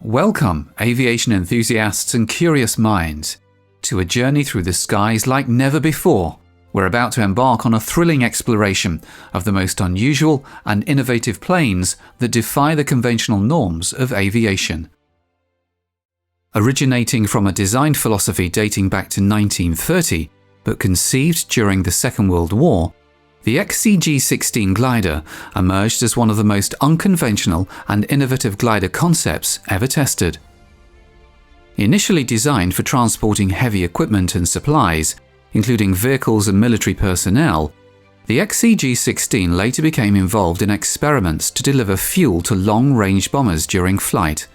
Welcome, aviation enthusiasts and curious minds, to a journey through the skies like never before. We're about to embark on a thrilling exploration of the most unusual and innovative planes that defy the conventional norms of aviation. Originating from a design philosophy dating back to 1930, but conceived during the Second World War, the XCG-16 glider emerged as one of the most unconventional and innovative glider concepts ever tested. Initially designed for transporting heavy equipment and supplies, including vehicles and military personnel, the XCG-16 later became involved in experiments to deliver fuel to long-range bombers during flight.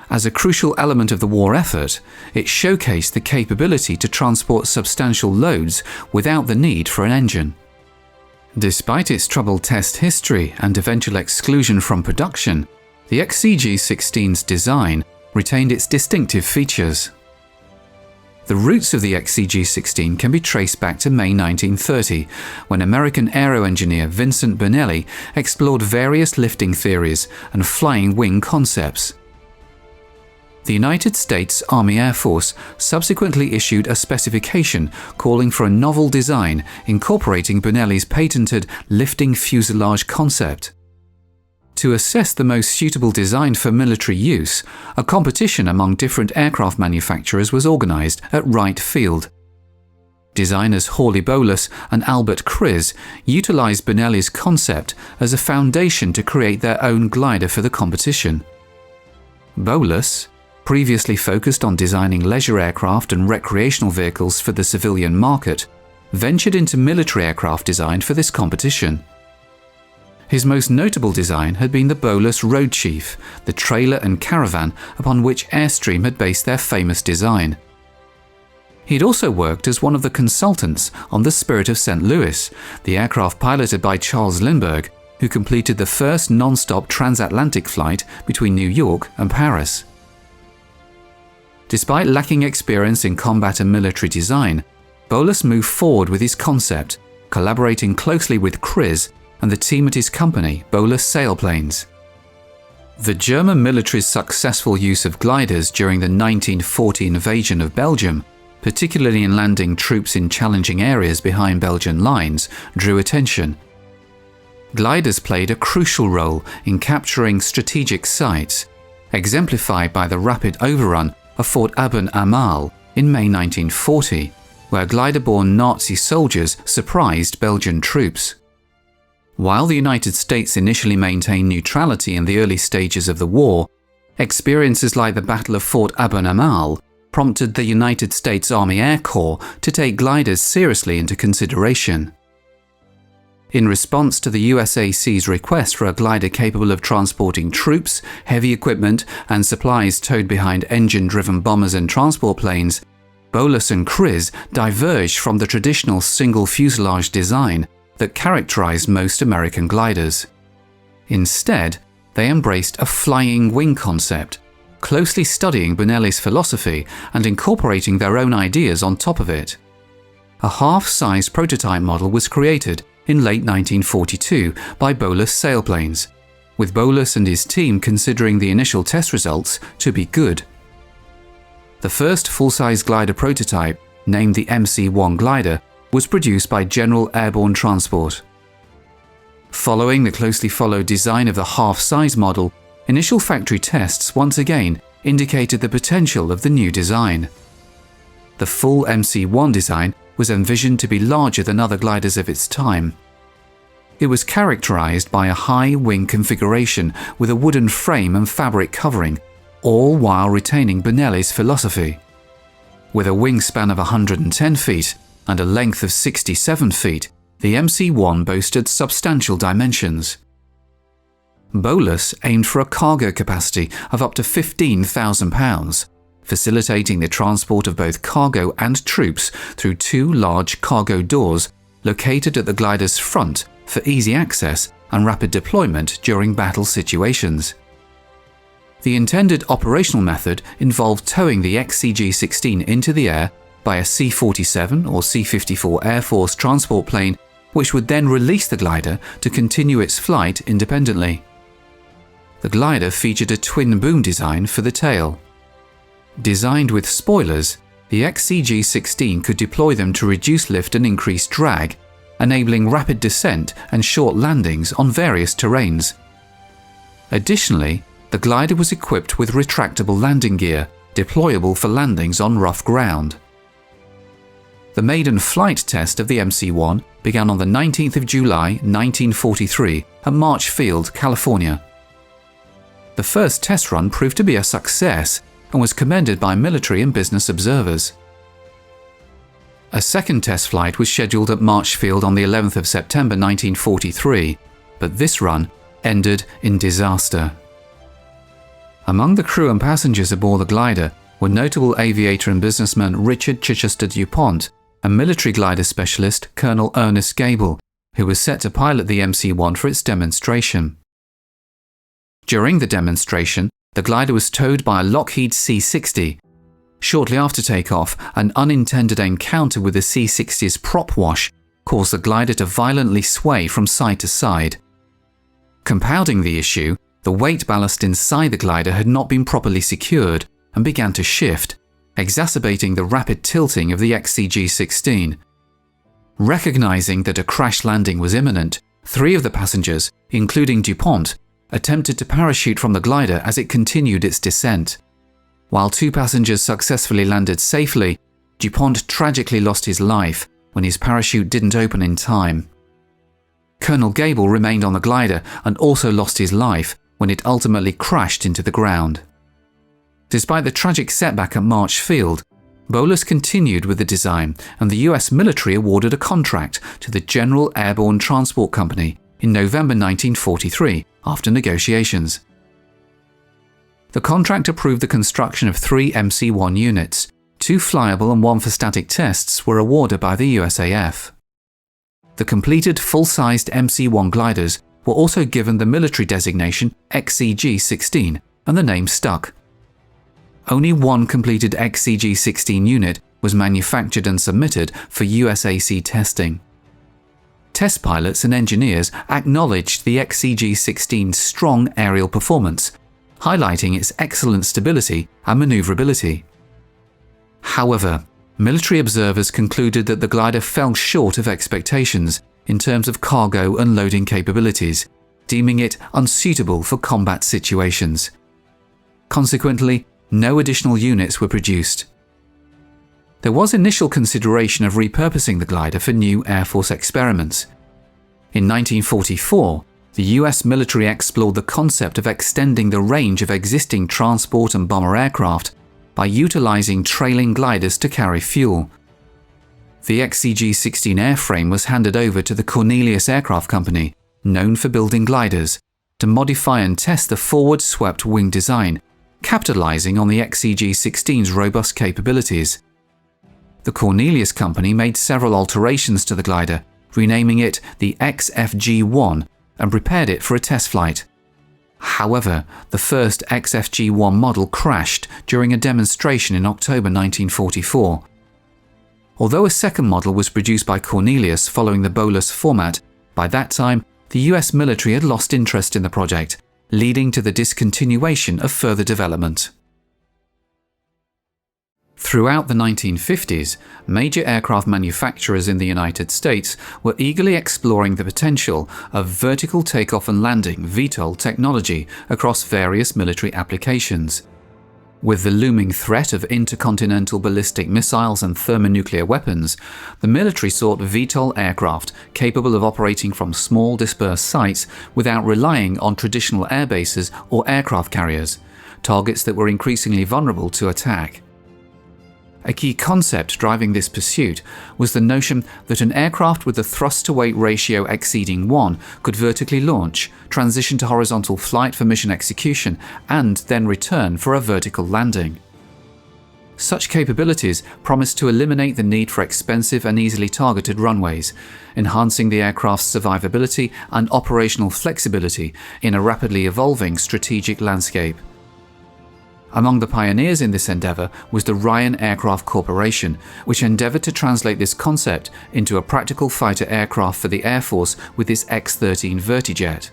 As a crucial element of the war effort, it showcased the capability to transport substantial loads without the need for an engine. Despite its troubled test history and eventual exclusion from production, the XCG-16's design retained its distinctive features. The roots of the XCG-16 can be traced back to May 1930, when American aero engineer Vincent Bernelli explored various lifting theories and flying wing concepts. The United States Army Air Force subsequently issued a specification calling for a novel design incorporating Bernelli's patented lifting fuselage concept. To assess the most suitable design for military use, a competition among different aircraft manufacturers was organized at Wright Field. Designers Hawley Bolus and Albert Kriz utilized Bernelli's concept as a foundation to create their own glider for the competition. Bolus, previously focused on designing leisure aircraft and recreational vehicles for the civilian market, ventured into military aircraft design for this competition. His most notable design had been the Bolus Road Chief, the trailer and caravan upon which Airstream had based their famous design. He'd also worked as one of the consultants on the Spirit of St. Louis, the aircraft piloted by Charles Lindbergh, who completed the first non-stop transatlantic flight between New York and Paris. Despite lacking experience in combat and military design, Bolus moved forward with his concept, collaborating closely with Kriz and the team at his company, Bolus Sailplanes. The German military's successful use of gliders during the 1940 invasion of Belgium, particularly in landing troops in challenging areas behind Belgian lines, drew attention. Gliders played a crucial role in capturing strategic sites, exemplified by the rapid overrun of Fort Aben-Amal in May 1940, where glider-borne Nazi soldiers surprised Belgian troops. While the United States initially maintained neutrality in the early stages of the war, experiences like the Battle of Fort Aben-Amal prompted the United States Army Air Corps to take gliders seriously into consideration. In response to the USAC's request for a glider capable of transporting troops, heavy equipment, and supplies towed behind engine-driven bombers and transport planes, Bolus and Kriz diverged from the traditional single fuselage design that characterized most American gliders. Instead, they embraced a flying wing concept, closely studying Bernelli's philosophy and incorporating their own ideas on top of it. A half-size prototype model was created in late 1942 by Bolus Sailplanes, with Bolus and his team considering the initial test results to be good. The first full-size glider prototype, named the MC-1 glider, was produced by General Airborne Transport. Following the closely followed design of the half-size model, initial factory tests once again indicated the potential of the new design. The full MC-1 design was envisioned to be larger than other gliders of its time. It was characterized by a high wing configuration with a wooden frame and fabric covering, all while retaining Bernelli's philosophy. With a wingspan of 110 feet and a length of 67 feet, the MC-1 boasted substantial dimensions. Bolus aimed for a cargo capacity of up to 15,000 pounds, facilitating the transport of both cargo and troops through two large cargo doors located at the glider's front for easy access and rapid deployment during battle situations. The intended operational method involved towing the XCG-16 into the air by a C-47 or C-54 Air Force transport plane, which would then release the glider to continue its flight independently. The glider featured a twin boom design for the tail. Designed with spoilers, the XCG-16 could deploy them to reduce lift and increase drag, enabling rapid descent and short landings on various terrains. Additionally, the glider was equipped with retractable landing gear, deployable for landings on rough ground. The maiden flight test of the MC-1 began on the 19th of July 1943 at March Field, California. The first test run proved to be a success and was commended by military and business observers. A second test flight was scheduled at March Field on the 11th of September 1943, but this run ended in disaster. Among the crew and passengers aboard the glider were notable aviator and businessman Richard Chichester DuPont and military glider specialist Colonel Ernest Gable, who was set to pilot the MC-1 for its demonstration. During the demonstration, the glider was towed by a Lockheed C-60. Shortly after takeoff, an unintended encounter with the C-60's prop wash caused the glider to violently sway from side to side. Compounding the issue, the weight ballast inside the glider had not been properly secured and began to shift, exacerbating the rapid tilting of the XCG-16. Recognizing that a crash landing was imminent, 3 of the passengers, including DuPont, attempted to parachute from the glider as it continued its descent. While 2 passengers successfully landed safely, DuPont tragically lost his life when his parachute didn't open in time. Colonel Gable remained on the glider and also lost his life when it ultimately crashed into the ground. Despite the tragic setback at March Field, Bolus continued with the design, and the US military awarded a contract to the General Airborne Transport Company in November 1943 after negotiations. The contract approved the construction of 3 MC-1 units. 2 flyable and 1 for static tests were awarded by the USAF. The completed full-sized MC-1 gliders were also given the military designation XCG-16, and the name stuck. Only 1 completed XCG-16 unit was manufactured and submitted for USAC testing. Test pilots and engineers acknowledged the XCG-16's strong aerial performance, highlighting its excellent stability and maneuverability. However, military observers concluded that the glider fell short of expectations in terms of cargo and loading capabilities, deeming it unsuitable for combat situations. Consequently, no additional units were produced. There was initial consideration of repurposing the glider for new Air Force experiments. In 1944, the US military explored the concept of extending the range of existing transport and bomber aircraft by utilizing trailing gliders to carry fuel. The XCG-16 airframe was handed over to the Cornelius Aircraft Company, known for building gliders, to modify and test the forward-swept wing design, capitalizing on the XCG-16's robust capabilities. The Cornelius Company made several alterations to the glider, renaming it the XFV-1 and prepared it for a test flight. However, the first XFV-1 model crashed during a demonstration in October 1944. Although a second model was produced by Cornelius following the Bolus format, by that time the US military had lost interest in the project, leading to the discontinuation of further development. Throughout the 1950s, major aircraft manufacturers in the United States were eagerly exploring the potential of vertical takeoff and landing (VTOL) technology across various military applications. With the looming threat of intercontinental ballistic missiles and thermonuclear weapons, the military sought VTOL aircraft capable of operating from small dispersed sites without relying on traditional air bases or aircraft carriers, targets that were increasingly vulnerable to attack. A key concept driving this pursuit was the notion that an aircraft with a thrust-to-weight ratio exceeding 1 could vertically launch, transition to horizontal flight for mission execution, and then return for a vertical landing. Such capabilities promised to eliminate the need for expensive and easily targeted runways, enhancing the aircraft's survivability and operational flexibility in a rapidly evolving strategic landscape. Among the pioneers in this endeavor was the Ryan Aircraft Corporation, which endeavored to translate this concept into a practical fighter aircraft for the Air Force with its X-13 Vertijet.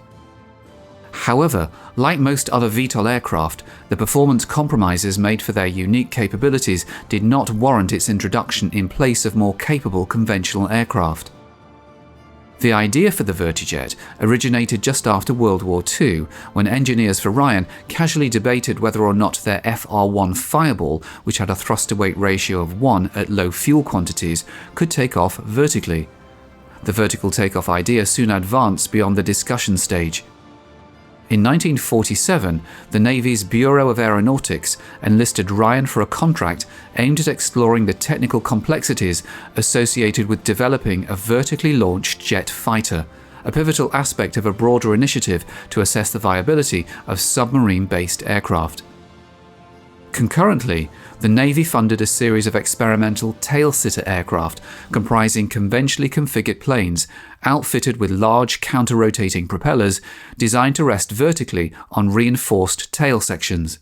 However, like most other VTOL aircraft, the performance compromises made for their unique capabilities did not warrant its introduction in place of more capable conventional aircraft. The idea for the Vertijet originated just after World War II, when engineers for Ryan casually debated whether or not their FR-1 Fireball, which had a thrust-to-weight ratio of 1 at low fuel quantities, could take off vertically. The vertical takeoff idea soon advanced beyond the discussion stage. In 1947, the Navy's Bureau of Aeronautics enlisted Ryan for a contract aimed at exploring the technical complexities associated with developing a vertically launched jet fighter, a pivotal aspect of a broader initiative to assess the viability of submarine-based aircraft. Concurrently, the Navy funded a series of experimental tail-sitter aircraft comprising conventionally configured planes outfitted with large counter-rotating propellers designed to rest vertically on reinforced tail sections.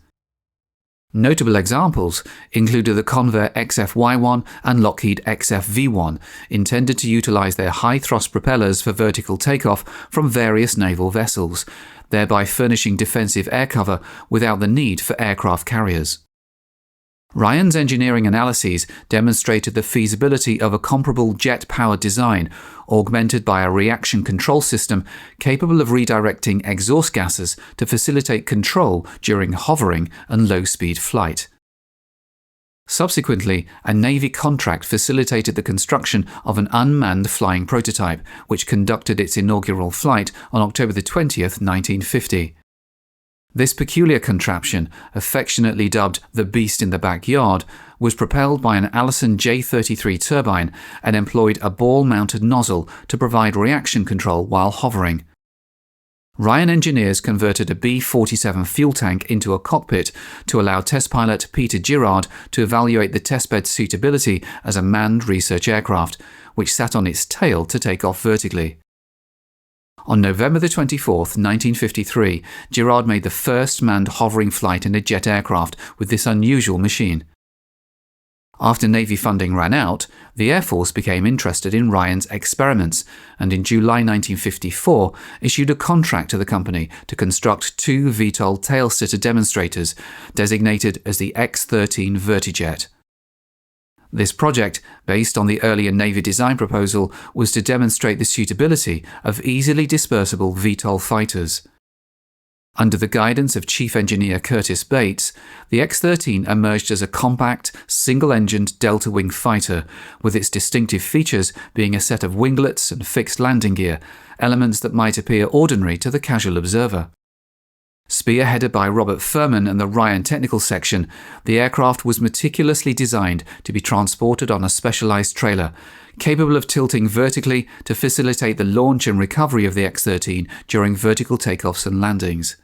Notable examples included the Convair XFV-1 and Lockheed XFV-1, intended to utilize their high-thrust propellers for vertical takeoff from various naval vessels, thereby furnishing defensive air cover without the need for aircraft carriers. Ryan's engineering analyses demonstrated the feasibility of a comparable jet-powered design, augmented by a reaction control system capable of redirecting exhaust gases to facilitate control during hovering and low-speed flight. Subsequently, a Navy contract facilitated the construction of an unmanned flying prototype, which conducted its inaugural flight on October 20, 1950. This peculiar contraption, affectionately dubbed the Beast in the Backyard, was propelled by an Allison J-33 turbine and employed a ball-mounted nozzle to provide reaction control while hovering. Ryan engineers converted a B-47 fuel tank into a cockpit to allow test pilot Peter Girard to evaluate the testbed's suitability as a manned research aircraft, which sat on its tail to take off vertically. On November 24, 1953, Girard made the first manned hovering flight in a jet aircraft with this unusual machine. After Navy funding ran out, the Air Force became interested in Ryan's experiments and in July 1954 issued a contract to the company to construct 2 VTOL tail-sitter demonstrators, designated as the X-13 Vertijet. This project, based on the earlier Navy design proposal, was to demonstrate the suitability of easily dispersible VTOL fighters. Under the guidance of Chief Engineer Curtis Bates, the X-13 emerged as a compact, single-engined delta-wing fighter, with its distinctive features being a set of winglets and fixed landing gear, elements that might appear ordinary to the casual observer. Spearheaded by Robert Furman and the Ryan Technical Section, the aircraft was meticulously designed to be transported on a specialized trailer, capable of tilting vertically to facilitate the launch and recovery of the X-13 during vertical takeoffs and landings.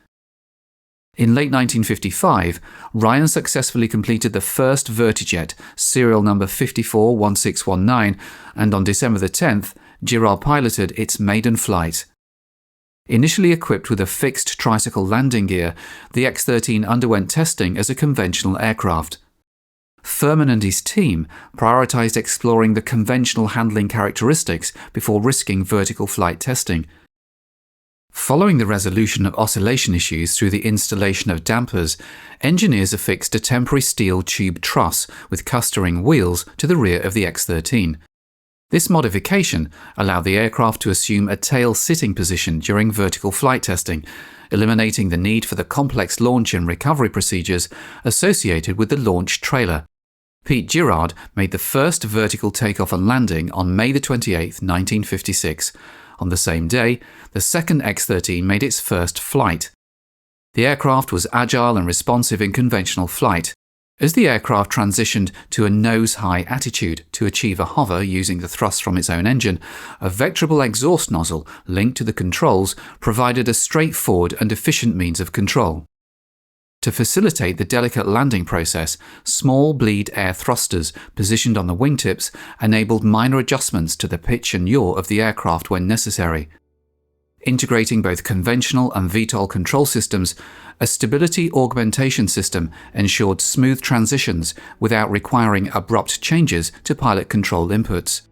In late 1955, Ryan successfully completed the first Vertijet, serial number 541619, and on December 10th, Girard piloted its maiden flight. Initially equipped with a fixed tricycle landing gear, the X-13 underwent testing as a conventional aircraft. Furman and his team prioritized exploring the conventional handling characteristics before risking vertical flight testing. Following the resolution of oscillation issues through the installation of dampers, engineers affixed a temporary steel tube truss with custering wheels to the rear of the X-13. This modification allowed the aircraft to assume a tail-sitting position during vertical flight testing, eliminating the need for the complex launch and recovery procedures associated with the launch trailer. Pete Girard made the first vertical takeoff and landing on May 28, 1956. On the same day, the second X-13 made its first flight. The aircraft was agile and responsive in conventional flight. As the aircraft transitioned to a nose-high attitude to achieve a hover using the thrust from its own engine, a vectorable exhaust nozzle linked to the controls provided a straightforward and efficient means of control. To facilitate the delicate landing process, small bleed air thrusters positioned on the wingtips enabled minor adjustments to the pitch and yaw of the aircraft when necessary. Integrating both conventional and VTOL control systems, a stability augmentation system ensured smooth transitions without requiring abrupt changes to pilot control inputs.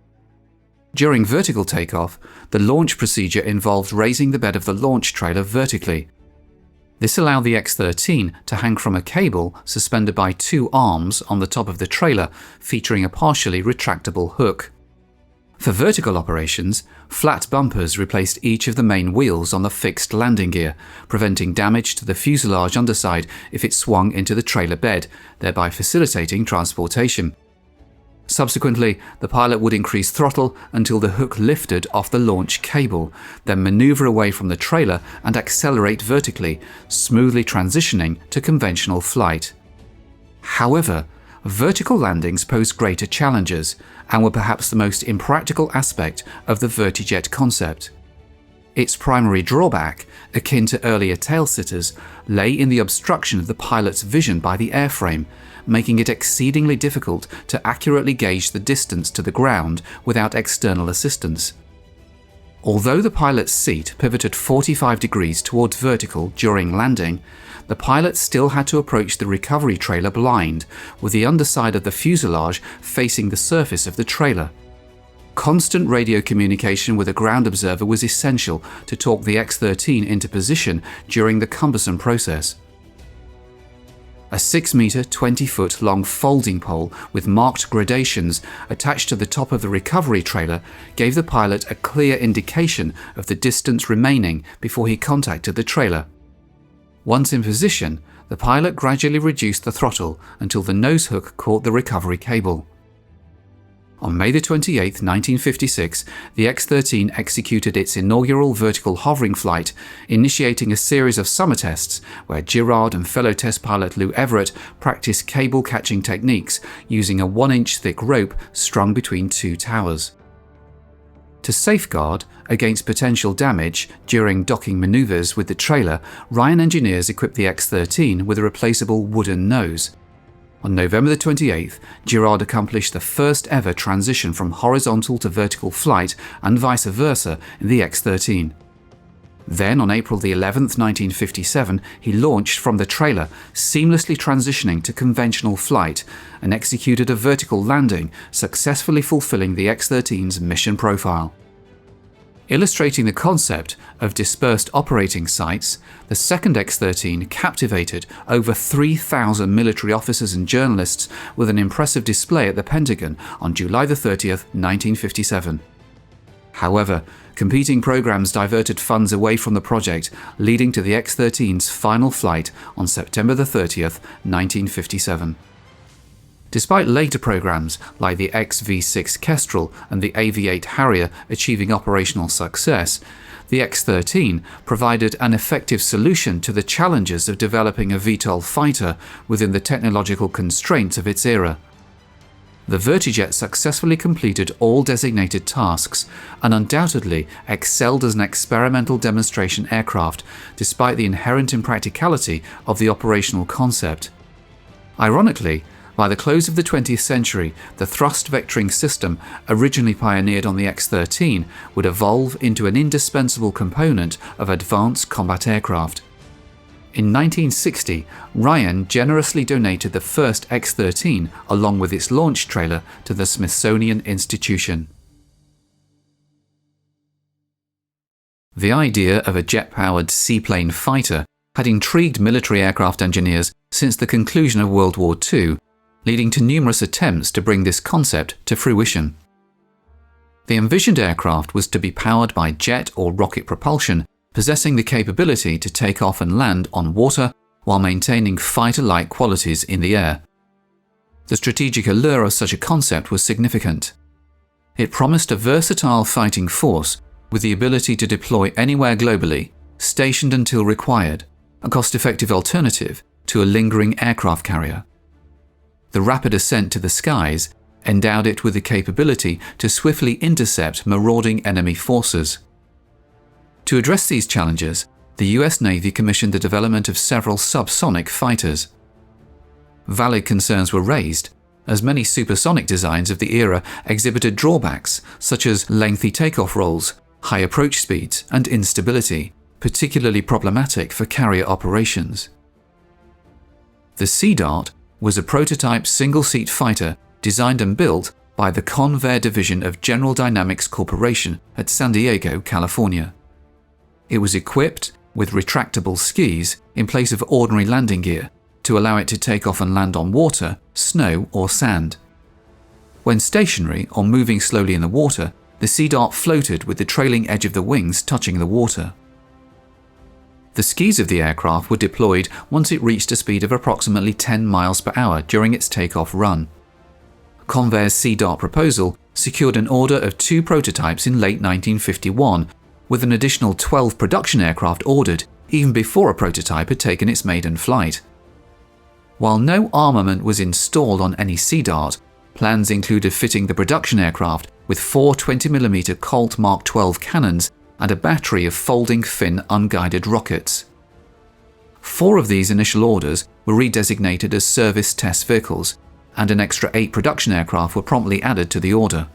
During vertical takeoff, the launch procedure involved raising the bed of the launch trailer vertically. This allowed the X-13 to hang from a cable suspended by two arms on the top of the trailer, featuring a partially retractable hook. For vertical operations, flat bumpers replaced each of the main wheels on the fixed landing gear, preventing damage to the fuselage underside if it swung into the trailer bed, thereby facilitating transportation. Subsequently, the pilot would increase throttle until the hook lifted off the launch cable, then maneuver away from the trailer and accelerate vertically, smoothly transitioning to conventional flight. However, vertical landings posed greater challenges and were perhaps the most impractical aspect of the Vertijet concept. Its primary drawback, akin to earlier tail-sitters, lay in the obstruction of the pilot's vision by the airframe, making it exceedingly difficult to accurately gauge the distance to the ground without external assistance. Although the pilot's seat pivoted 45 degrees towards vertical during landing, the pilot still had to approach the recovery trailer blind, with the underside of the fuselage facing the surface of the trailer. Constant radio communication with a ground observer was essential to talk the X-13 into position during the cumbersome process. A 6-meter, 20-foot long folding pole with marked gradations attached to the top of the recovery trailer gave the pilot a clear indication of the distance remaining before he contacted the trailer. Once in position, the pilot gradually reduced the throttle until the nose hook caught the recovery cable. On May 28, 1956, the X-13 executed its inaugural vertical hovering flight, initiating a series of summer tests where Girard and fellow test pilot Lou Everett practiced cable catching techniques using a 1-inch thick rope strung between two towers. To safeguard against potential damage during docking maneuvers with the trailer, Ryan engineers equipped the X-13 with a replaceable wooden nose. On November 28th, Girard accomplished the first ever transition from horizontal to vertical flight and vice versa in the X-13. Then on April 11th, 1957, he launched from the trailer, seamlessly transitioning to conventional flight, and executed a vertical landing, successfully fulfilling the X-13's mission profile. Illustrating the concept of dispersed operating sites, the second X-13 captivated over 3,000 military officers and journalists with an impressive display at the Pentagon on July 30th, 1957. However, competing programs diverted funds away from the project, leading to the X-13's final flight on September 30th, 1957. Despite later programs like the XV-6 Kestrel and the AV-8 Harrier achieving operational success, the X-13 provided an effective solution to the challenges of developing a VTOL fighter within the technological constraints of its era. The Vertijet successfully completed all designated tasks and undoubtedly excelled as an experimental demonstration aircraft, despite the inherent impracticality of the operational concept. Ironically, by the close of the 20th century, the thrust vectoring system, originally pioneered on the X-13, would evolve into an indispensable component of advanced combat aircraft. In 1960, Ryan generously donated the first X-13 along with its launch trailer to the Smithsonian Institution. The idea of a jet-powered seaplane fighter had intrigued military aircraft engineers since the conclusion of World War II, leading to numerous attempts to bring this concept to fruition. The envisioned aircraft was to be powered by jet or rocket propulsion, possessing the capability to take off and land on water while maintaining fighter-like qualities in the air. The strategic allure of such a concept was significant. It promised a versatile fighting force with the ability to deploy anywhere globally, stationed until required, a cost-effective alternative to a lingering aircraft carrier. The rapid ascent to the skies endowed it with the capability to swiftly intercept marauding enemy forces. To address these challenges, the US Navy commissioned the development of several subsonic fighters. Valid concerns were raised, as many supersonic designs of the era exhibited drawbacks such as lengthy takeoff rolls, high approach speeds, and instability, particularly problematic for carrier operations. The Sea Dart was a prototype single-seat fighter designed and built by the Convair division of General Dynamics Corporation at San Diego, California. It was equipped with retractable skis in place of ordinary landing gear to allow it to take off and land on water, snow or sand. When stationary or moving slowly in the water, the Sea Dart floated with the trailing edge of the wings touching the water. The skis of the aircraft were deployed once it reached a speed of approximately 10 miles per hour during its takeoff run. Convair's Sea Dart proposal secured an order of 2 prototypes in late 1951, with an additional 12 production aircraft ordered even before a prototype had taken its maiden flight. While no armament was installed on any Sea Dart, plans included fitting the production aircraft with 4 20mm Colt Mark 12 cannons and a battery of folding fin unguided rockets. 4 of these initial orders were redesignated as service test vehicles, and an extra 8 production aircraft were promptly added to the order.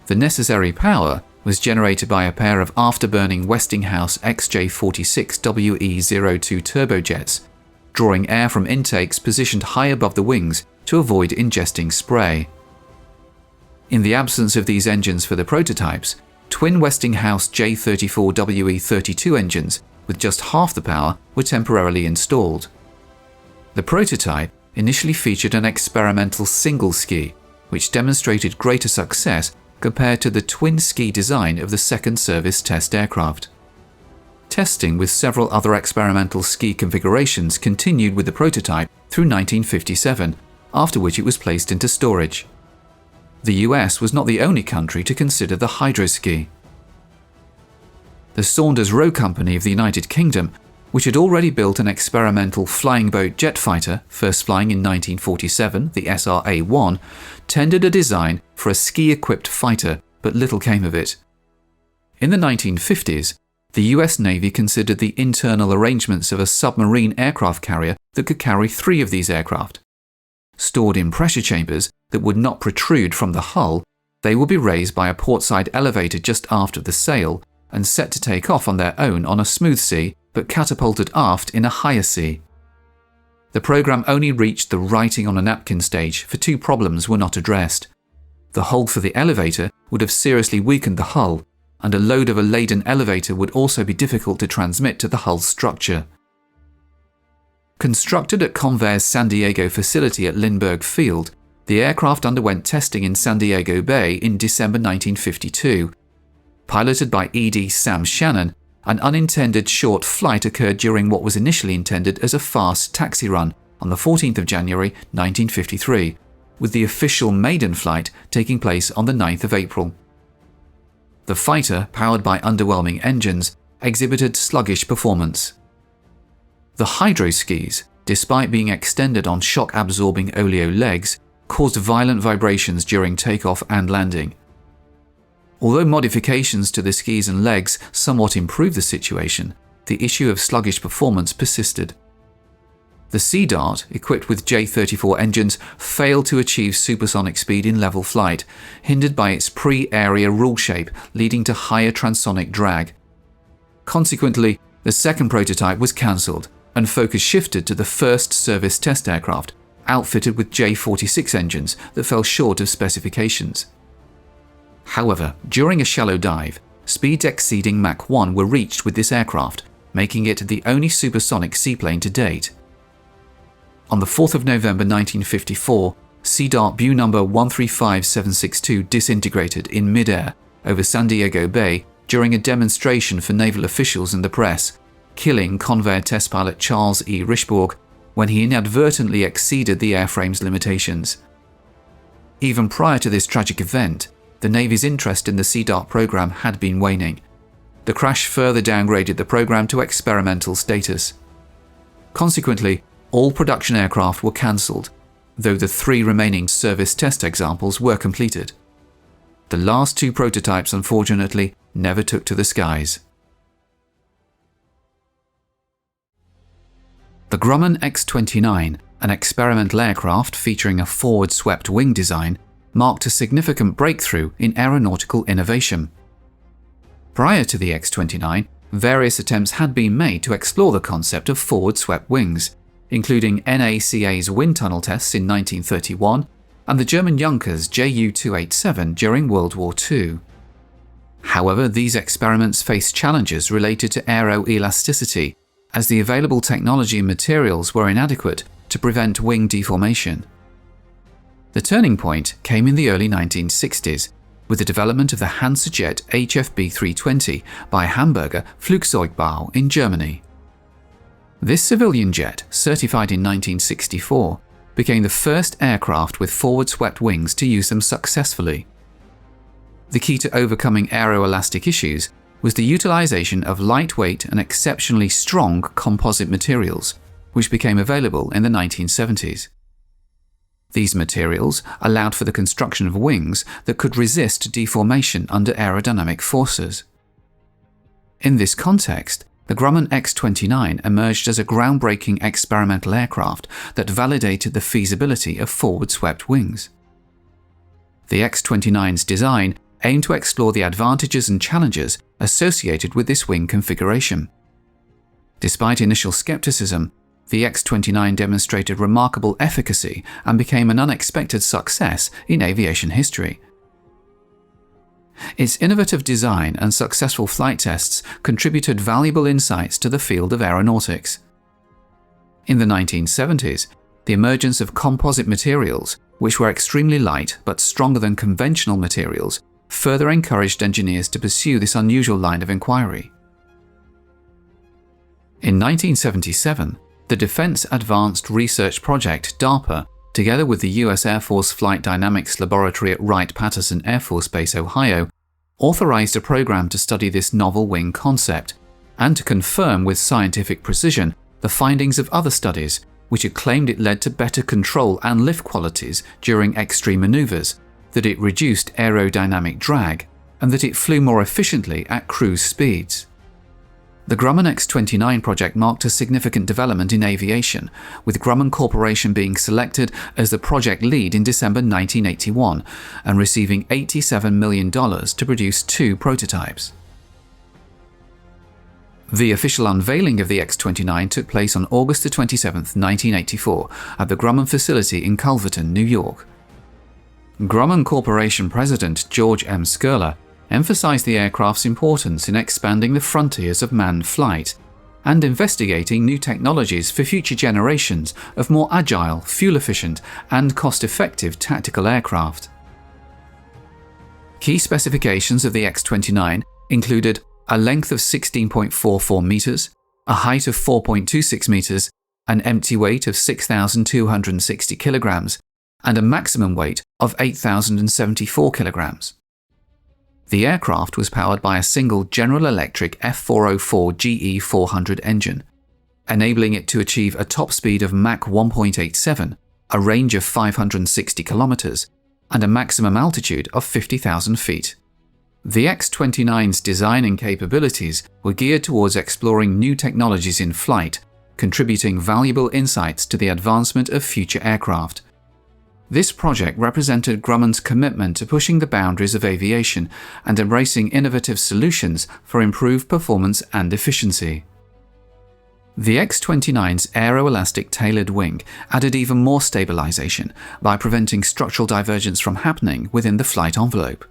The necessary power was generated by a pair of afterburning Westinghouse XJ46WE02 turbojets, drawing air from intakes positioned high above the wings to avoid ingesting spray. In the absence of these engines for the prototypes, twin Westinghouse J34WE32 engines with just half the power were temporarily installed. The prototype initially featured an experimental single ski, which demonstrated greater success compared to the twin ski design of the second service test aircraft. Testing with several other experimental ski configurations continued with the prototype through 1957, after which it was placed into storage. The US was not the only country to consider the hydroski. The Saunders Roe Company of the United Kingdom, which had already built an experimental flying boat jet fighter, first flying in 1947, the SRA-1, tendered a design for a ski-equipped fighter, but little came of it. In the 1950s, the US Navy considered the internal arrangements of a submarine aircraft carrier that could carry 3 of these aircraft. Stored in pressure chambers that would not protrude from the hull, they would be raised by a portside elevator just aft of the sail and set to take off on their own on a smooth sea, but catapulted aft in a higher sea. The program only reached the writing on a napkin stage, for 2 problems were not addressed. The hole for the elevator would have seriously weakened the hull, and a load of a laden elevator would also be difficult to transmit to the hull structure. Constructed at Convair's San Diego facility at Lindbergh Field, the aircraft underwent testing in San Diego Bay in December 1952. Piloted by ED Sam Shannon, an unintended short flight occurred during what was initially intended as a fast taxi run on the 14th of January 1953, with the official maiden flight taking place on the 9th of April. The fighter, powered by underwhelming engines, exhibited sluggish performance. The hydroskis, despite being extended on shock-absorbing oleo legs, caused violent vibrations during takeoff and landing. Although modifications to the skis and legs somewhat improved the situation, the issue of sluggish performance persisted. The Sea Dart, equipped with J-34 engines, failed to achieve supersonic speed in level flight, hindered by its pre-area rule shape, leading to higher transonic drag. Consequently, the second prototype was cancelled, and focus shifted to the first service test aircraft, outfitted with J-46 engines that fell short of specifications. However, during a shallow dive, speeds exceeding Mach 1 were reached with this aircraft, making it the only supersonic seaplane to date. On the 4th of November 1954, Sea Dart View number 135762 disintegrated in mid-air over San Diego Bay during a demonstration for naval officials and the press, killing Convair test pilot Charles E. Richbourg when he inadvertently exceeded the airframe's limitations. Even prior to this tragic event, the Navy's interest in the Sea Dart program had been waning. The crash further downgraded the program to experimental status. Consequently, all production aircraft were cancelled, though the 3 remaining service test examples were completed. The last 2 prototypes, unfortunately, never took to the skies. The Grumman X-29, an experimental aircraft featuring a forward-swept wing design, marked a significant breakthrough in aeronautical innovation. Prior to the X-29, various attempts had been made to explore the concept of forward-swept wings, including NACA's wind tunnel tests in 1931 and the German Junkers Ju-287 during World War II. However, these experiments faced challenges related to aeroelasticity, as the available technology and materials were inadequate to prevent wing deformation. The turning point came in the early 1960s, with the development of the Hansajet HFB-320 by Hamburger Flugzeugbau in Germany. This civilian jet, certified in 1964, became the first aircraft with forward-swept wings to use them successfully. The key to overcoming aeroelastic issues was the utilization of lightweight and exceptionally strong composite materials, which became available in the 1970s. These materials allowed for the construction of wings that could resist deformation under aerodynamic forces. In this context, the Grumman X-29 emerged as a groundbreaking experimental aircraft that validated the feasibility of forward-swept wings. The X-29's design aimed to explore the advantages and challenges associated with this wing configuration. Despite initial skepticism, the X-29 demonstrated remarkable efficacy and became an unexpected success in aviation history. Its innovative design and successful flight tests contributed valuable insights to the field of aeronautics. In the 1970s, the emergence of composite materials, which were extremely light but stronger than conventional materials, further encouraged engineers to pursue this unusual line of inquiry. In 1977, the Defense Advanced Research Project (DARPA), together with the U.S. Air Force Flight Dynamics Laboratory at Wright-Patterson Air Force Base, Ohio, authorized a program to study this novel wing concept and to confirm with scientific precision the findings of other studies, which had claimed it led to better control and lift qualities during extreme maneuvers, that it reduced aerodynamic drag, and that it flew more efficiently at cruise speeds. The Grumman X-29 project marked a significant development in aviation, with Grumman Corporation being selected as the project lead in December 1981 and receiving $87 million to produce 2 prototypes. The official unveiling of the X-29 took place on August 27, 1984, at the Grumman facility in Culverton, New York. Grumman Corporation President George M. Skurla emphasized the aircraft's importance in expanding the frontiers of manned flight and investigating new technologies for future generations of more agile, fuel-efficient, and cost-effective tactical aircraft. Key specifications of the X-29 included a length of 16.44 meters, a height of 4.26 meters, an empty weight of 6,260 kilograms, and a maximum weight of 8,074 kilograms. The aircraft was powered by a single General Electric F404 GE400 engine, enabling it to achieve a top speed of Mach 1.87, a range of 560 kilometers, and a maximum altitude of 50,000 feet. The X-29's design and capabilities were geared towards exploring new technologies in flight, contributing valuable insights to the advancement of future aircraft. This project represented Grumman's commitment to pushing the boundaries of aviation and embracing innovative solutions for improved performance and efficiency. The X-29's aeroelastic tailored wing added even more stabilization by preventing structural divergence from happening within the flight envelope.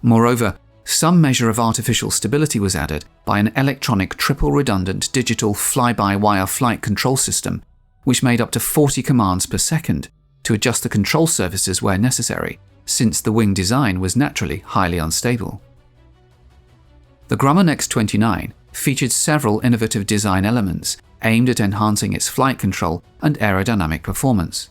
Moreover, some measure of artificial stability was added by an electronic triple-redundant digital fly-by-wire flight control system, which made up to 40 commands per second, to adjust the control surfaces where necessary, since the wing design was naturally highly unstable. The Grumman X-29 featured several innovative design elements aimed at enhancing its flight control and aerodynamic performance.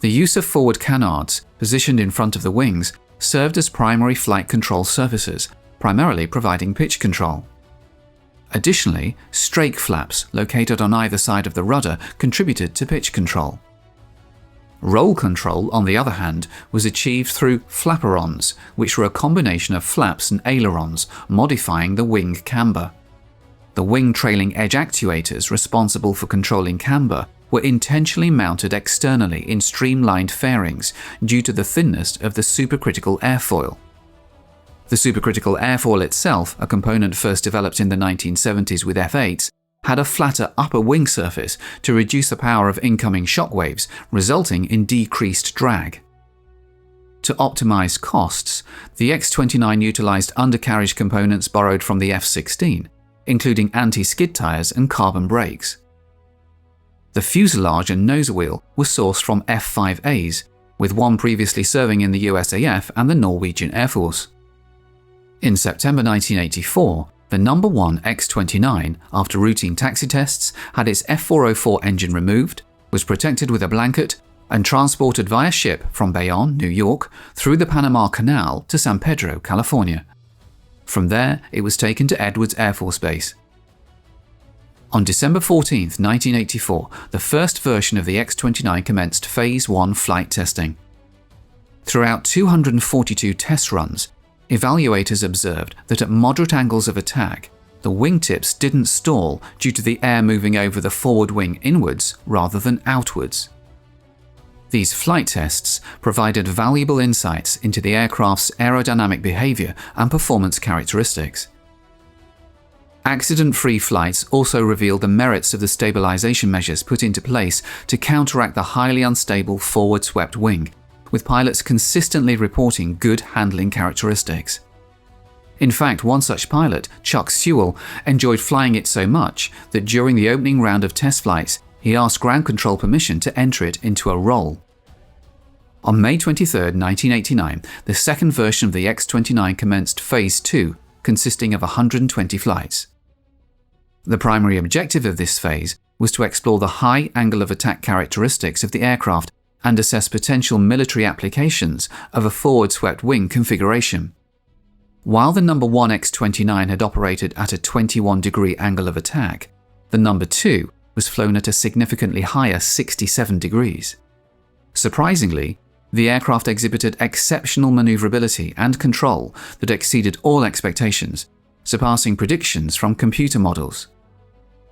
The use of forward canards, positioned in front of the wings, served as primary flight control surfaces, primarily providing pitch control. Additionally, strake flaps located on either side of the rudder contributed to pitch control. Roll control, on the other hand, was achieved through flaperons, which were a combination of flaps and ailerons, modifying the wing camber. The wing trailing edge actuators responsible for controlling camber were intentionally mounted externally in streamlined fairings due to the thinness of the supercritical airfoil. The supercritical airfoil itself, a component first developed in the 1970s with F-8s, had a flatter upper wing surface to reduce the power of incoming shockwaves, resulting in decreased drag. To optimize costs, the X-29 utilized undercarriage components borrowed from the F-16, including anti-skid tires and carbon brakes. The fuselage and nose wheel were sourced from F-5As, with one previously serving in the USAF and the Norwegian Air Force. In September 1984, the No. 1 X-29, after routine taxi tests, had its F-404 engine removed, was protected with a blanket, and transported via ship from Bayonne, New York, through the Panama Canal to San Pedro, California. From there, it was taken to Edwards Air Force Base. On December 14, 1984, the first version of the X-29 commenced Phase 1 flight testing. Throughout 242 test runs, evaluators observed that at moderate angles of attack, the wingtips didn't stall due to the air moving over the forward wing inwards rather than outwards. These flight tests provided valuable insights into the aircraft's aerodynamic behavior and performance characteristics. Accident-free flights also revealed the merits of the stabilization measures put into place to counteract the highly unstable forward-swept wing, with pilots consistently reporting good handling characteristics. In fact, one such pilot, Chuck Sewell, enjoyed flying it so much that during the opening round of test flights, he asked ground control permission to enter it into a roll. On May 23, 1989, the second version of the X-29 commenced Phase 2, consisting of 120 flights. The primary objective of this phase was to explore the high angle of attack characteristics of the aircraft and assess potential military applications of a forward-swept wing configuration. While the No. 1 X-29 had operated at a 21-degree angle of attack, the No. 2 was flown at a significantly higher 67 degrees. Surprisingly, the aircraft exhibited exceptional maneuverability and control that exceeded all expectations, surpassing predictions from computer models.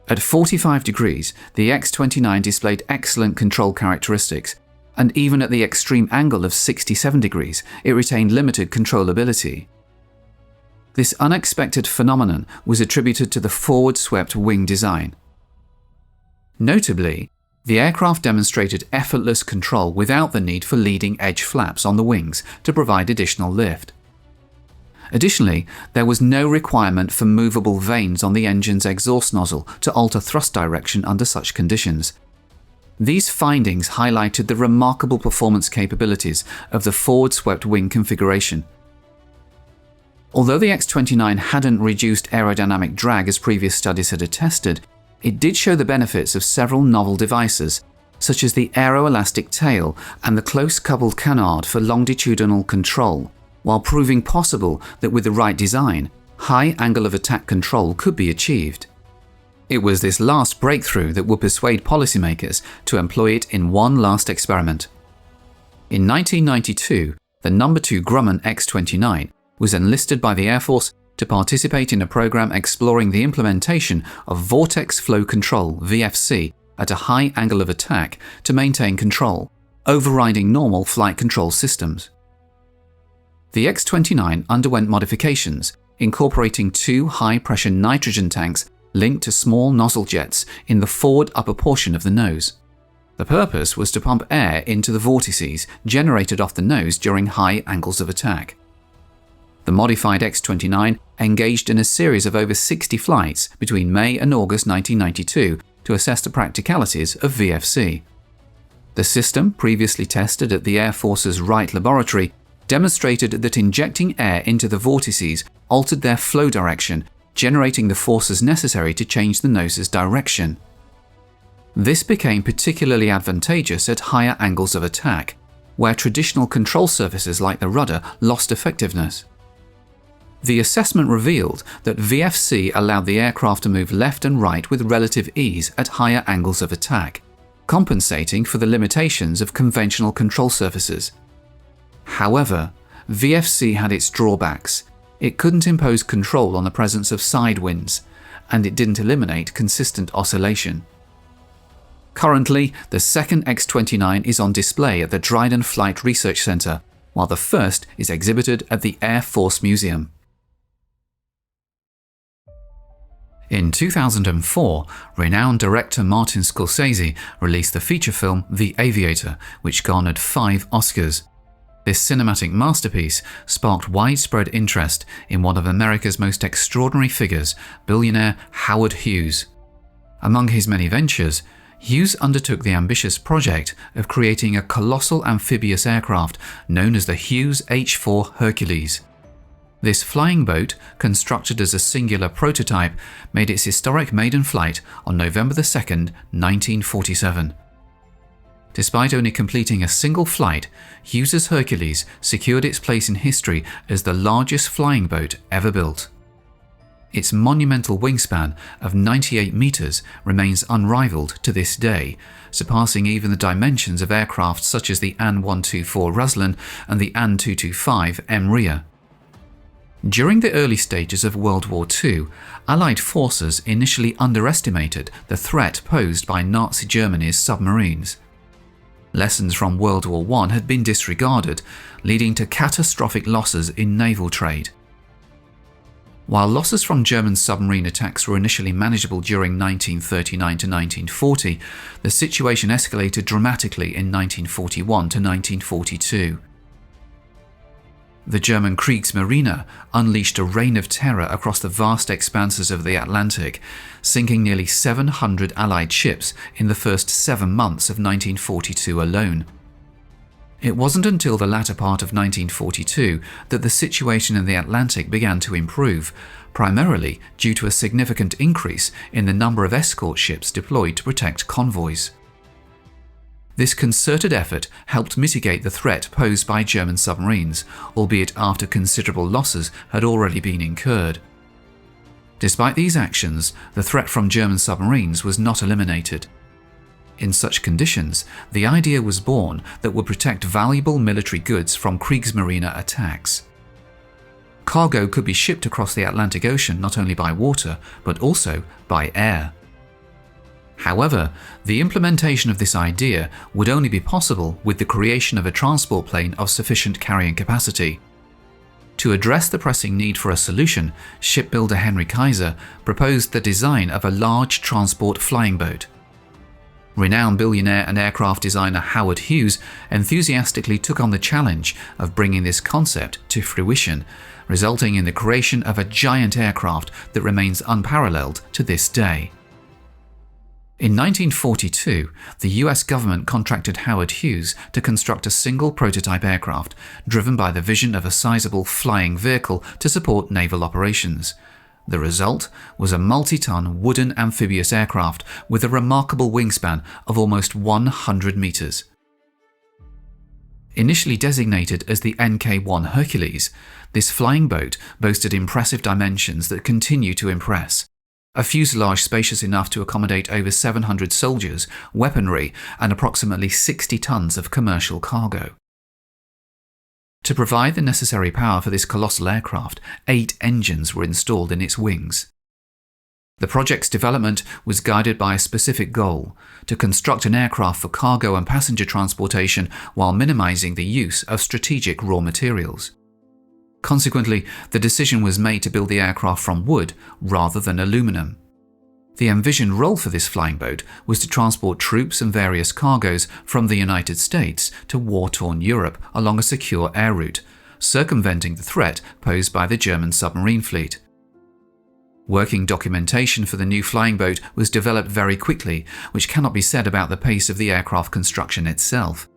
At 45 degrees, the X-29 displayed excellent control characteristics, and even at the extreme angle of 67 degrees, it retained limited controllability. This unexpected phenomenon was attributed to the forward-swept wing design. Notably, the aircraft demonstrated effortless control without the need for leading edge flaps on the wings to provide additional lift. Additionally, there was no requirement for movable vanes on the engine's exhaust nozzle to alter thrust direction under such conditions. These findings highlighted the remarkable performance capabilities of the forward-swept wing configuration. Although the X-29 hadn't reduced aerodynamic drag as previous studies had attested, it did show the benefits of several novel devices, such as the aeroelastic tail and the close-coupled canard for longitudinal control, while proving possible that with the right design, high angle of attack control could be achieved. It was this last breakthrough that would persuade policymakers to employ it in one last experiment. In 1992, the No. 2 Grumman X-29 was enlisted by the Air Force to participate in a program exploring the implementation of vortex flow control (VFC) at a high angle of attack to maintain control, overriding normal flight control systems. The X-29 underwent modifications, incorporating two high-pressure nitrogen tanks linked to small nozzle jets in the forward upper portion of the nose. The purpose was to pump air into the vortices generated off the nose during high angles of attack. The modified X-29 engaged in a series of over 60 flights between May and August 1992 to assess the practicalities of VFC. The system, previously tested at the Air Force's Wright Laboratory, demonstrated that injecting air into the vortices altered their flow direction, generating the forces necessary to change the nose's direction. This became particularly advantageous at higher angles of attack, where traditional control surfaces like the rudder lost effectiveness. The assessment revealed that VFC allowed the aircraft to move left and right with relative ease at higher angles of attack, compensating for the limitations of conventional control surfaces. However, VFC had its drawbacks. It couldn't impose control on the presence of side winds, and it didn't eliminate consistent oscillation. Currently, the second X-29 is on display at the Dryden Flight Research Center, while the first is exhibited at the Air Force Museum. In 2004, renowned director Martin Scorsese released the feature film The Aviator, which garnered 5 Oscars. This cinematic masterpiece sparked widespread interest in one of America's most extraordinary figures, billionaire Howard Hughes. Among his many ventures, Hughes undertook the ambitious project of creating a colossal amphibious aircraft known as the Hughes H-4 Hercules. This flying boat, constructed as a singular prototype, made its historic maiden flight on November 2, 1947. Despite only completing a single flight, Hughes's Hercules secured its place in history as the largest flying boat ever built. Its monumental wingspan of 98 meters remains unrivaled to this day, surpassing even the dimensions of aircraft such as the AN-124 Ruslan and the AN-225 MRIA. During the early stages of World War II, Allied forces initially underestimated the threat posed by Nazi Germany's submarines. Lessons from World War I had been disregarded, leading to catastrophic losses in naval trade. While losses from German submarine attacks were initially manageable during 1939 to 1940, the situation escalated dramatically in 1941 to 1942. The German Kriegsmarine unleashed a reign of terror across the vast expanses of the Atlantic, sinking nearly 700 Allied ships in the first 7 months of 1942 alone. It wasn't until the latter part of 1942 that the situation in the Atlantic began to improve, primarily due to a significant increase in the number of escort ships deployed to protect convoys. This concerted effort helped mitigate the threat posed by German submarines, albeit after considerable losses had already been incurred. Despite these actions, the threat from German submarines was not eliminated. In such conditions, the idea was born that would protect valuable military goods from Kriegsmarine attacks. Cargo could be shipped across the Atlantic Ocean not only by water, but also by air. However, the implementation of this idea would only be possible with the creation of a transport plane of sufficient carrying capacity. To address the pressing need for a solution, shipbuilder Henry Kaiser proposed the design of a large transport flying boat. Renowned billionaire and aircraft designer Howard Hughes enthusiastically took on the challenge of bringing this concept to fruition, resulting in the creation of a giant aircraft that remains unparalleled to this day. In 1942, the US government contracted Howard Hughes to construct a single prototype aircraft, driven by the vision of a sizable flying vehicle to support naval operations. The result was a multi-ton wooden amphibious aircraft with a remarkable wingspan of almost 100 meters. Initially designated as the NK-1 Hercules, this flying boat boasted impressive dimensions that continue to impress. A fuselage spacious enough to accommodate over 700 soldiers, weaponry, and approximately 60 tons of commercial cargo. To provide the necessary power for this colossal aircraft, 8 engines were installed in its wings. The project's development was guided by a specific goal: to construct an aircraft for cargo and passenger transportation while minimizing the use of strategic raw materials. Consequently, the decision was made to build the aircraft from wood rather than aluminum. The envisioned role for this flying boat was to transport troops and various cargoes from the United States to war-torn Europe along a secure air route, circumventing the threat posed by the German submarine fleet. Working documentation for the new flying boat was developed very quickly, which cannot be said about the pace of the aircraft construction itself.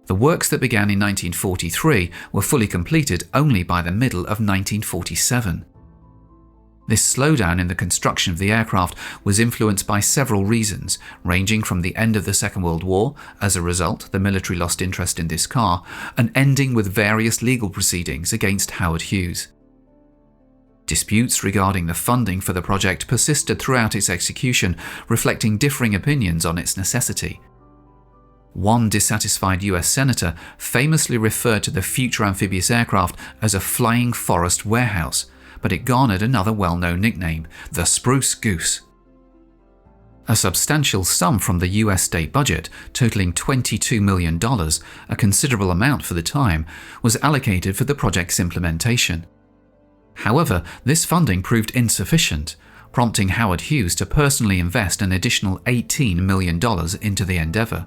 The works that began in 1943 were fully completed only by the middle of 1947. This slowdown in the construction of the aircraft was influenced by several reasons, ranging from the end of the Second World War, as a result the military lost interest in this car, and ending with various legal proceedings against Howard Hughes. Disputes regarding the funding for the project persisted throughout its execution, reflecting differing opinions on its necessity. One dissatisfied US senator famously referred to the future amphibious aircraft as a flying forest warehouse, but it garnered another well-known nickname, the Spruce Goose. A substantial sum from the US state budget, totaling $22 million, a considerable amount for the time, was allocated for the project's implementation. However, this funding proved insufficient, prompting Howard Hughes to personally invest an additional $18 million into the endeavor.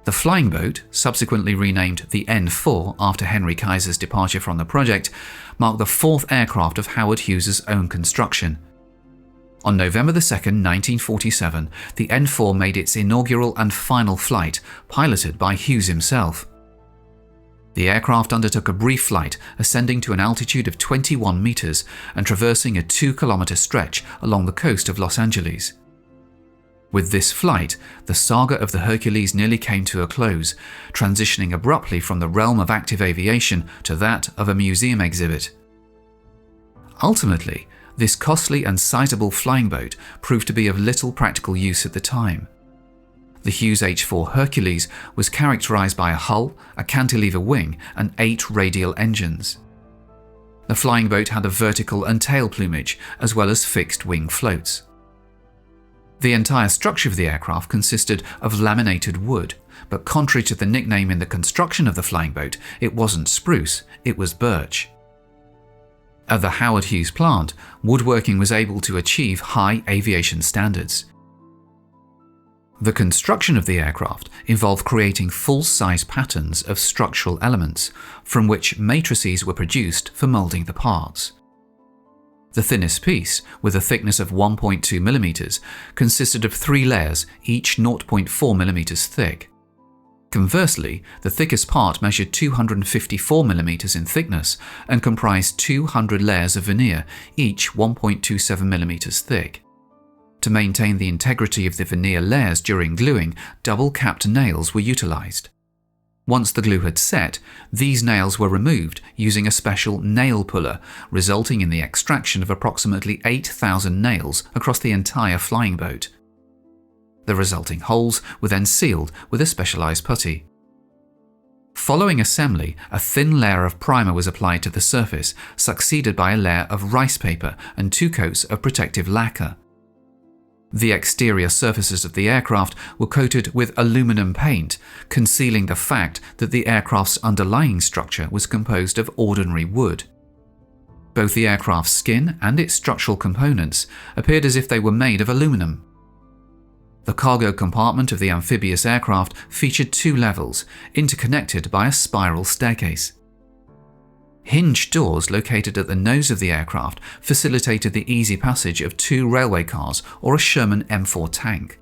The flying boat, subsequently renamed the N-4 after Henry Kaiser's departure from the project, marked the fourth aircraft of Howard Hughes's own construction. On November 2, 1947, the N-4 made its inaugural and final flight, piloted by Hughes himself. The aircraft undertook a brief flight, ascending to an altitude of 21 meters and traversing a 2-kilometer stretch along the coast of Los Angeles. With this flight, the saga of the Hercules nearly came to a close, transitioning abruptly from the realm of active aviation to that of a museum exhibit. Ultimately, this costly and sizable flying boat proved to be of little practical use at the time. The Hughes H-4 Hercules was characterized by a hull, a cantilever wing, and 8 radial engines. The flying boat had a vertical and tail plumage, as well as fixed wing floats. The entire structure of the aircraft consisted of laminated wood, but contrary to the nickname in the construction of the flying boat, it wasn't spruce, it was birch. At the Howard Hughes plant, woodworking was able to achieve high aviation standards. The construction of the aircraft involved creating full-size patterns of structural elements, from which matrices were produced for molding the parts. The thinnest piece, with a thickness of 1.2 mm, consisted of 3 layers, each 0.4 mm thick. Conversely, the thickest part measured 254 mm in thickness and comprised 200 layers of veneer, each 1.27 mm thick. To maintain the integrity of the veneer layers during gluing, double-capped nails were utilized. Once the glue had set, these nails were removed using a special nail puller, resulting in the extraction of approximately 8,000 nails across the entire flying boat. The resulting holes were then sealed with a specialized putty. Following assembly, a thin layer of primer was applied to the surface, succeeded by a layer of rice paper and 2 coats of protective lacquer. The exterior surfaces of the aircraft were coated with aluminum paint, concealing the fact that the aircraft's underlying structure was composed of ordinary wood. Both the aircraft's skin and its structural components appeared as if they were made of aluminum. The cargo compartment of the amphibious aircraft featured 2 levels, interconnected by a spiral staircase. Hinged doors located at the nose of the aircraft facilitated the easy passage of 2 railway cars or a Sherman M4 tank.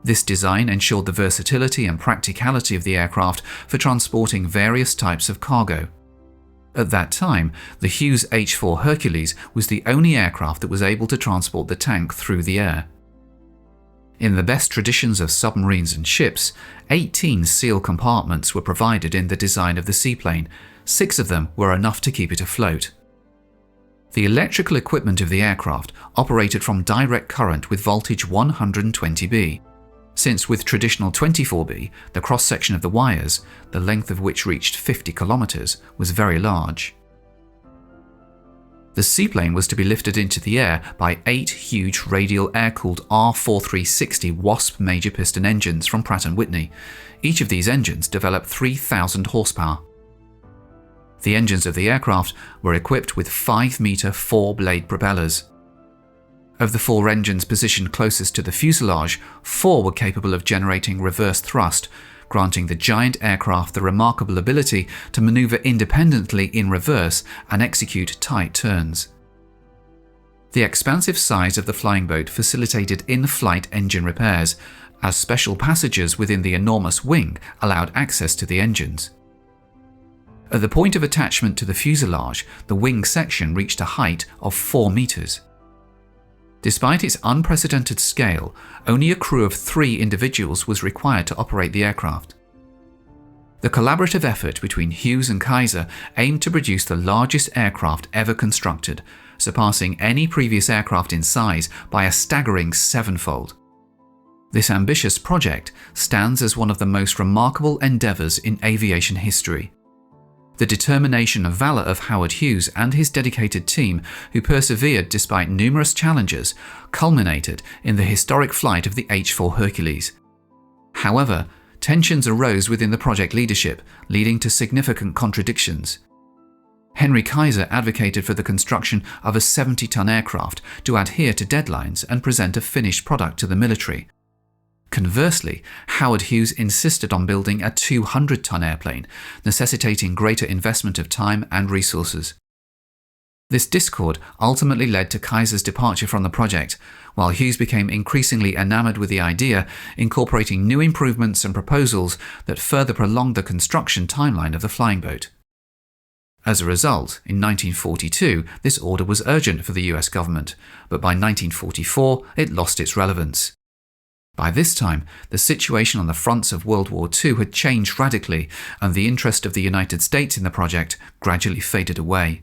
This design ensured the versatility and practicality of the aircraft for transporting various types of cargo. At that time, the Hughes H-4 Hercules was the only aircraft that was able to transport the tank through the air. In the best traditions of submarines and ships, 18 seal compartments were provided in the design of the seaplane. 6 of them were enough to keep it afloat. The electrical equipment of the aircraft operated from direct current with voltage 120B, since with traditional 24B, the cross-section of the wires, the length of which reached 50 kilometers, was very large. The seaplane was to be lifted into the air by 8 huge radial air-cooled R4360 Wasp major piston engines from Pratt & Whitney. Each of these engines developed 3,000 horsepower. The engines of the aircraft were equipped with 5-meter 4-blade propellers. Of the 4 engines positioned closest to the fuselage, 4 were capable of generating reverse thrust, granting the giant aircraft the remarkable ability to maneuver independently in reverse and execute tight turns. The expansive size of the flying boat facilitated in-flight engine repairs, as special passages within the enormous wing allowed access to the engines. At the point of attachment to the fuselage, the wing section reached a height of 4 meters. Despite its unprecedented scale, only a crew of 3 individuals was required to operate the aircraft. The collaborative effort between Hughes and Kaiser aimed to produce the largest aircraft ever constructed, surpassing any previous aircraft in size by a staggering 7-fold. This ambitious project stands as one of the most remarkable endeavors in aviation history. The determination and valor of Howard Hughes and his dedicated team, who persevered despite numerous challenges, culminated in the historic flight of the H-4 Hercules. However, tensions arose within the project leadership, leading to significant contradictions. Henry Kaiser advocated for the construction of a 70-ton aircraft to adhere to deadlines and present a finished product to the military. Conversely, Howard Hughes insisted on building a 200-ton airplane, necessitating greater investment of time and resources. This discord ultimately led to Kaiser's departure from the project, while Hughes became increasingly enamored with the idea, incorporating new improvements and proposals that further prolonged the construction timeline of the flying boat. As a result, in 1942, this order was urgent for the US government, but by 1944 it lost its relevance. By this time, the situation on the fronts of World War II had changed radically, and the interest of the United States in the project gradually faded away.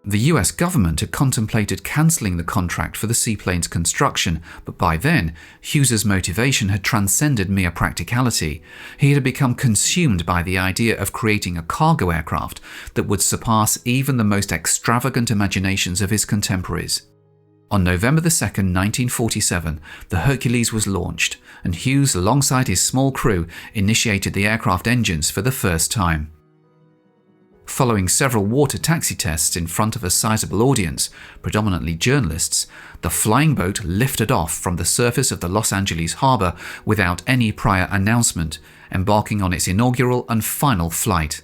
The US government had contemplated cancelling the contract for the seaplane's construction, but by then, Hughes's motivation had transcended mere practicality. He had become consumed by the idea of creating a cargo aircraft that would surpass even the most extravagant imaginations of his contemporaries. On November 2, 1947, the Hercules was launched, and Hughes, alongside his small crew, initiated the aircraft engines for the first time. Following several water taxi tests in front of a sizable audience, predominantly journalists, the flying boat lifted off from the surface of the Los Angeles harbor without any prior announcement, embarking on its inaugural and final flight.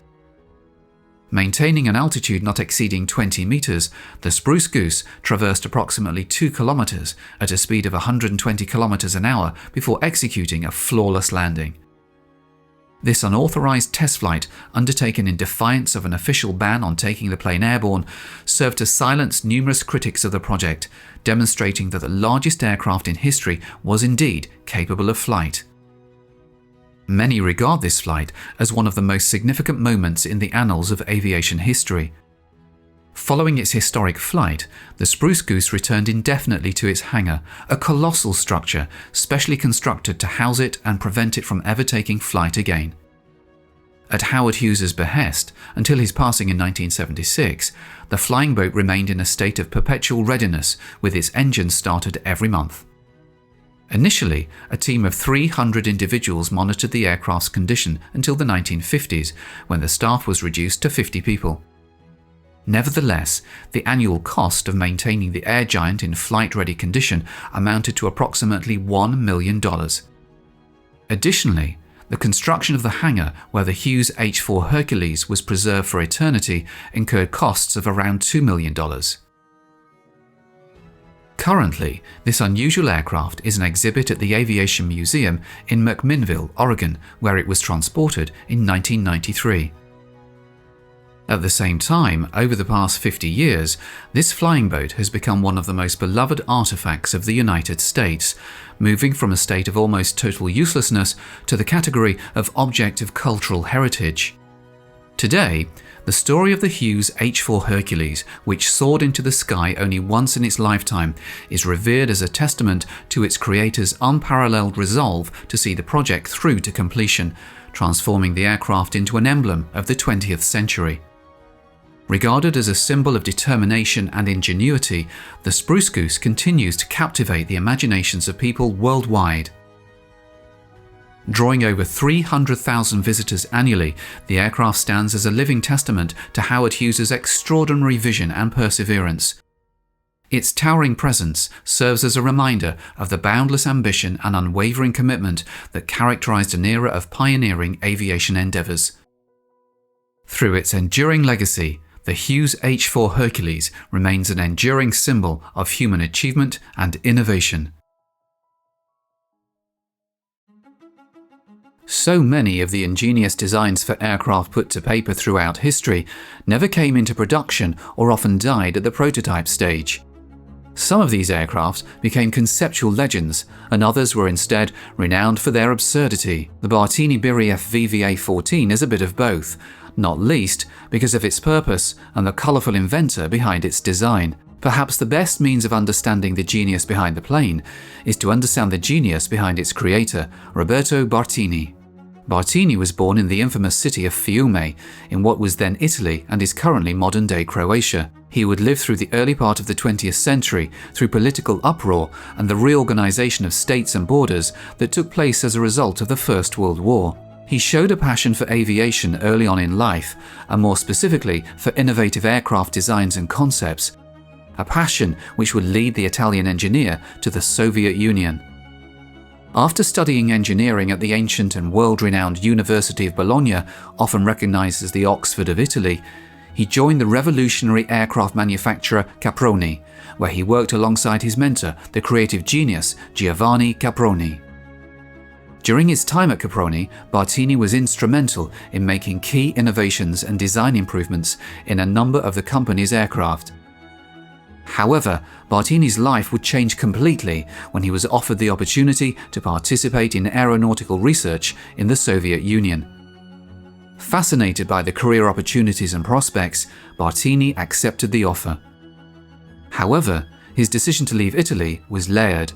Maintaining an altitude not exceeding 20 meters, the Spruce Goose traversed approximately 2 kilometers at a speed of 120 kilometers an hour before executing a flawless landing. This unauthorized test flight, undertaken in defiance of an official ban on taking the plane airborne, served to silence numerous critics of the project, demonstrating that the largest aircraft in history was indeed capable of flight. Many regard this flight as one of the most significant moments in the annals of aviation history. Following its historic flight, the Spruce Goose returned indefinitely to its hangar, a colossal structure specially constructed to house it and prevent it from ever taking flight again. At Howard Hughes's behest, until his passing in 1976, the flying boat remained in a state of perpetual readiness, with its engines started every month. Initially, a team of 300 individuals monitored the aircraft's condition until the 1950s, when the staff was reduced to 50 people. Nevertheless, the annual cost of maintaining the air giant in flight-ready condition amounted to approximately $1 million. Additionally, the construction of the hangar where the Hughes H-4 Hercules was preserved for eternity incurred costs of around $2 million. Currently, this unusual aircraft is an exhibit at the Aviation Museum in McMinnville, Oregon, where it was transported in 1993. At the same time, over the past 50 years, this flying boat has become one of the most beloved artifacts of the United States, moving from a state of almost total uselessness to the category of object of cultural heritage. Today, the story of the Hughes H-4 Hercules, which soared into the sky only once in its lifetime, is revered as a testament to its creator's unparalleled resolve to see the project through to completion, transforming the aircraft into an emblem of the 20th century. Regarded as a symbol of determination and ingenuity, the Spruce Goose continues to captivate the imaginations of people worldwide. Drawing over 300,000 visitors annually, the aircraft stands as a living testament to Howard Hughes's extraordinary vision and perseverance. Its towering presence serves as a reminder of the boundless ambition and unwavering commitment that characterized an era of pioneering aviation endeavors. Through its enduring legacy, the Hughes H-4 Hercules remains an enduring symbol of human achievement and innovation. So many of the ingenious designs for aircraft put to paper throughout history never came into production or often died at the prototype stage. Some of these aircraft became conceptual legends, and others were instead renowned for their absurdity. The Bartini Beriev VVA-14 is a bit of both, not least because of its purpose and the colourful inventor behind its design. Perhaps the best means of understanding the genius behind the plane is to understand the genius behind its creator, Roberto Bartini. Bartini was born in the infamous city of Fiume, in what was then Italy and is currently modern-day Croatia. He would live through the early part of the 20th century through political uproar and the reorganization of states and borders that took place as a result of the First World War. He showed a passion for aviation early on in life, and more specifically for innovative aircraft designs and concepts, a passion which would lead the Italian engineer to the Soviet Union. After studying engineering at the ancient and world-renowned University of Bologna, often recognized as the Oxford of Italy, he joined the revolutionary aircraft manufacturer Caproni, where he worked alongside his mentor, the creative genius Giovanni Caproni. During his time at Caproni, Bartini was instrumental in making key innovations and design improvements in a number of the company's aircraft. However, Bartini's life would change completely when he was offered the opportunity to participate in aeronautical research in the Soviet Union. Fascinated by the career opportunities and prospects, Bartini accepted the offer. However, his decision to leave Italy was layered.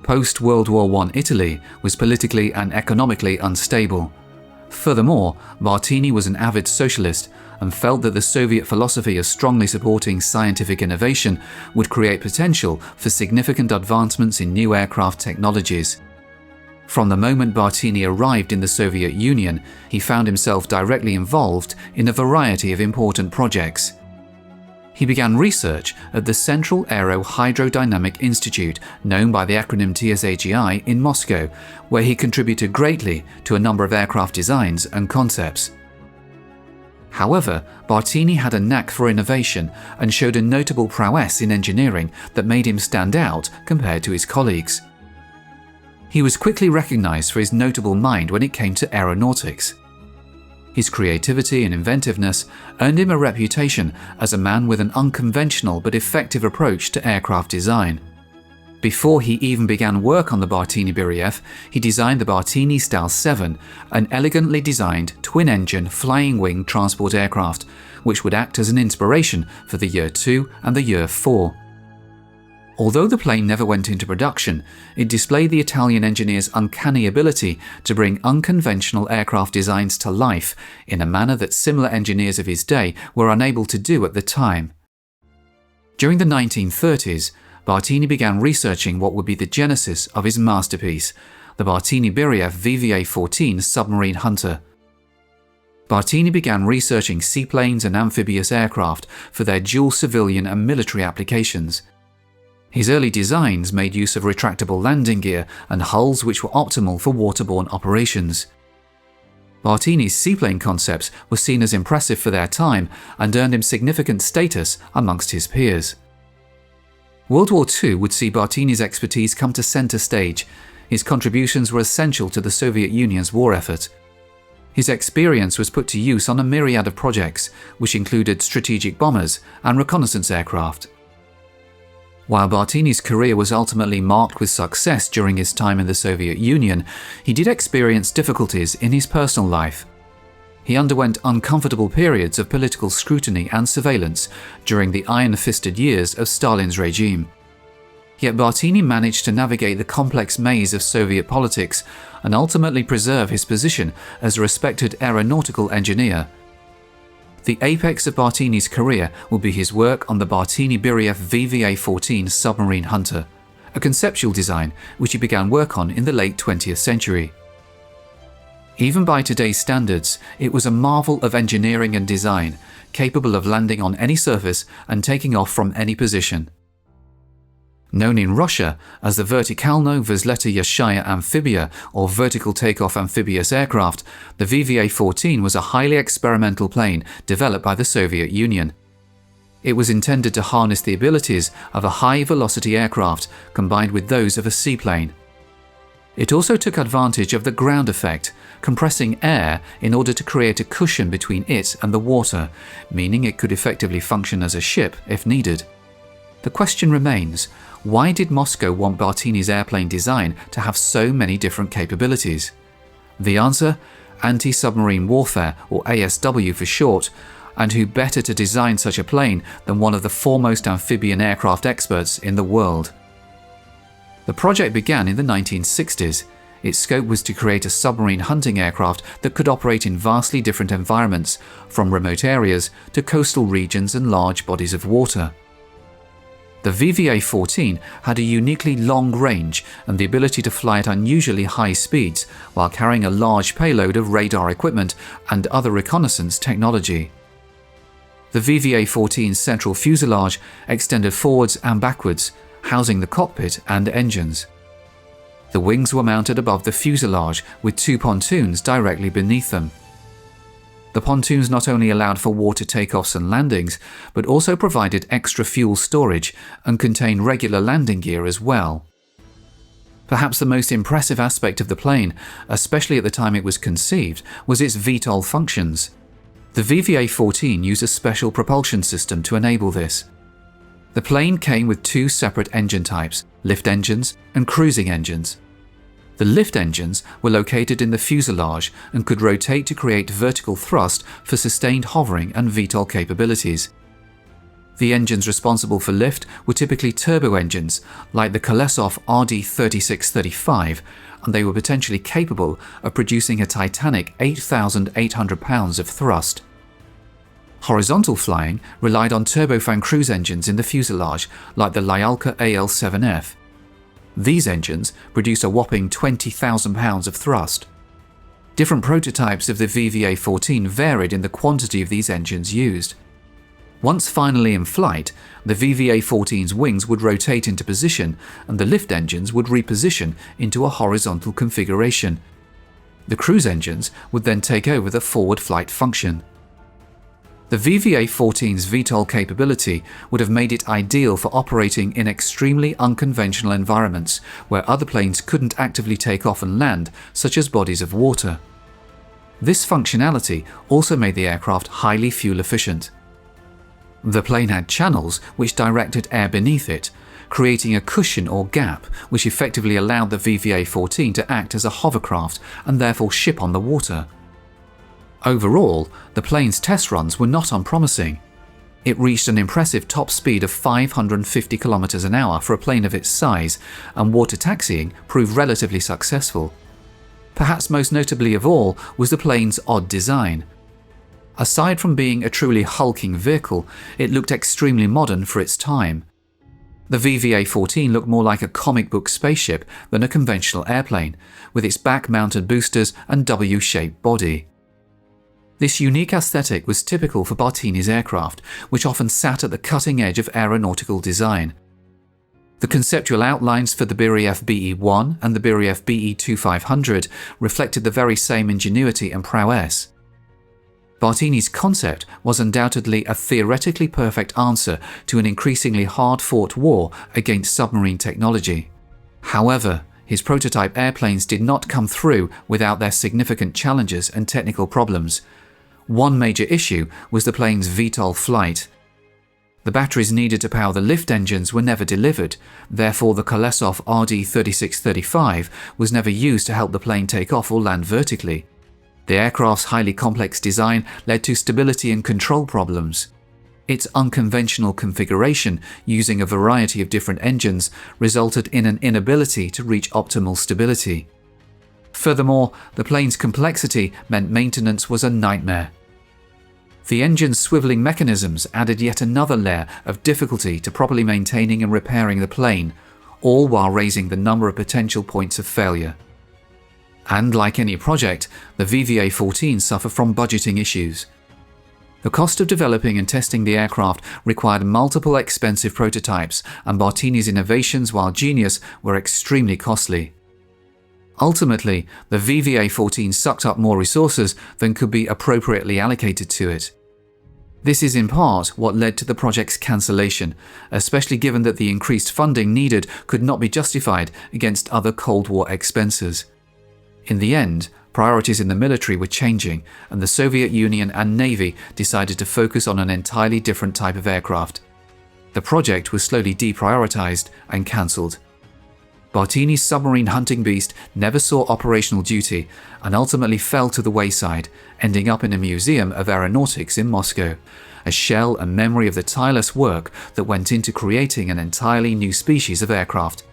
Post-World War I Italy was politically and economically unstable. Furthermore, Bartini was an avid socialist and felt that the Soviet philosophy of strongly supporting scientific innovation would create potential for significant advancements in new aircraft technologies. From the moment Bartini arrived in the Soviet Union, he found himself directly involved in a variety of important projects. He began research at the Central Aero Hydrodynamic Institute, known by the acronym TSAGI, in Moscow, where he contributed greatly to a number of aircraft designs and concepts. However, Bartini had a knack for innovation and showed a notable prowess in engineering that made him stand out compared to his colleagues. He was quickly recognized for his notable mind when it came to aeronautics. His creativity and inventiveness earned him a reputation as a man with an unconventional but effective approach to aircraft design. Before he even began work on the Bartini Beriev, he designed the Bartini Stal 7, an elegantly designed twin-engine flying-wing transport aircraft, which would act as an inspiration for the Year 2 and the Year 4. Although the plane never went into production, it displayed the Italian engineer's uncanny ability to bring unconventional aircraft designs to life in a manner that similar engineers of his day were unable to do at the time. During the 1930s, Bartini began researching what would be the genesis of his masterpiece, the Bartini Beriev VVA-14 submarine hunter. Bartini began researching seaplanes and amphibious aircraft for their dual civilian and military applications. His early designs made use of retractable landing gear and hulls which were optimal for waterborne operations. Bartini's seaplane concepts were seen as impressive for their time and earned him significant status amongst his peers. World War II would see Bartini's expertise come to center stage. His contributions were essential to the Soviet Union's war effort. His experience was put to use on a myriad of projects, which included strategic bombers and reconnaissance aircraft. While Bartini's career was ultimately marked with success during his time in the Soviet Union, he did experience difficulties in his personal life. He underwent uncomfortable periods of political scrutiny and surveillance during the iron-fisted years of Stalin's regime. Yet Bartini managed to navigate the complex maze of Soviet politics and ultimately preserve his position as a respected aeronautical engineer. The apex of Bartini's career will be his work on the Bartini Beriev VVA-14 submarine hunter, a conceptual design which he began work on in the late 20th century. Even by today's standards, it was a marvel of engineering and design, capable of landing on any surface and taking off from any position. Known in Russia as the Vertikalno Vzlety Yashaya Amphibia or vertical takeoff amphibious aircraft, the VVA-14 was a highly experimental plane developed by the Soviet Union. It was intended to harness the abilities of a high-velocity aircraft combined with those of a seaplane. It also took advantage of the ground effect, compressing air in order to create a cushion between it and the water, meaning it could effectively function as a ship if needed. The question remains, why did Moscow want Bartini's airplane design to have so many different capabilities? The answer? Anti-submarine warfare, or ASW for short, and who better to design such a plane than one of the foremost amphibian aircraft experts in the world? The project began in the 1960s. Its scope was to create a submarine hunting aircraft that could operate in vastly different environments, from remote areas to coastal regions and large bodies of water. The VVA-14 had a uniquely long range and the ability to fly at unusually high speeds while carrying a large payload of radar equipment and other reconnaissance technology. The VVA-14's central fuselage extended forwards and backwards, housing the cockpit and engines. The wings were mounted above the fuselage with two pontoons directly beneath them. The pontoons not only allowed for water takeoffs and landings, but also provided extra fuel storage and contained regular landing gear as well. Perhaps the most impressive aspect of the plane, especially at the time it was conceived, was its VTOL functions. The VVA-14 used a special propulsion system to enable this. The plane came with two separate engine types, lift engines and cruising engines. The lift engines were located in the fuselage and could rotate to create vertical thrust for sustained hovering and VTOL capabilities. The engines responsible for lift were typically turbo engines, like the Kolesov RD-3635, and they were potentially capable of producing a titanic 8,800 pounds of thrust. Horizontal flying relied on turbofan cruise engines in the fuselage, like the Lyalka AL-7F. These engines produced a whopping 20,000 pounds of thrust. Different prototypes of the VVA-14 varied in the quantity of these engines used. Once finally in flight, the VVA-14's wings would rotate into position and the lift engines would reposition into a horizontal configuration. The cruise engines would then take over the forward flight function. The VVA-14's VTOL capability would have made it ideal for operating in extremely unconventional environments where other planes couldn't actively take off and land, such as bodies of water. This functionality also made the aircraft highly fuel efficient. The plane had channels which directed air beneath it, creating a cushion or gap which effectively allowed the VVA-14 to act as a hovercraft and therefore ship on the water. Overall, the plane's test runs were not unpromising. It reached an impressive top speed of 550 km an hour for a plane of its size, and water taxiing proved relatively successful. Perhaps most notably of all was the plane's odd design. Aside from being a truly hulking vehicle, it looked extremely modern for its time. The VVA-14 looked more like a comic book spaceship than a conventional airplane, with its back-mounted boosters and W-shaped body. This unique aesthetic was typical for Bartini's aircraft, which often sat at the cutting edge of aeronautical design. The conceptual outlines for the Beriev VVA-1 and the Beriev VE-2500 reflected the very same ingenuity and prowess. Bartini's concept was undoubtedly a theoretically perfect answer to an increasingly hard-fought war against submarine technology. However, his prototype airplanes did not come through without their significant challenges and technical problems. One major issue was the plane's VTOL flight. The batteries needed to power the lift engines were never delivered, therefore the Kolesov RD-3635 was never used to help the plane take off or land vertically. The aircraft's highly complex design led to stability and control problems. Its unconventional configuration, using a variety of different engines, resulted in an inability to reach optimal stability. Furthermore, the plane's complexity meant maintenance was a nightmare. The engine's swiveling mechanisms added yet another layer of difficulty to properly maintaining and repairing the plane, all while raising the number of potential points of failure. And like any project, the VVA-14 suffered from budgeting issues. The cost of developing and testing the aircraft required multiple expensive prototypes, and Bartini's innovations, while genius, were extremely costly. Ultimately, the VVA-14 sucked up more resources than could be appropriately allocated to it. This is in part what led to the project's cancellation, especially given that the increased funding needed could not be justified against other Cold War expenses. In the end, priorities in the military were changing, and the Soviet Union and Navy decided to focus on an entirely different type of aircraft. The project was slowly deprioritized and cancelled. Bartini's submarine hunting beast never saw operational duty and ultimately fell to the wayside, ending up in a museum of aeronautics in Moscow, a shell and memory of the tireless work that went into creating an entirely new species of aircraft.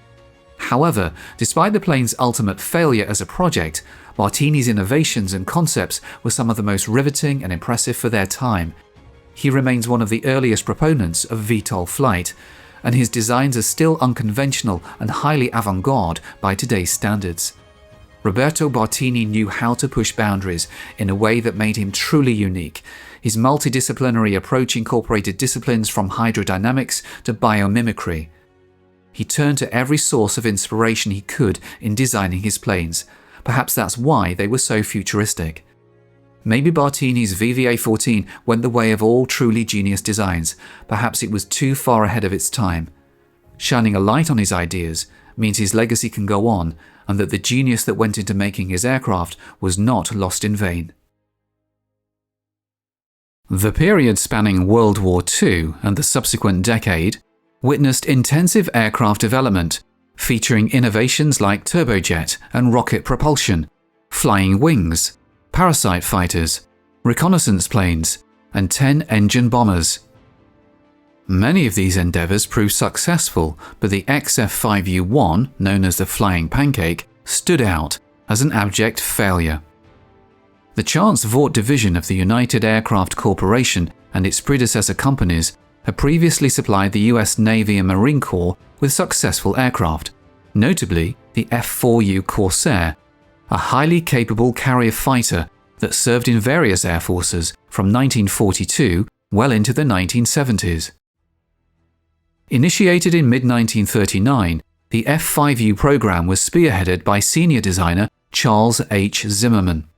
However, despite the plane's ultimate failure as a project, Bartini's innovations and concepts were some of the most riveting and impressive for their time. He remains one of the earliest proponents of VTOL flight, and his designs are still unconventional and highly avant-garde by today's standards. Roberto Bartini knew how to push boundaries in a way that made him truly unique. His multidisciplinary approach incorporated disciplines from hydrodynamics to biomimicry. he turned to every source of inspiration he could in designing his planes. Perhaps that's why they were so futuristic. Maybe Bartini's VVA-14 went the way of all truly genius designs. Perhaps it was too far ahead of its time. Shining a light on his ideas means his legacy can go on, and that the genius that went into making his aircraft was not lost in vain. The period spanning World War II and the subsequent decade witnessed intensive aircraft development, featuring innovations like turbojet and rocket propulsion, flying wings, parasite fighters, reconnaissance planes, and 10-engine bombers. Many of these endeavours proved successful, but the XFV-1, known as the Flying Pancake, stood out as an abject failure. The Chance Vought division of the United Aircraft Corporation and its predecessor companies had previously supplied the US Navy and Marine Corps with successful aircraft, notably the F-4U Corsair, a highly capable carrier fighter that served in various air forces from 1942 well into the 1970s. Initiated in mid-1939, the F-5U program was spearheaded by senior designer Charles H. Zimmerman.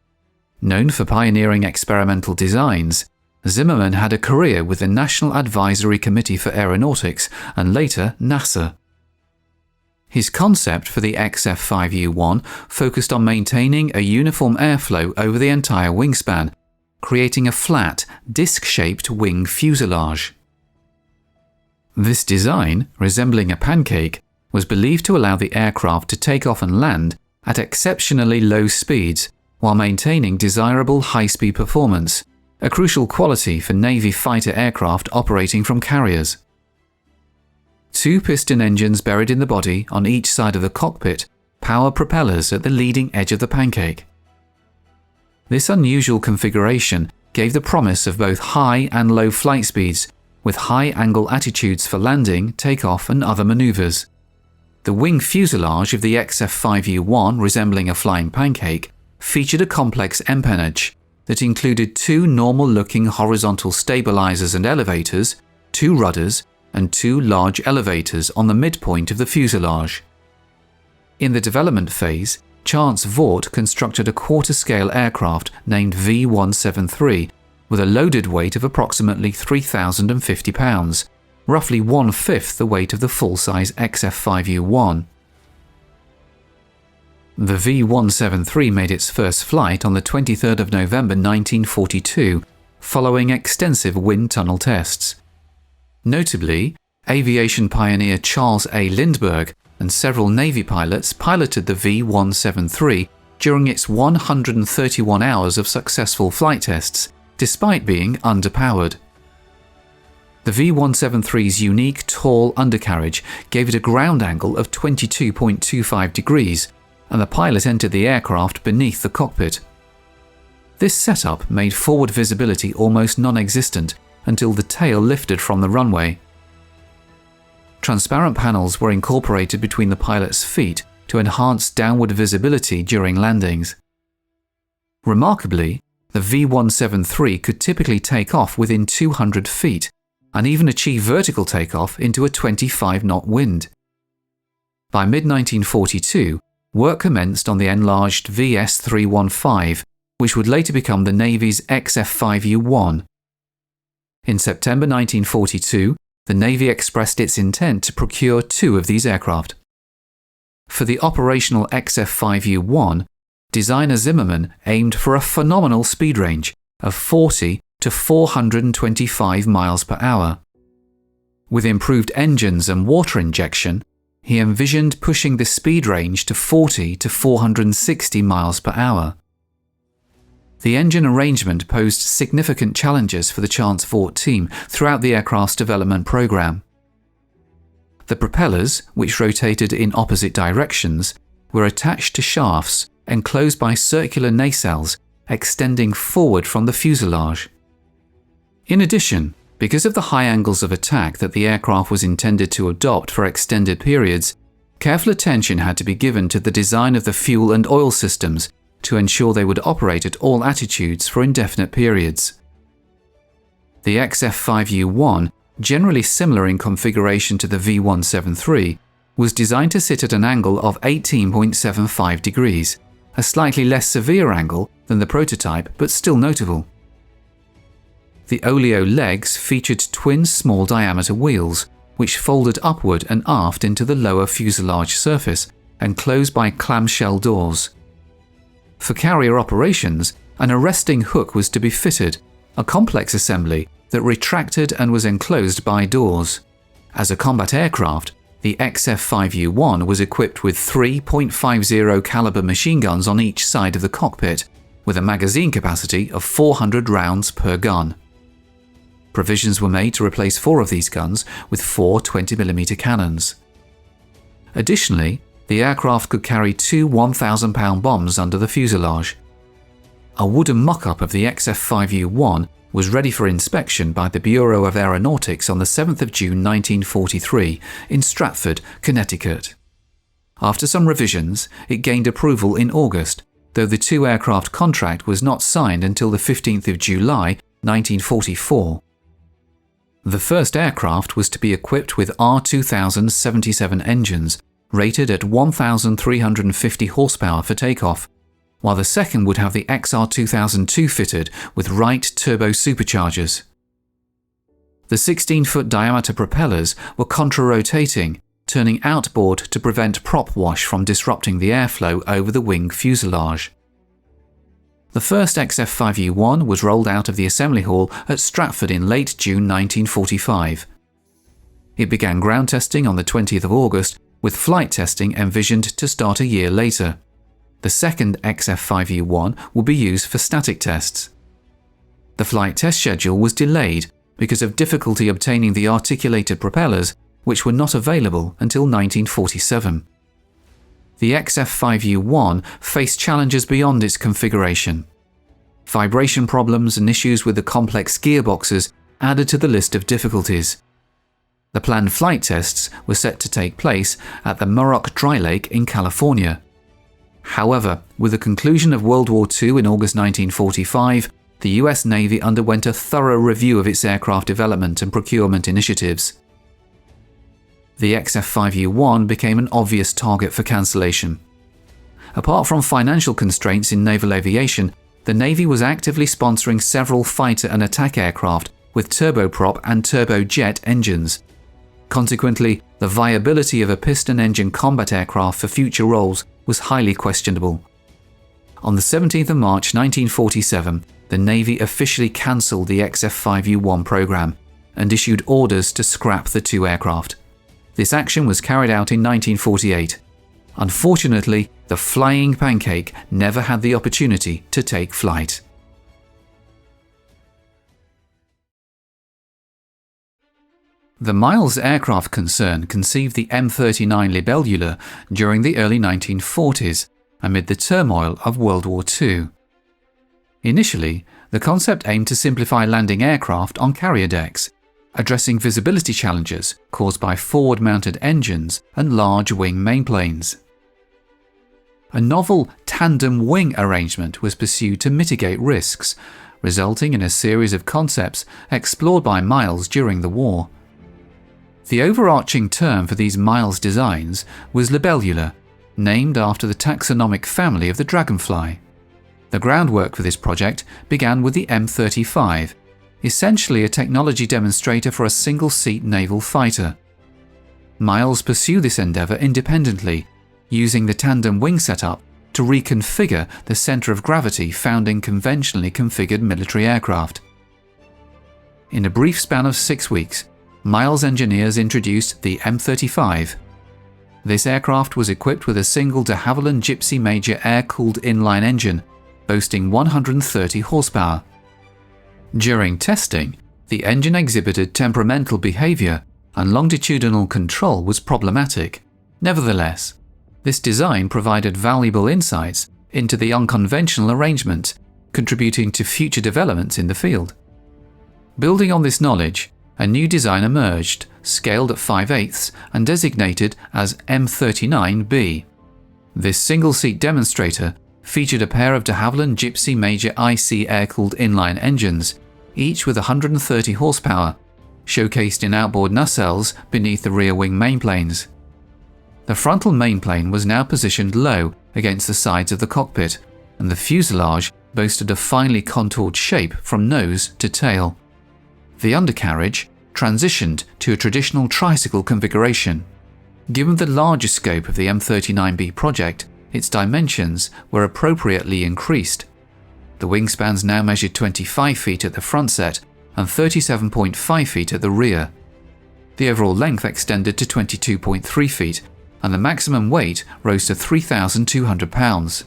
Known for pioneering experimental designs, Zimmerman had a career with the National Advisory Committee for Aeronautics and later NASA. His concept for the XFV-1 focused on maintaining a uniform airflow over the entire wingspan, creating a flat, disc-shaped wing fuselage. This design, resembling a pancake, was believed to allow the aircraft to take off and land at exceptionally low speeds while maintaining desirable high-speed performance, a crucial quality for Navy fighter aircraft operating from carriers. Two piston engines buried in the body on each side of the cockpit power propellers at the leading edge of the pancake. This unusual configuration gave the promise of both high and low flight speeds, with high-angle attitudes for landing, takeoff, and other maneuvers. The wing fuselage of the XFV-1, resembling a flying pancake, featured a complex empennage that included two normal-looking horizontal stabilizers and elevators, two rudders, and two large elevators on the midpoint of the fuselage. In the development phase, Chance Vought constructed a quarter-scale aircraft named V-173 with a loaded weight of approximately 3,050 pounds, roughly one-fifth the weight of the full-size XFV-1. The V-173 made its first flight on the 23rd of November 1942, following extensive wind tunnel tests. Notably, aviation pioneer Charles A. Lindbergh and several Navy pilots piloted the V-173 during its 131 hours of successful flight tests, despite being underpowered. The V-173's unique tall undercarriage gave it a ground angle of 22.25 degrees, and the pilot entered the aircraft beneath the cockpit. This setup made forward visibility almost non-existent until the tail lifted from the runway. Transparent panels were incorporated between the pilot's feet to enhance downward visibility during landings. Remarkably, the V-173 could typically take off within 200 feet and even achieve vertical takeoff into a 25-knot wind. By mid-1942, work commenced on the enlarged VS-315, which would later become the Navy's XFV-1. In September 1942, the Navy expressed its intent to procure two of these aircraft. For the operational XFV-1, designer Zimmerman aimed for a phenomenal speed range of 40 to 425 miles per hour. With improved engines and water injection, he envisioned pushing the speed range to 40 to 460 miles per hour. The engine arrangement posed significant challenges for the Chance Vought team throughout the aircraft's development program. The propellers, which rotated in opposite directions, were attached to shafts enclosed by circular nacelles extending forward from the fuselage. In addition, because of the high angles of attack that the aircraft was intended to adopt for extended periods, careful attention had to be given to the design of the fuel and oil systems to ensure they would operate at all attitudes for indefinite periods. The XFV-1, generally similar in configuration to the V-173, was designed to sit at an angle of 18.75 degrees, a slightly less severe angle than the prototype but still notable. The oleo legs featured twin small diameter wheels, which folded upward and aft into the lower fuselage surface and closed by clamshell doors. For carrier operations, an arresting hook was to be fitted, a complex assembly that retracted and was enclosed by doors. As a combat aircraft, the XFV-1 was equipped with 3.50 caliber machine guns on each side of the cockpit, with a magazine capacity of 400 rounds per gun. Provisions were made to replace 4 of these guns with 4 20mm cannons. Additionally, the aircraft could carry 2 1,000-pound bombs under the fuselage. A wooden mock-up of the XFV-1 was ready for inspection by the Bureau of Aeronautics on the 7th of June 1943 in Stratford, Connecticut. After some revisions, it gained approval in August, though the 2-aircraft contract was not signed until the 15th of July 1944. The first aircraft was to be equipped with R2077 engines, rated at 1,350 horsepower for takeoff, while the second would have the XR2002 fitted with Wright turbo superchargers. The 16-foot diameter propellers were contra-rotating, turning outboard to prevent prop wash from disrupting the airflow over the wing fuselage. The first XFV-1 was rolled out of the assembly hall at Stratford in late June 1945. It began ground testing on the 20th of August, with flight testing envisioned to start a year later. The second XFV-1 will be used for static tests. The flight test schedule was delayed because of difficulty obtaining the articulated propellers, which were not available until 1947. The XFV-1 faced challenges beyond its configuration. Vibration problems and issues with the complex gearboxes added to the list of difficulties. The planned flight tests were set to take place at the Muroc Dry Lake in California. However, with the conclusion of World War II in August 1945, the US Navy underwent a thorough review of its aircraft development and procurement initiatives. The XFV-1 became an obvious target for cancellation. Apart from financial constraints in naval aviation, the Navy was actively sponsoring several fighter and attack aircraft with turboprop and turbojet engines. Consequently, the viability of a piston-engine combat aircraft for future roles was highly questionable. On the 17th of March 1947, the Navy officially cancelled the XFV-1 program and issued orders to scrap the 2 aircraft. This action was carried out in 1948. Unfortunately, the Flying Pancake never had the opportunity to take flight. The Miles aircraft concern conceived the M39 Libellula during the early 1940s, amid the turmoil of World War II. Initially, the concept aimed to simplify landing aircraft on carrier decks, addressing visibility challenges caused by forward-mounted engines and large wing mainplanes. A novel tandem wing arrangement was pursued to mitigate risks, resulting in a series of concepts explored by Miles during the war. The overarching term for these Miles designs was Libellula, named after the taxonomic family of the Dragonfly. The groundwork for this project began with the M35, essentially a technology demonstrator for a single-seat naval fighter. Miles pursued this endeavour independently, using the tandem wing setup to reconfigure the centre of gravity found in conventionally configured military aircraft. In a brief span of 6 weeks, Miles engineers introduced the M35. This aircraft was equipped with a single de Havilland Gypsy Major air-cooled inline engine, boasting 130 horsepower. During testing, the engine exhibited temperamental behaviour and longitudinal control was problematic. Nevertheless, this design provided valuable insights into the unconventional arrangement, contributing to future developments in the field. Building on this knowledge, a new design emerged, scaled at 5/8 and designated as M39B. This single-seat demonstrator featured a pair of de Havilland Gypsy Major IC air-cooled inline engines, each with 130 horsepower, showcased in outboard nacelles beneath the rear wing mainplanes. The frontal mainplane was now positioned low against the sides of the cockpit, and the fuselage boasted a finely contoured shape from nose to tail. The undercarriage transitioned to a traditional tricycle configuration. Given the larger scope of the M39B project, its dimensions were appropriately increased. The wingspans now measured 25 feet at the front set and 37.5 feet at the rear. The overall length extended to 22.3 feet, and the maximum weight rose to 3,200 pounds.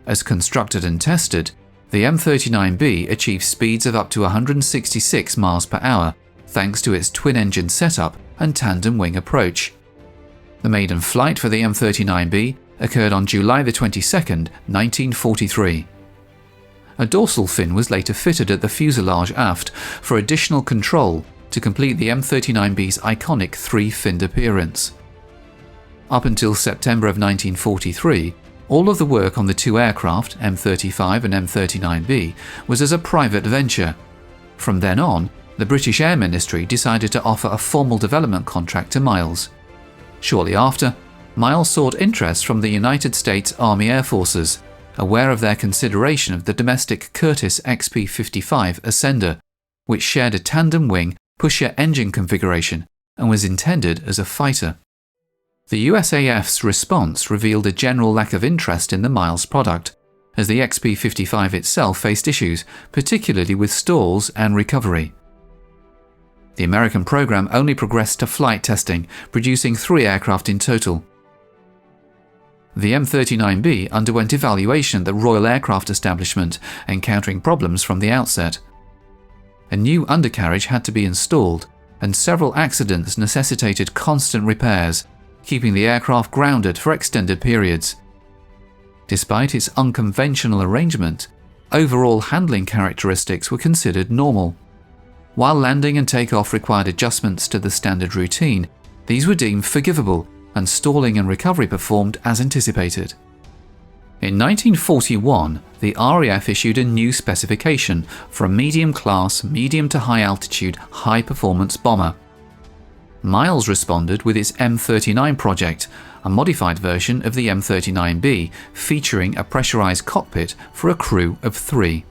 As constructed and tested, the M39B achieved speeds of up to 166 miles per hour thanks to its twin-engine setup and tandem wing approach. The maiden flight for the M39B occurred on July 22, 1943. A dorsal fin was later fitted at the fuselage aft for additional control to complete the M39B's iconic three-finned appearance. Up until September of 1943, all of the work on the two aircraft, M35 and M39B, was as a private venture. From then on, the British Air Ministry decided to offer a formal development contract to Miles. Shortly after, Miles sought interest from the United States Army Air Forces, aware of their consideration of the domestic Curtiss XP-55 Ascender, which shared a tandem wing pusher engine configuration and was intended as a fighter. The USAF's response revealed a general lack of interest in the Miles product, as the XP-55 itself faced issues, particularly with stalls and recovery. The American program only progressed to flight testing, producing 3 aircraft in total. The M39B underwent evaluation at the Royal Aircraft Establishment, encountering problems from the outset. A new undercarriage had to be installed, and several accidents necessitated constant repairs, keeping the aircraft grounded for extended periods. Despite its unconventional arrangement, overall handling characteristics were considered normal. While landing and takeoff required adjustments to the standard routine, these were deemed forgivable, and stalling and recovery performed as anticipated. In 1941, the RAF issued a new specification for a medium-class, medium to high-altitude, high-performance bomber. Miles responded with its M39 project, a modified version of the M39B featuring a pressurized cockpit for a crew of 3.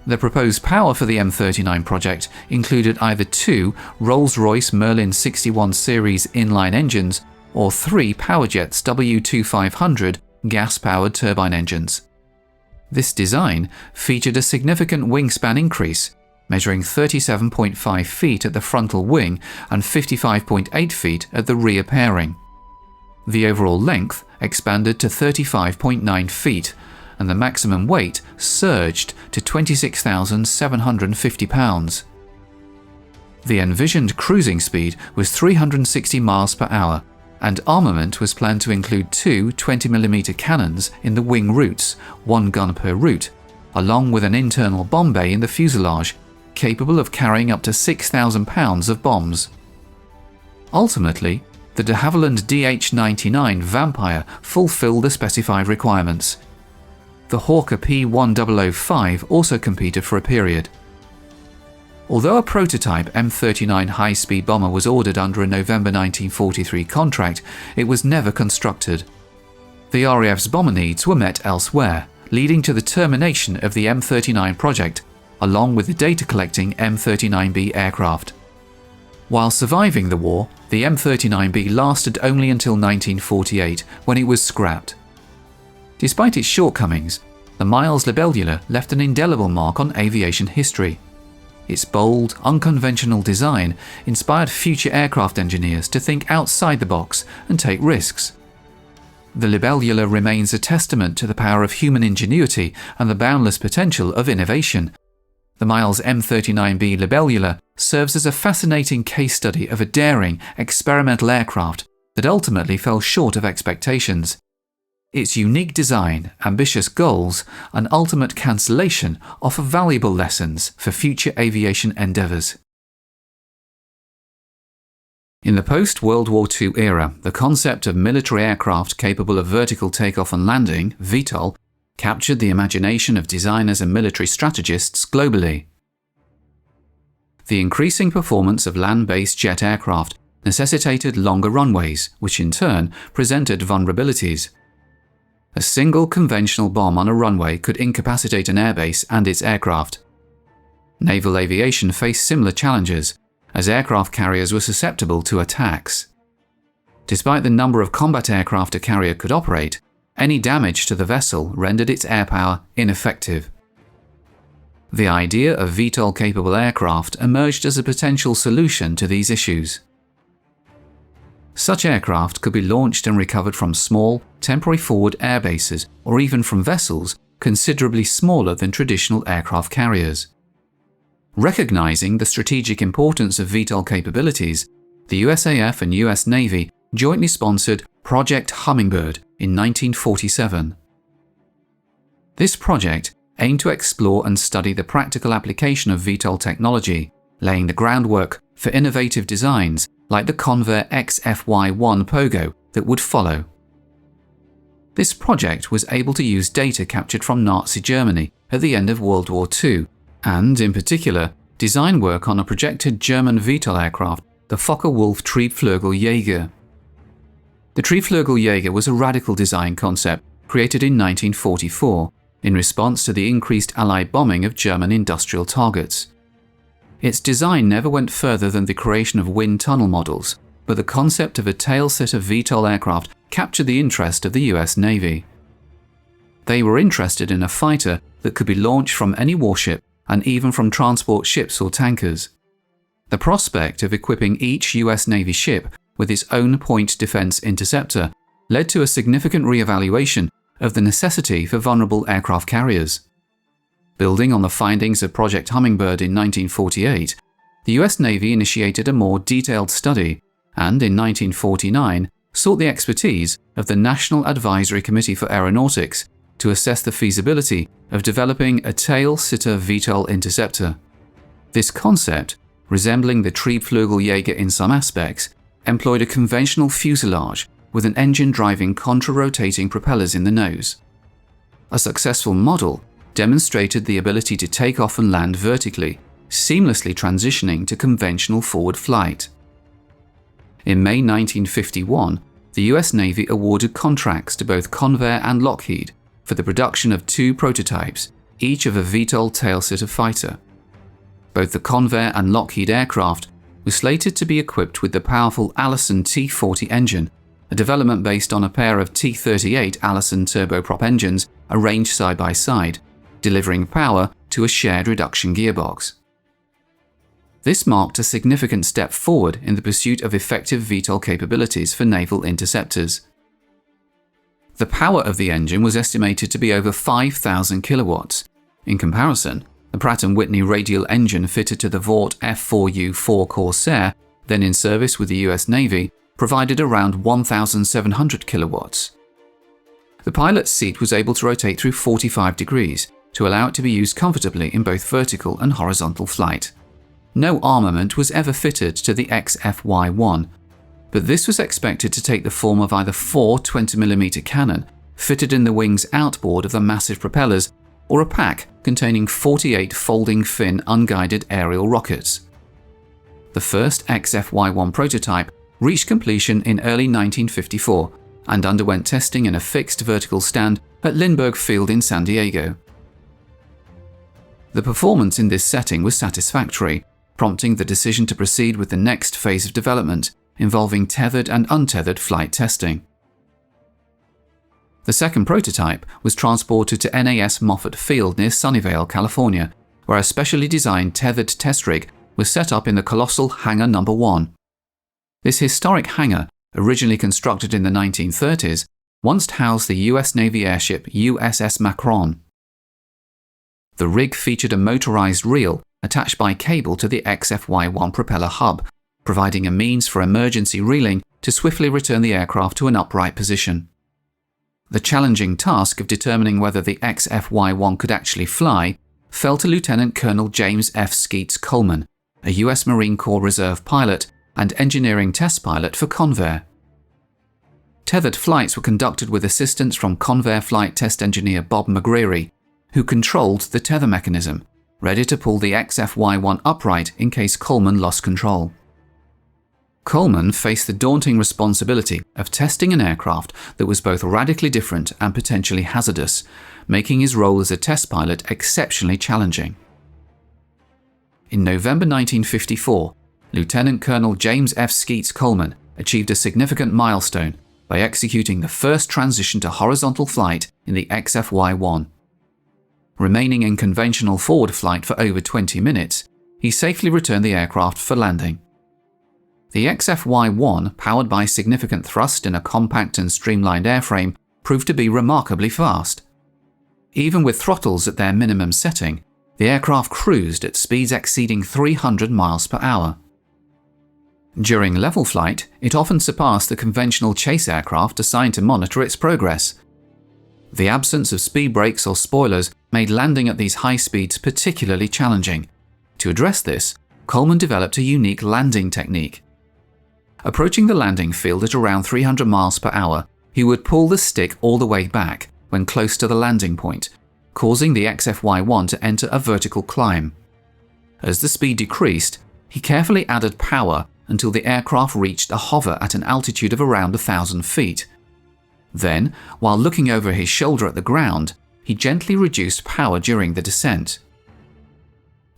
The proposed power for the M39 project included either 2 Rolls-Royce Merlin 61 series inline engines or 3 Powerjets W2500 gas-powered turbine engines. This design featured a significant wingspan increase, measuring 37.5 feet at the frontal wing and 55.8 feet at the rear pairing. The overall length expanded to 35.9 feet, and the maximum weight surged to 26,750 pounds. The envisioned cruising speed was 360 miles per hour, and armament was planned to include 2 20mm cannons in the wing roots, 1 gun per root, along with an internal bomb bay in the fuselage, capable of carrying up to 6,000 pounds of bombs. Ultimately, the de Havilland DH-99 Vampire fulfilled the specified requirements. The Hawker P1005 also competed for a period. Although a prototype M39 high-speed bomber was ordered under a November 1943 contract, it was never constructed. The RAF's bomber needs were met elsewhere, leading to the termination of the M39 project, along with the data-collecting M39B aircraft. While surviving the war, the M39B lasted only until 1948, when it was scrapped. Despite its shortcomings, the Miles Libellula left an indelible mark on aviation history. Its bold, unconventional design inspired future aircraft engineers to think outside the box and take risks. The Libellula remains a testament to the power of human ingenuity and the boundless potential of innovation. The Miles M39B Libellula serves as a fascinating case study of a daring, experimental aircraft that ultimately fell short of expectations. Its unique design, ambitious goals, and ultimate cancellation offer valuable lessons for future aviation endeavours. In the post-World War II era, the concept of military aircraft capable of vertical takeoff and landing, VTOL, captured the imagination of designers and military strategists globally. The increasing performance of land-based jet aircraft necessitated longer runways, which in turn presented vulnerabilities. A single conventional bomb on a runway could incapacitate an airbase and its aircraft. Naval aviation faced similar challenges, as aircraft carriers were susceptible to attacks. Despite the number of combat aircraft a carrier could operate, any damage to the vessel rendered its air power ineffective. The idea of VTOL-capable aircraft emerged as a potential solution to these issues. Such aircraft could be launched and recovered from small, temporary forward air bases or even from vessels considerably smaller than traditional aircraft carriers. Recognizing the strategic importance of VTOL capabilities, the USAF and US Navy jointly sponsored Project Hummingbird in 1947. This project aimed to explore and study the practical application of VTOL technology, laying the groundwork for innovative designs like the Convair XFV-1 Pogo that would follow. This project was able to use data captured from Nazi Germany at the end of World War II, and, in particular, design work on a projected German VTOL aircraft, the Focke-Wulf Triebflügeljäger. The Triebflügeljäger was a radical design concept created in 1944 in response to the increased Allied bombing of German industrial targets. Its design never went further than the creation of wind tunnel models, but the concept of a tail set of VTOL aircraft captured the interest of the US Navy. They were interested in a fighter that could be launched from any warship and even from transport ships or tankers. The prospect of equipping each US Navy ship with its own point defense interceptor led to a significant re-evaluation of the necessity for vulnerable aircraft carriers. Building on the findings of Project Hummingbird in 1948, the US Navy initiated a more detailed study and, in 1949, sought the expertise of the National Advisory Committee for Aeronautics to assess the feasibility of developing a tail-sitter VTOL interceptor. This concept, resembling the Triebflügeljäger in some aspects, employed a conventional fuselage with an engine driving contra-rotating propellers in the nose. A successful model demonstrated the ability to take off and land vertically, seamlessly transitioning to conventional forward flight. In May 1951, the US Navy awarded contracts to both Convair and Lockheed for the production of 2 prototypes, each of a VTOL tail-sitter fighter. Both the Convair and Lockheed aircraft were slated to be equipped with the powerful Allison T-40 engine, a development based on a pair of T-38 Allison turboprop engines arranged side by side, delivering power to a shared reduction gearbox. This marked a significant step forward in the pursuit of effective VTOL capabilities for naval interceptors. The power of the engine was estimated to be over 5,000 kilowatts. In comparison, the Pratt & Whitney radial engine fitted to the Vought F4U-4 Corsair, then in service with the US Navy, provided around 1,700 kilowatts. The pilot's seat was able to rotate through 45 degrees to allow it to be used comfortably in both vertical and horizontal flight. No armament was ever fitted to the XFV-1, but this was expected to take the form of either 4 20mm cannon fitted in the wing's outboard of the massive propellers, or a pack containing 48 folding fin unguided aerial rockets. The first XFV-1 prototype reached completion in early 1954 and underwent testing in a fixed vertical stand at Lindbergh Field in San Diego. The performance in this setting was satisfactory, prompting the decision to proceed with the next phase of development, involving tethered and untethered flight testing. The second prototype was transported to NAS Moffett Field near Sunnyvale, California, where a specially designed tethered test rig was set up in the colossal Hangar No. 1. This historic hangar, originally constructed in the 1930s, once housed the US Navy airship USS Macron. The rig featured a motorized reel attached by cable to the XFV-1 propeller hub, providing a means for emergency reeling to swiftly return the aircraft to an upright position. The challenging task of determining whether the XFV-1 could actually fly fell to Lieutenant Colonel James F. Skeets Coleman, a US Marine Corps Reserve pilot and engineering test pilot for Convair. Tethered flights were conducted with assistance from Convair flight test engineer Bob McGreary, who controlled the tether mechanism, ready to pull the XFV-1 upright in case Coleman lost control. Coleman faced the daunting responsibility of testing an aircraft that was both radically different and potentially hazardous, making his role as a test pilot exceptionally challenging. In November 1954, Lieutenant Colonel James F. Skeets Coleman achieved a significant milestone by executing the first transition to horizontal flight in the XFY-1. Remaining in conventional forward flight for over 20 minutes, he safely returned the aircraft for landing. The XFY-1, powered by significant thrust in a compact and streamlined airframe, proved to be remarkably fast. Even with throttles at their minimum setting, the aircraft cruised at speeds exceeding 300 miles per hour. During level flight, it often surpassed the conventional chase aircraft assigned to monitor its progress. The absence of speed brakes or spoilers made landing at these high speeds particularly challenging. To address this, Coleman developed a unique landing technique. Approaching the landing field at around 300 miles per hour, he would pull the stick all the way back when close to the landing point, causing the XFY-1 to enter a vertical climb. As the speed decreased, he carefully added power until the aircraft reached a hover at an altitude of around 1,000 feet. Then, while looking over his shoulder at the ground, he gently reduced power during the descent.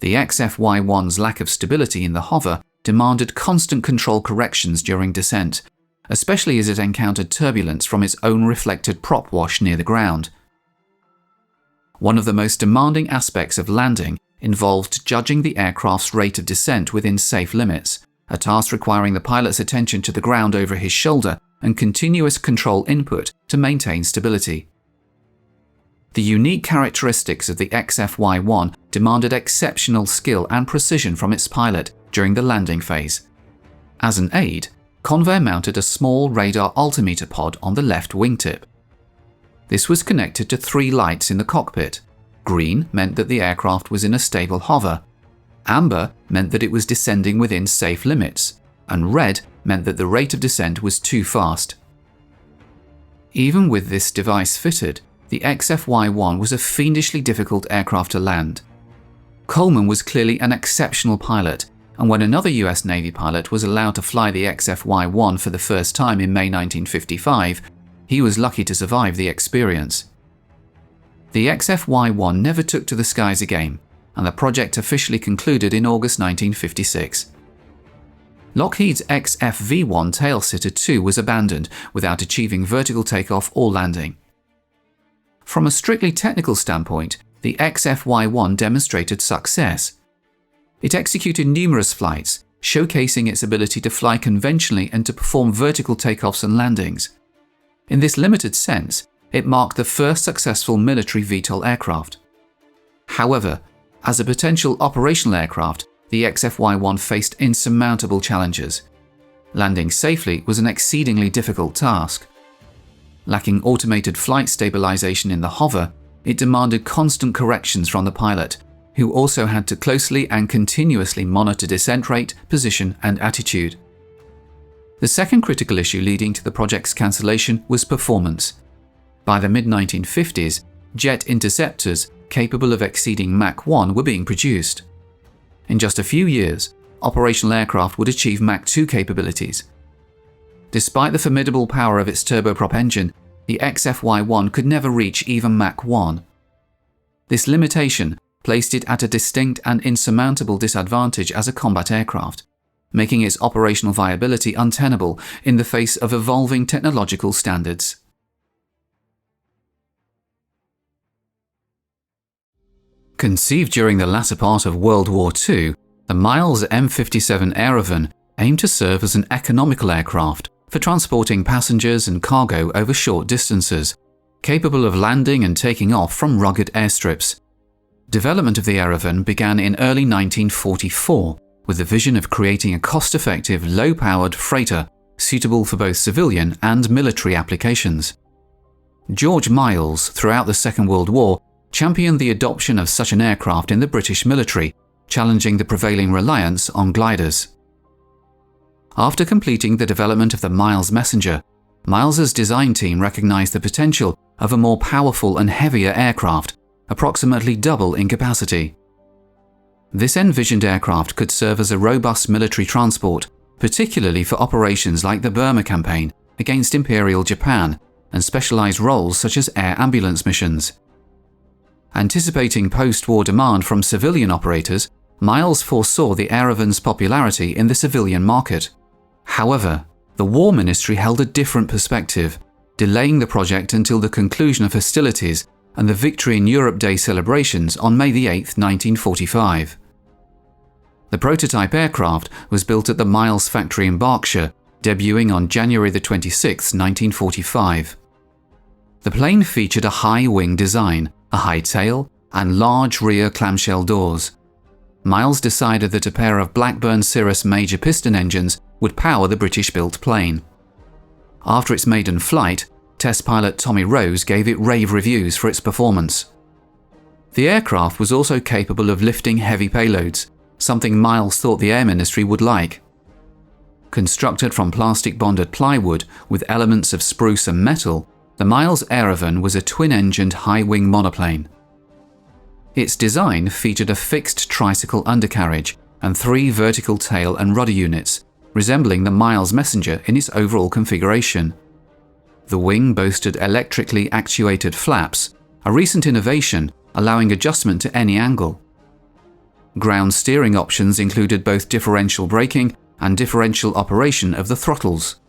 The XFY-1's lack of stability in the hover demanded constant control corrections during descent, especially as it encountered turbulence from its own reflected prop wash near the ground. One of the most demanding aspects of landing involved judging the aircraft's rate of descent within safe limits, a task requiring the pilot's attention to the ground over his shoulder and continuous control input to maintain stability. The unique characteristics of the XFY-1 demanded exceptional skill and precision from its pilot during the landing phase. As an aid, Convair mounted a small radar altimeter pod on the left wingtip. This was connected to 3 lights in the cockpit. Green meant that the aircraft was in a stable hover, amber meant that it was descending within safe limits, and red meant that the rate of descent was too fast. Even with this device fitted, the XFY-1 was a fiendishly difficult aircraft to land. Coleman was clearly an exceptional pilot, and when another US Navy pilot was allowed to fly the XFY-1 for the first time in May 1955, he was lucky to survive the experience. The XFY-1 never took to the skies again, and the project officially concluded in August 1956. Lockheed's XFV-1 tailsitter too was abandoned without achieving vertical takeoff or landing. From a strictly technical standpoint, the XFY-1 demonstrated success. It executed numerous flights, showcasing its ability to fly conventionally and to perform vertical takeoffs and landings. In this limited sense, it marked the first successful military VTOL aircraft. However, as a potential operational aircraft, the XFY-1 faced insurmountable challenges. Landing safely was an exceedingly difficult task. Lacking automated flight stabilization in the hover, it demanded constant corrections from the pilot, who also had to closely and continuously monitor descent rate, position, and attitude. The second critical issue leading to the project's cancellation was performance. By the mid-1950s, jet interceptors capable of exceeding Mach 1 were being produced. In just a few years, operational aircraft would achieve Mach 2 capabilities. Despite the formidable power of its turboprop engine, the XFY-1 could never reach even Mach 1. This limitation placed it at a distinct and insurmountable disadvantage as a combat aircraft, making its operational viability untenable in the face of evolving technological standards. Conceived during the latter part of World War II, the Miles M57 Aerovan aimed to serve as an economical aircraft for transporting passengers and cargo over short distances, capable of landing and taking off from rugged airstrips. Development of the Aerovan began in early 1944 with the vision of creating a cost-effective, low-powered freighter suitable for both civilian and military applications. George Miles, throughout the Second World War, championed the adoption of such an aircraft in the British military, challenging the prevailing reliance on gliders. After completing the development of the Miles Messenger, Miles's design team recognized the potential of a more powerful and heavier aircraft, approximately double in capacity. This envisioned aircraft could serve as a robust military transport, particularly for operations like the Burma campaign against Imperial Japan and specialized roles such as air ambulance missions. Anticipating post-war demand from civilian operators, Miles foresaw the Aerovan's popularity in the civilian market. However, the War Ministry held a different perspective, delaying the project until the conclusion of hostilities and the Victory in Europe Day celebrations on May 8, 1945. The prototype aircraft was built at the Miles factory in Berkshire, debuting on January 26, 1945. The plane featured a high wing design, a high tail, and large rear clamshell doors. Miles decided that a pair of Blackburn Cirrus major piston engines would power the British-built plane. After its maiden flight, test pilot Tommy Rose gave it rave reviews for its performance. The aircraft was also capable of lifting heavy payloads, something Miles thought the Air Ministry would like. Constructed from plastic-bonded plywood with elements of spruce and metal, the Miles Aerovan was a twin-engined high-wing monoplane. Its design featured a fixed tricycle undercarriage and 3 vertical tail and rudder units, resembling the Miles Messenger in its overall configuration. The wing boasted electrically actuated flaps, a recent innovation allowing adjustment to any angle. Ground steering options included both differential braking and differential operation of the throttles.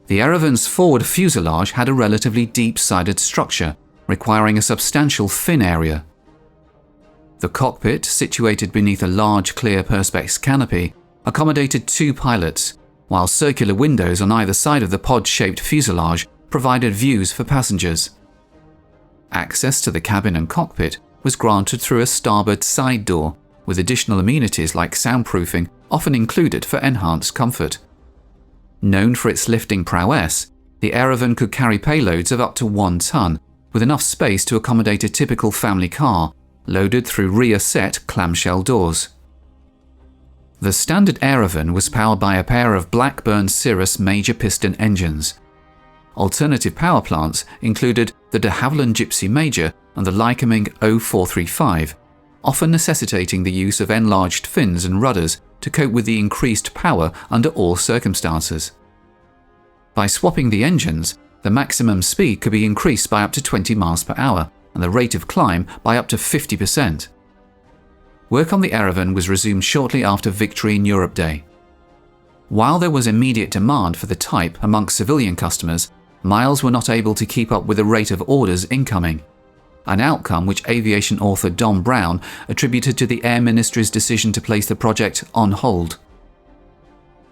The Aerovan's forward fuselage had a relatively deep-sided structure, requiring a substantial fin area. The cockpit, situated beneath a large clear perspex canopy, accommodated 2 pilots, while circular windows on either side of the pod-shaped fuselage provided views for passengers. Access to the cabin and cockpit was granted through a starboard side door, with additional amenities like soundproofing often included for enhanced comfort. Known for its lifting prowess, the Aerovan could carry payloads of up to 1 ton, with enough space to accommodate a typical family car, loaded through rear-set clamshell doors. The standard Aerovan was powered by a pair of Blackburn Cirrus major piston engines. Alternative power plants included the de Havilland Gypsy Major and the Lycoming 0435, often necessitating the use of enlarged fins and rudders to cope with the increased power under all circumstances. By swapping the engines, the maximum speed could be increased by up to 20 miles per hour and the rate of climb by up to 50%. Work on the Aerovan was resumed shortly after Victory in Europe Day. While there was immediate demand for the type amongst civilian customers, Miles were not able to keep up with the rate of orders incoming, an outcome which aviation author Don Brown attributed to the Air Ministry's decision to place the project on hold.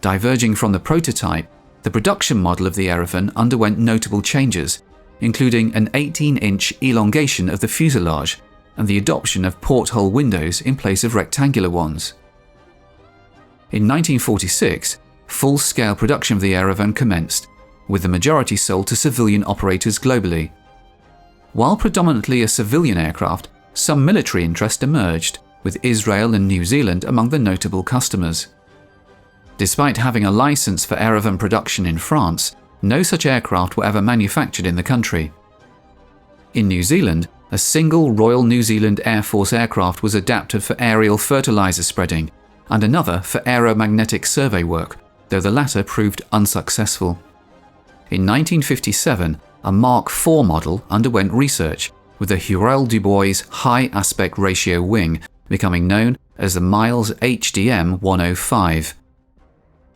Diverging from the prototype, the production model of the Aerovan underwent notable changes, including an 18-inch elongation of the fuselage and the adoption of porthole windows in place of rectangular ones. In 1946, full-scale production of the Aerovan commenced, with the majority sold to civilian operators globally. While predominantly a civilian aircraft, some military interest emerged, with Israel and New Zealand among the notable customers. Despite having a license for Aerovan production in France, no such aircraft were ever manufactured in the country. In New Zealand, a single Royal New Zealand Air Force aircraft was adapted for aerial fertilizer spreading, and another for aeromagnetic survey work, though the latter proved unsuccessful. In 1957, a Mark IV model underwent research, with the Hurrell Du Bois high aspect ratio wing becoming known as the Miles HDM 105.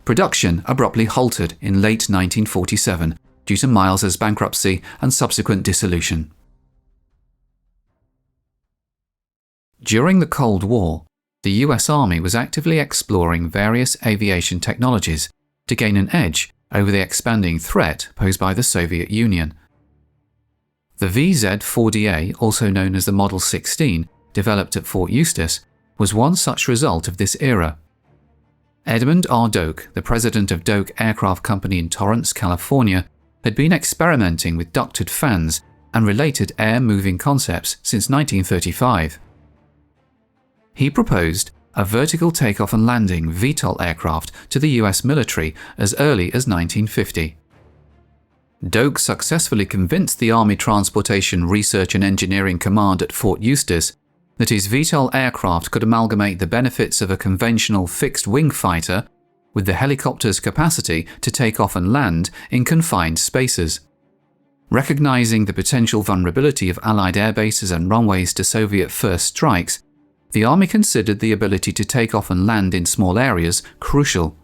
Production abruptly halted in late 1947 due to Miles's bankruptcy and subsequent dissolution. During the Cold War, the US Army was actively exploring various aviation technologies to gain an edge over the expanding threat posed by the Soviet Union. The VZ-4DA, also known as the Model 16, developed at Fort Eustis, was one such result of this era. Edmund R. Doak, the president of Doak Aircraft Company in Torrance, California, had been experimenting with ducted fans and related air-moving concepts since 1935. He proposed a vertical takeoff and landing VTOL aircraft to the US military as early as 1950. Doak successfully convinced the Army Transportation Research and Engineering Command at Fort Eustis that his VTOL aircraft could amalgamate the benefits of a conventional fixed-wing fighter with the helicopter's capacity to take off and land in confined spaces. Recognizing the potential vulnerability of Allied airbases and runways to Soviet first strikes, the Army considered the ability to take off and land in small areas crucial.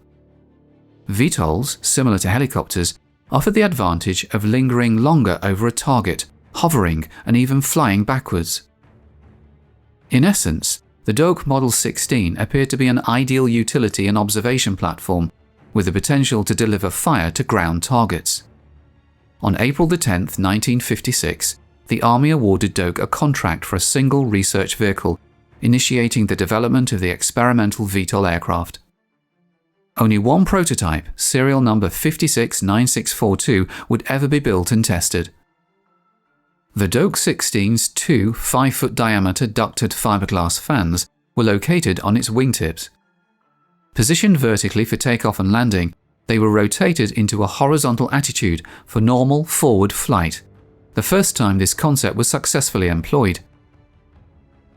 VTOLs, similar to helicopters, offered the advantage of lingering longer over a target, hovering, and even flying backwards. In essence, the Doak Model 16 appeared to be an ideal utility and observation platform, with the potential to deliver fire to ground targets. On April 10, 1956, the Army awarded Doak a contract for a single research vehicle, initiating the development of the experimental VTOL aircraft. Only one prototype, serial number 569642, would ever be built and tested. The Doak 16's two 5-foot diameter ducted fiberglass fans were located on its wingtips. Positioned vertically for takeoff and landing, they were rotated into a horizontal attitude for normal forward flight, the first time this concept was successfully employed.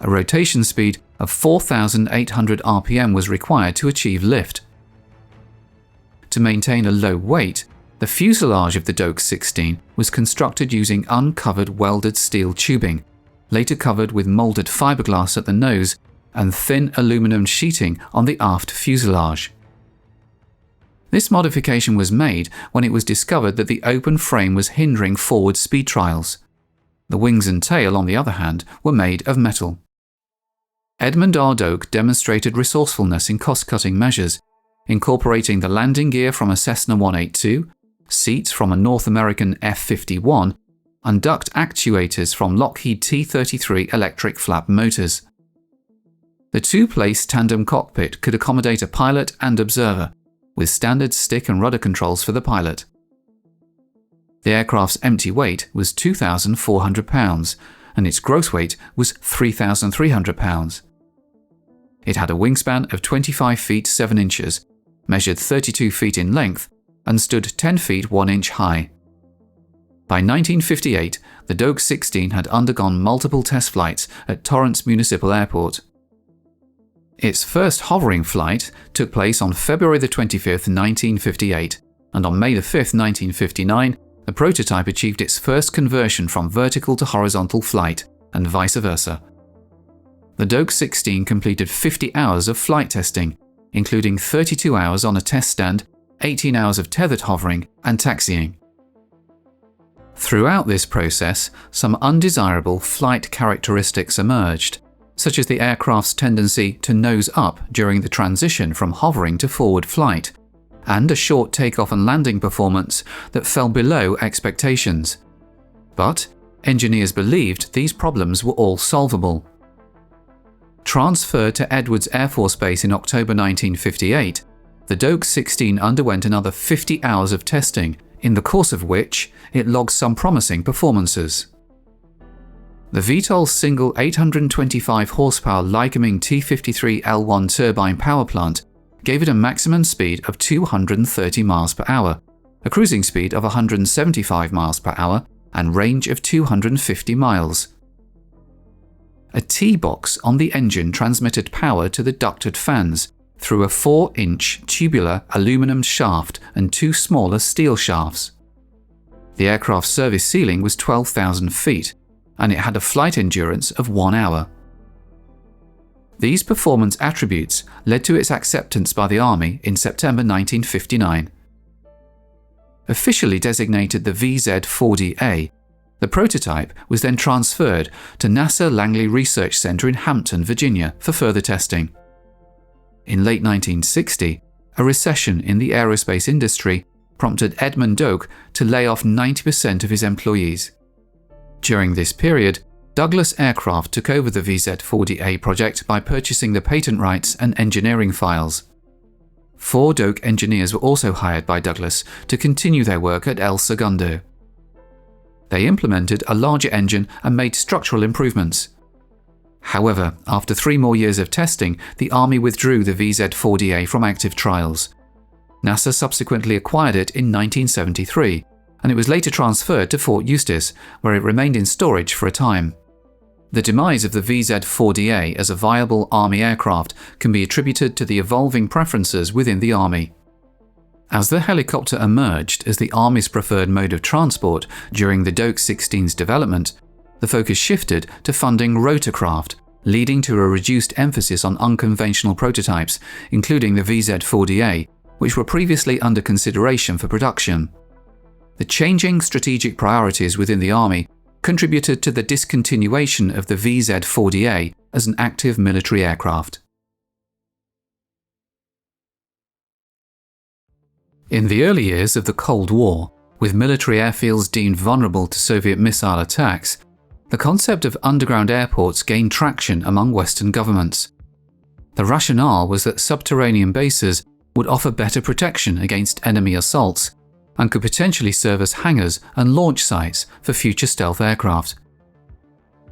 A rotation speed of 4,800 RPM was required to achieve lift. To maintain a low weight, the fuselage of the Doak 16 was constructed using uncovered welded steel tubing, later covered with molded fiberglass at the nose and thin aluminum sheeting on the aft fuselage. This modification was made when it was discovered that the open frame was hindering forward speed trials. The wings and tail, on the other hand, were made of metal. Edmund R. Doak demonstrated resourcefulness in cost-cutting measures, incorporating the landing gear from a Cessna 182, seats from a North American F-51, and duct actuators from Lockheed T-33 electric flap motors. The two-place tandem cockpit could accommodate a pilot and observer, with standard stick and rudder controls for the pilot. The aircraft's empty weight was 2,400 pounds, and its gross weight was 3,300 pounds. It had a wingspan of 25 feet 7 inches, measured 32 feet in length, and stood 10 feet 1 inch high. By 1958, the Doak 16 had undergone multiple test flights at Torrance Municipal Airport. Its first hovering flight took place on February 25, 1958, and on May 5, 1959, the prototype achieved its first conversion from vertical to horizontal flight, and vice versa. The Doak 16 completed 50 hours of flight testing, including 32 hours on a test stand, 18 hours of tethered hovering, and taxiing. Throughout this process, some undesirable flight characteristics emerged, such as the aircraft's tendency to nose up during the transition from hovering to forward flight, and a short takeoff and landing performance that fell below expectations. But engineers believed these problems were all solvable. Transferred to Edwards Air Force Base in October 1958, the Doak 16 underwent another 50 hours of testing, in the course of which it logged some promising performances. The VTOL single 825 horsepower Lycoming T53L1 turbine power plant gave it a maximum speed of 230 miles per hour, a cruising speed of 175 miles per hour, and range of 250 miles. A T-box on the engine transmitted power to the ducted fans through a 4-inch tubular aluminum shaft and two smaller steel shafts. The aircraft's service ceiling was 12,000 feet, and it had a flight endurance of 1 hour. These performance attributes led to its acceptance by the Army in September 1959. Officially designated the VZ-4DA, the prototype was then transferred to NASA Langley Research Center in Hampton, Virginia for further testing. In late 1960, a recession in the aerospace industry prompted Edmund Doak to lay off 90% of his employees. During this period, Douglas Aircraft took over the VZ-4DA project by purchasing the patent rights and engineering files. 4 Doak engineers were also hired by Douglas to continue their work at El Segundo. They implemented a larger engine and made structural improvements. However, after 3 more years of testing, the Army withdrew the VZ-4DA from active trials. NASA subsequently acquired it in 1973, and it was later transferred to Fort Eustis, where it remained in storage for a time. The demise of the VZ-4DA as a viable Army aircraft can be attributed to the evolving preferences within the Army. As the helicopter emerged as the Army's preferred mode of transport during the Doak 16's development, the focus shifted to funding rotorcraft, leading to a reduced emphasis on unconventional prototypes, including the VZ-4DA, which were previously under consideration for production. The changing strategic priorities within the Army contributed to the discontinuation of the VZ-4DA as an active military aircraft. In the early years of the Cold War, with military airfields deemed vulnerable to Soviet missile attacks, the concept of underground airports gained traction among Western governments. The rationale was that subterranean bases would offer better protection against enemy assaults and could potentially serve as hangars and launch sites for future stealth aircraft.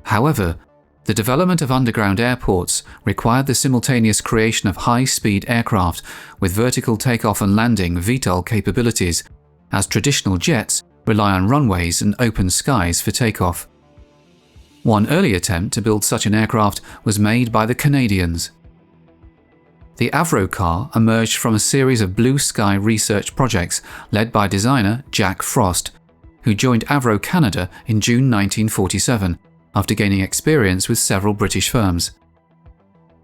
However, the development of underground airports required the simultaneous creation of high-speed aircraft with vertical takeoff and landing (VTOL) capabilities, as traditional jets rely on runways and open skies for takeoff. One early attempt to build such an aircraft was made by the Canadians. The Avrocar emerged from a series of blue sky research projects led by designer Jack Frost, who joined Avro Canada in June 1947 after gaining experience with several British firms.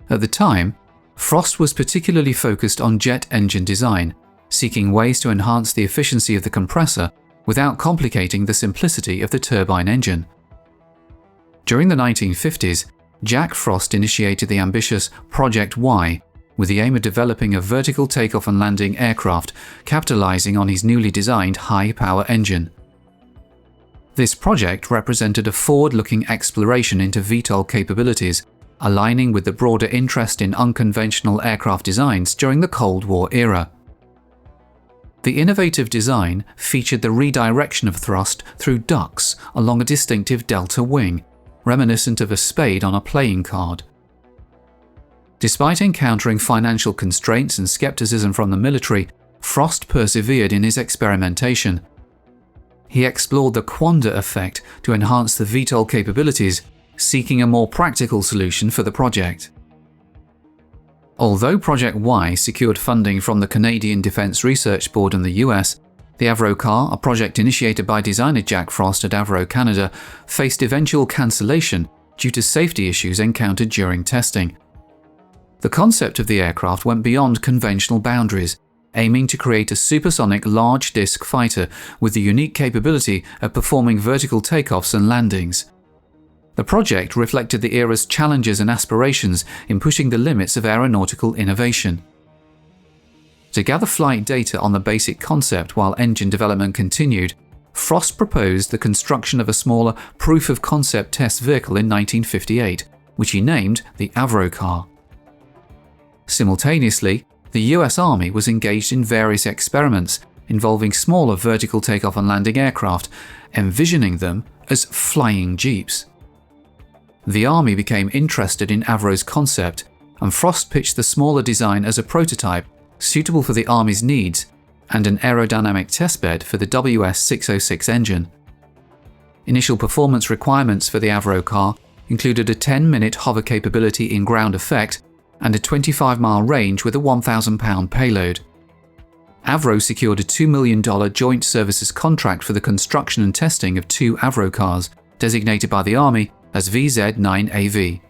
At the time, Frost was particularly focused on jet engine design, seeking ways to enhance the efficiency of the compressor without complicating the simplicity of the turbine engine. During the 1950s, Jack Frost initiated the ambitious Project Y, with the aim of developing a vertical takeoff and landing aircraft capitalizing on his newly designed high-power engine. This project represented a forward-looking exploration into VTOL capabilities, aligning with the broader interest in unconventional aircraft designs during the Cold War era. The innovative design featured the redirection of thrust through ducts along a distinctive delta wing, reminiscent of a spade on a playing card. Despite encountering financial constraints and skepticism from the military, Frost persevered in his experimentation. He explored the Quanda effect to enhance the VTOL capabilities, seeking a more practical solution for the project. Although Project Y secured funding from the Canadian Defence Research Board and the US, the Avrocar, a project initiated by designer Jack Frost at Avro Canada, faced eventual cancellation due to safety issues encountered during testing. The concept of the aircraft went beyond conventional boundaries, aiming to create a supersonic large-disc fighter with the unique capability of performing vertical takeoffs and landings. The project reflected the era's challenges and aspirations in pushing the limits of aeronautical innovation. To gather flight data on the basic concept while engine development continued, Frost proposed the construction of a smaller proof-of-concept test vehicle in 1958, which he named the Avrocar. Simultaneously, the US Army was engaged in various experiments involving smaller vertical takeoff and landing aircraft, envisioning them as flying jeeps. The Army became interested in Avro's concept, and Frost pitched the smaller design as a prototype suitable for the Army's needs and an aerodynamic testbed for the WS-606 engine. Initial performance requirements for the Avrocar included a 10-minute hover capability in ground effect and a 25-mile range with a 1,000-pound payload. Avro secured a $2 million joint services contract for the construction and testing of 2 Avrocars, designated by the Army as VZ-9AV.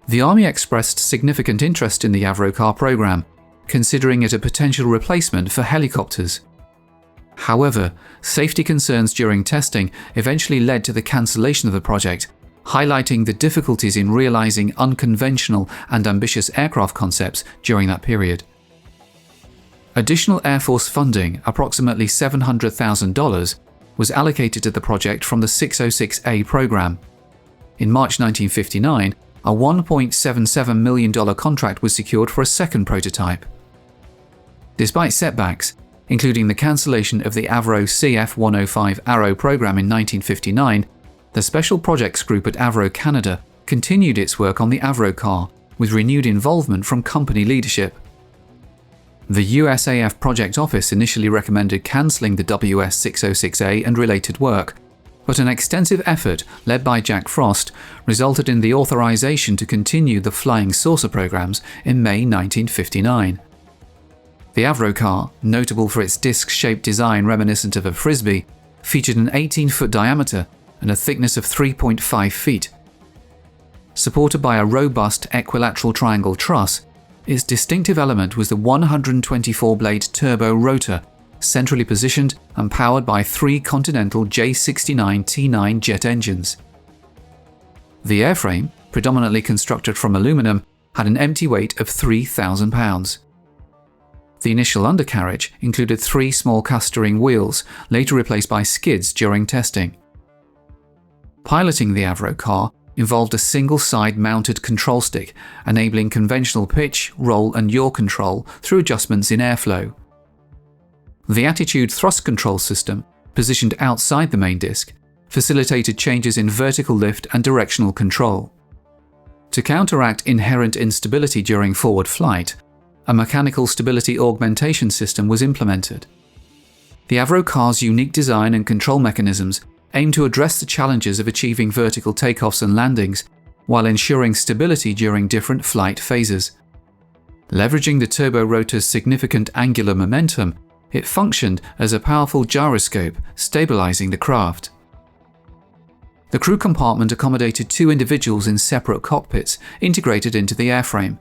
The Army expressed significant interest in the Avrocar program, considering it a potential replacement for helicopters. However, safety concerns during testing eventually led to the cancellation of the project, highlighting the difficulties in realizing unconventional and ambitious aircraft concepts during that period. Additional Air Force funding, approximately $700,000, was allocated to the project from the 606A program. In March 1959, a $1.77 million contract was secured for a second prototype. Despite setbacks, including the cancellation of the Avro CF-105 Arrow program in 1959, the Special Projects Group at Avro Canada continued its work on the Avrocar, with renewed involvement from company leadership. The USAF Project Office initially recommended cancelling the WS-606A and related work, but an extensive effort led by Jack Frost resulted in the authorization to continue the Flying Saucer programs in May 1959. The Avrocar, notable for its disc-shaped design reminiscent of a frisbee, featured an 18-foot diameter and a thickness of 3.5 feet. Supported by a robust equilateral triangle truss, its distinctive element was the 124-blade turbo rotor, centrally positioned and powered by 3 Continental J69 T9 jet engines. The airframe, predominantly constructed from aluminum, had an empty weight of 3,000 pounds. The initial undercarriage included 3 small cast-steering wheels, later replaced by skids during testing. Piloting the Avrocar involved a single-side mounted control stick, enabling conventional pitch, roll and yaw control through adjustments in airflow. The attitude thrust control system, positioned outside the main disc, facilitated changes in vertical lift and directional control. To counteract inherent instability during forward flight, a mechanical stability augmentation system was implemented. The Avrocar's unique design and control mechanisms aim to address the challenges of achieving vertical takeoffs and landings while ensuring stability during different flight phases. Leveraging the turbo rotor's significant angular momentum, it functioned as a powerful gyroscope, stabilizing the craft. The crew compartment accommodated 2 individuals in separate cockpits integrated into the airframe.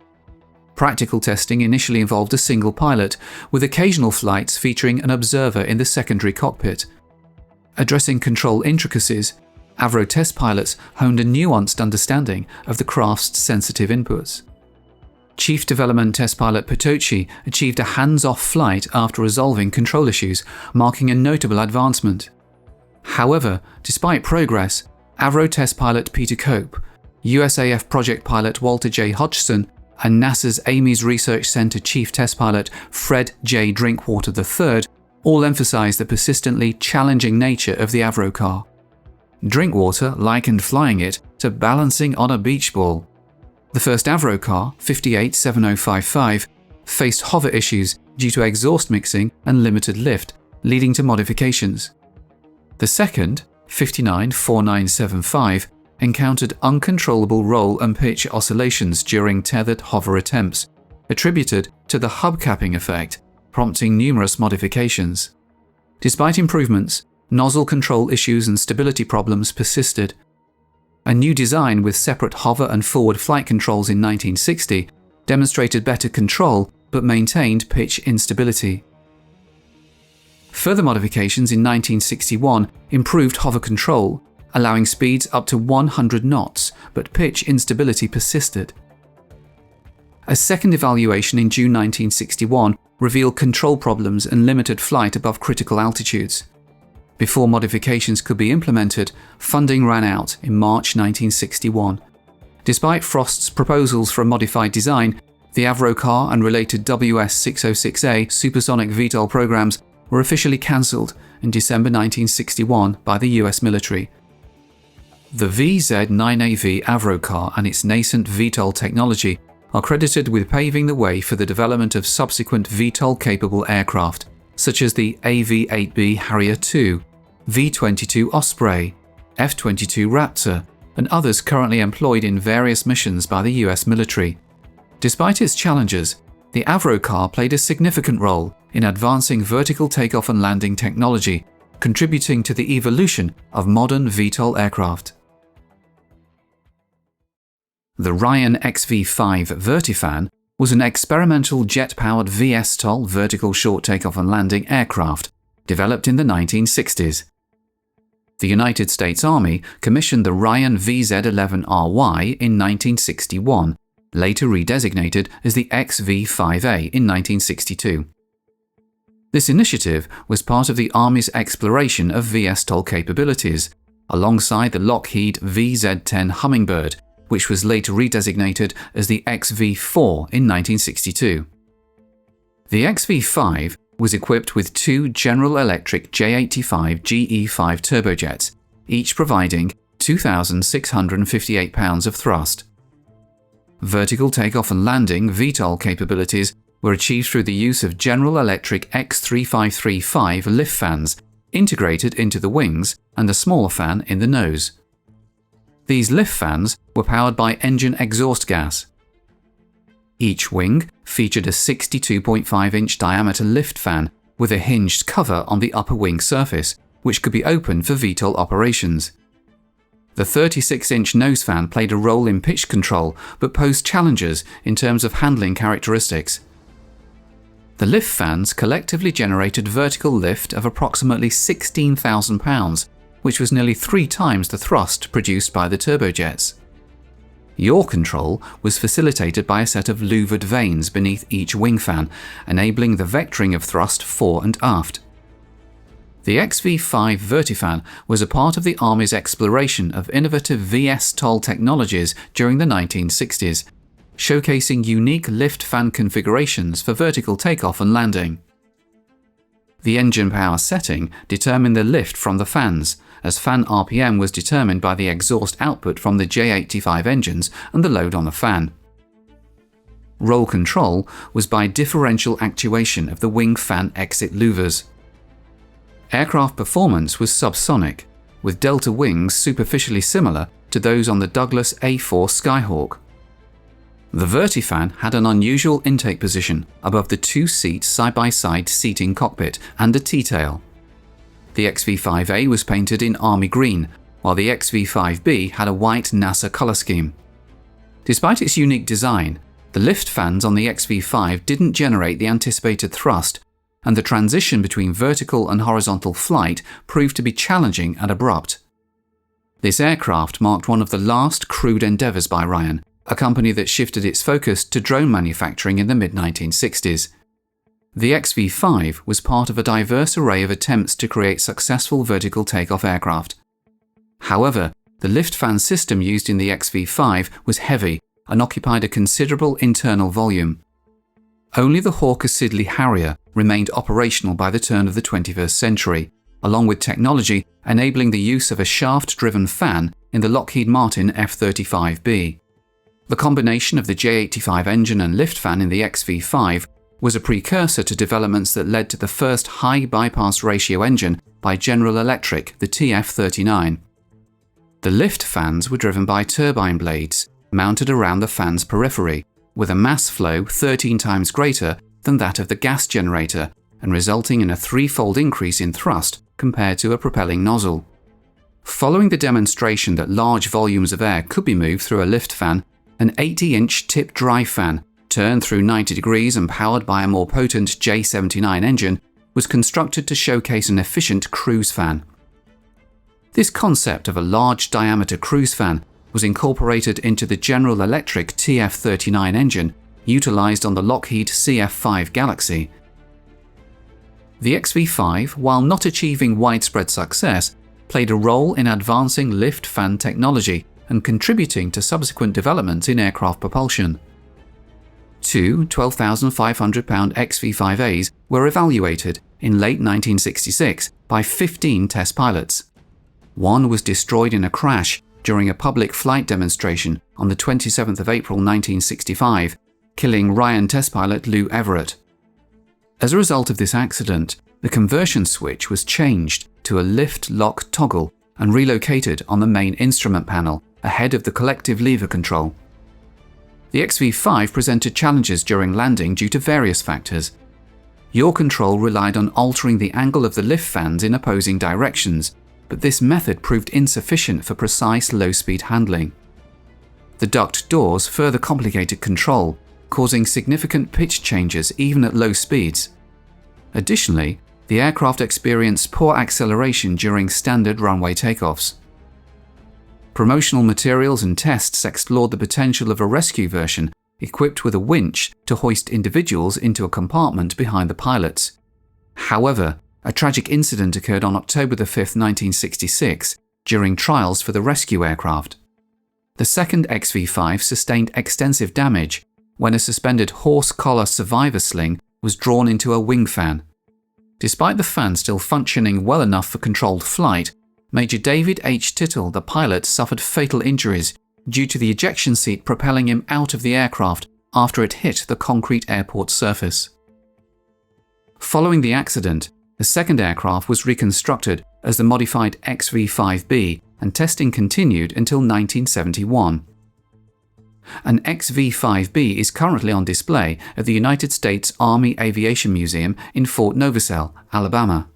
Practical testing initially involved a single pilot, with occasional flights featuring an observer in the secondary cockpit. Addressing control intricacies, Avro test pilots honed a nuanced understanding of the craft's sensitive inputs. Chief Development Test Pilot Petocci achieved a hands-off flight after resolving control issues, marking a notable advancement. However, despite progress, Avro test pilot Peter Cope, USAF project pilot Walter J. Hodgson, and NASA's Ames Research Center Chief Test Pilot Fred J. Drinkwater III all emphasized the persistently challenging nature of the Avrocar. Drinkwater likened flying it to balancing on a beach ball. The first Avrocar, 587055, faced hover issues due to exhaust mixing and limited lift, leading to modifications. The second, 594975, encountered uncontrollable roll and pitch oscillations during tethered hover attempts, attributed to the hubcapping effect, prompting numerous modifications. Despite improvements, nozzle control issues and stability problems persisted. A new design with separate hover and forward flight controls in 1960 demonstrated better control but maintained pitch instability. Further modifications in 1961 improved hover control, allowing speeds up to 100 knots, but pitch instability persisted. A second evaluation in June 1961 revealed control problems and limited flight above critical altitudes. Before modifications could be implemented, funding ran out in March 1961. Despite Frost's proposals for a modified design, the Avrocar and related WS-606A supersonic VTOL programs were officially cancelled in December 1961 by the US military. The VZ-9AV Avrocar and its nascent VTOL technology are credited with paving the way for the development of subsequent VTOL-capable aircraft, such as the AV-8B Harrier II, V-22 Osprey, F-22 Raptor, and others currently employed in various missions by the US military. Despite its challenges, the Avrocar played a significant role in advancing vertical takeoff and landing technology, contributing to the evolution of modern VTOL aircraft. The Ryan XV-5 Vertifan was an experimental jet-powered VSTOL vertical short takeoff and landing aircraft developed in the 1960s. The United States Army commissioned the Ryan VZ-11RY in 1961, later redesignated as the XV-5A in 1962. This initiative was part of the Army's exploration of VSTOL capabilities, alongside the Lockheed VZ-10 Hummingbird, which was later redesignated as the XV-4 in 1962. The XV-5 was equipped with 2 General Electric J85 GE5 turbojets, each providing 2,658 pounds of thrust. Vertical takeoff and landing VTOL capabilities were achieved through the use of General Electric X3535 lift fans integrated into the wings and a smaller fan in the nose. These lift fans were powered by engine exhaust gas. Each wing featured a 62.5-inch diameter lift fan with a hinged cover on the upper wing surface, which could be opened for VTOL operations. The 36-inch nose fan played a role in pitch control but posed challenges in terms of handling characteristics. The lift fans collectively generated vertical lift of approximately 16,000 pounds, which was nearly 3 times the thrust produced by the turbojets. Yaw control was facilitated by a set of louvered vanes beneath each wing fan, enabling the vectoring of thrust fore and aft. The XV-5 Vertifan was a part of the Army's exploration of innovative VSTOL technologies during the 1960s, showcasing unique lift fan configurations for vertical takeoff and landing. The engine power setting determined the lift from the fans, as fan RPM was determined by the exhaust output from the J85 engines and the load on the fan. Roll control was by differential actuation of the wing fan exit louvers. Aircraft performance was subsonic, with delta wings superficially similar to those on the Douglas A4 Skyhawk. The Vertifan had an unusual intake position above the 2-seat side-by-side seating cockpit and a T-tail. The XV-5A was painted in army green, while the XV-5B had a white NASA color scheme. Despite its unique design, the lift fans on the XV-5 didn't generate the anticipated thrust, and the transition between vertical and horizontal flight proved to be challenging and abrupt. This aircraft marked one of the last crewed endeavours by Ryan, a company that shifted its focus to drone manufacturing in the mid-1960s. The XV-5 was part of a diverse array of attempts to create successful vertical takeoff aircraft. However, the lift fan system used in the XV-5 was heavy and occupied a considerable internal volume. Only the Hawker Siddeley Harrier remained operational by the turn of the 21st century, along with technology enabling the use of a shaft-driven fan in the Lockheed Martin F-35B. The combination of the J85 engine and lift fan in the XV-5 was a precursor to developments that led to the first high bypass ratio engine by General Electric, the TF-39. The lift fans were driven by turbine blades mounted around the fan's periphery, with a mass flow 13 times greater than that of the gas generator and resulting in a 3-fold increase in thrust compared to a propelling nozzle. Following the demonstration that large volumes of air could be moved through a lift fan, an 80-inch tip drive fan, turned through 90 degrees and powered by a more potent J79 engine, was constructed to showcase an efficient cruise fan. This concept of a large diameter cruise fan was incorporated into the General Electric TF-39 engine, utilized on the Lockheed CF-5 Galaxy. The XV-5, while not achieving widespread success, played a role in advancing lift fan technology and contributing to subsequent developments in aircraft propulsion. 2 12,500-pound XV-5As were evaluated in late 1966 by 15 test pilots. One was destroyed in a crash during a public flight demonstration on the 27th of April 1965, killing Ryan test pilot Lou Everett. As a result of this accident, the conversion switch was changed to a lift-lock toggle and relocated on the main instrument panel ahead of the collective lever control. The XV-5 presented challenges during landing due to various factors. Yaw control relied on altering the angle of the lift fans in opposing directions, but this method proved insufficient for precise low-speed handling. The duct doors further complicated control, causing significant pitch changes even at low speeds. Additionally, the aircraft experienced poor acceleration during standard runway takeoffs. Promotional materials and tests explored the potential of a rescue version equipped with a winch to hoist individuals into a compartment behind the pilots. However, a tragic incident occurred on October 5, 1966, during trials for the rescue aircraft. The second XV-5 sustained extensive damage when a suspended horse collar survivor sling was drawn into a wing fan. Despite the fan still functioning well enough for controlled flight, Major David H. Tittle, the pilot, suffered fatal injuries due to the ejection seat propelling him out of the aircraft after it hit the concrete airport surface. Following the accident, the second aircraft was reconstructed as the modified XV-5B, and testing continued until 1971. An XV-5B is currently on display at the United States Army Aviation Museum in Fort Novosel, Alabama.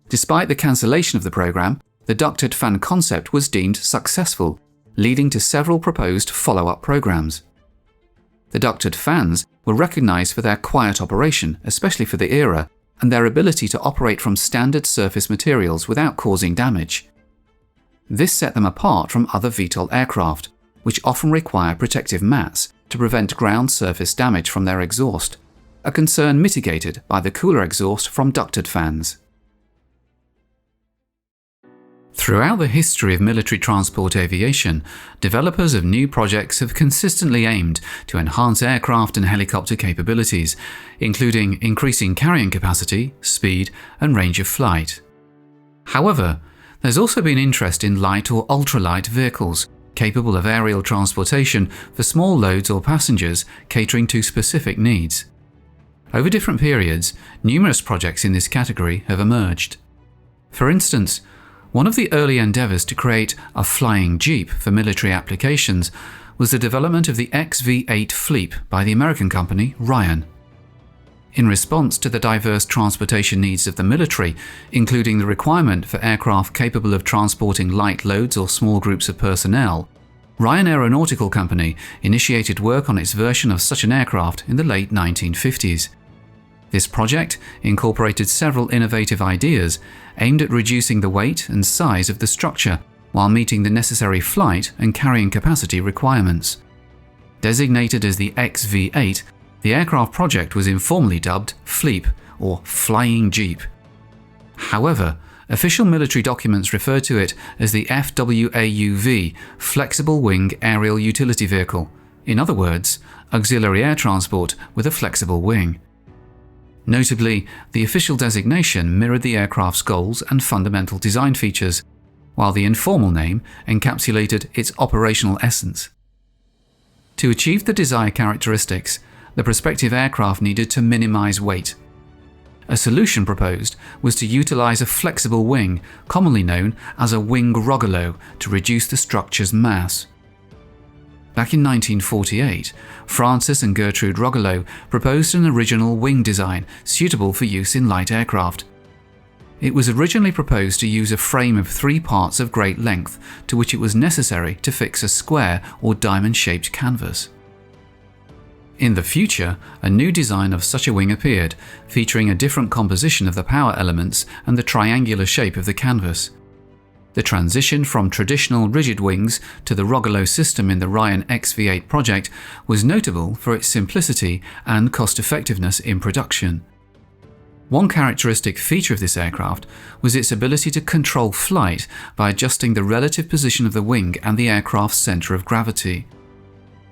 Despite the cancellation of the program, the ducted fan concept was deemed successful, leading to several proposed follow-up programs. The ducted fans were recognized for their quiet operation, especially for the era, and their ability to operate from standard surface materials without causing damage. This set them apart from other VTOL aircraft, which often require protective mats to prevent ground surface damage from their exhaust, a concern mitigated by the cooler exhaust from ducted fans. Throughout the history of military transport aviation, developers of new projects have consistently aimed to enhance aircraft and helicopter capabilities, including increasing carrying capacity, speed, and range of flight. However, there's also been interest in light or ultralight vehicles, capable of aerial transportation for small loads or passengers, catering to specific needs. Over different periods, numerous projects in this category have emerged. For instance, one of the early endeavours to create a flying jeep for military applications was the development of the XV-8 Fleep by the American company Ryan. In response to the diverse transportation needs of the military, including the requirement for aircraft capable of transporting light loads or small groups of personnel, Ryan Aeronautical Company initiated work on its version of such an aircraft in the late 1950s. This project incorporated several innovative ideas aimed at reducing the weight and size of the structure while meeting the necessary flight and carrying capacity requirements. Designated as the XV-8, the aircraft project was informally dubbed Fleep, or Flying Jeep. However, official military documents refer to it as the FWAUV, Flexible Wing Aerial Utility Vehicle, in other words, auxiliary air transport with a flexible wing. Notably, the official designation mirrored the aircraft's goals and fundamental design features, while the informal name encapsulated its operational essence. To achieve the desired characteristics, the prospective aircraft needed to minimize weight. A solution proposed was to utilize a flexible wing, commonly known as a wing rogolo, to reduce the structure's mass. Back in 1948, Francis and Gertrude Rogolo proposed an original wing design suitable for use in light aircraft. It was originally proposed to use a frame of 3 parts of great length, to which it was necessary to fix a square or diamond-shaped canvas. In the future, a new design of such a wing appeared, featuring a different composition of the power elements and the triangular shape of the canvas. The transition from traditional rigid wings to the Rogolo system in the Ryan XV-8 project was notable for its simplicity and cost-effectiveness in production. One characteristic feature of this aircraft was its ability to control flight by adjusting the relative position of the wing and the aircraft's centre of gravity.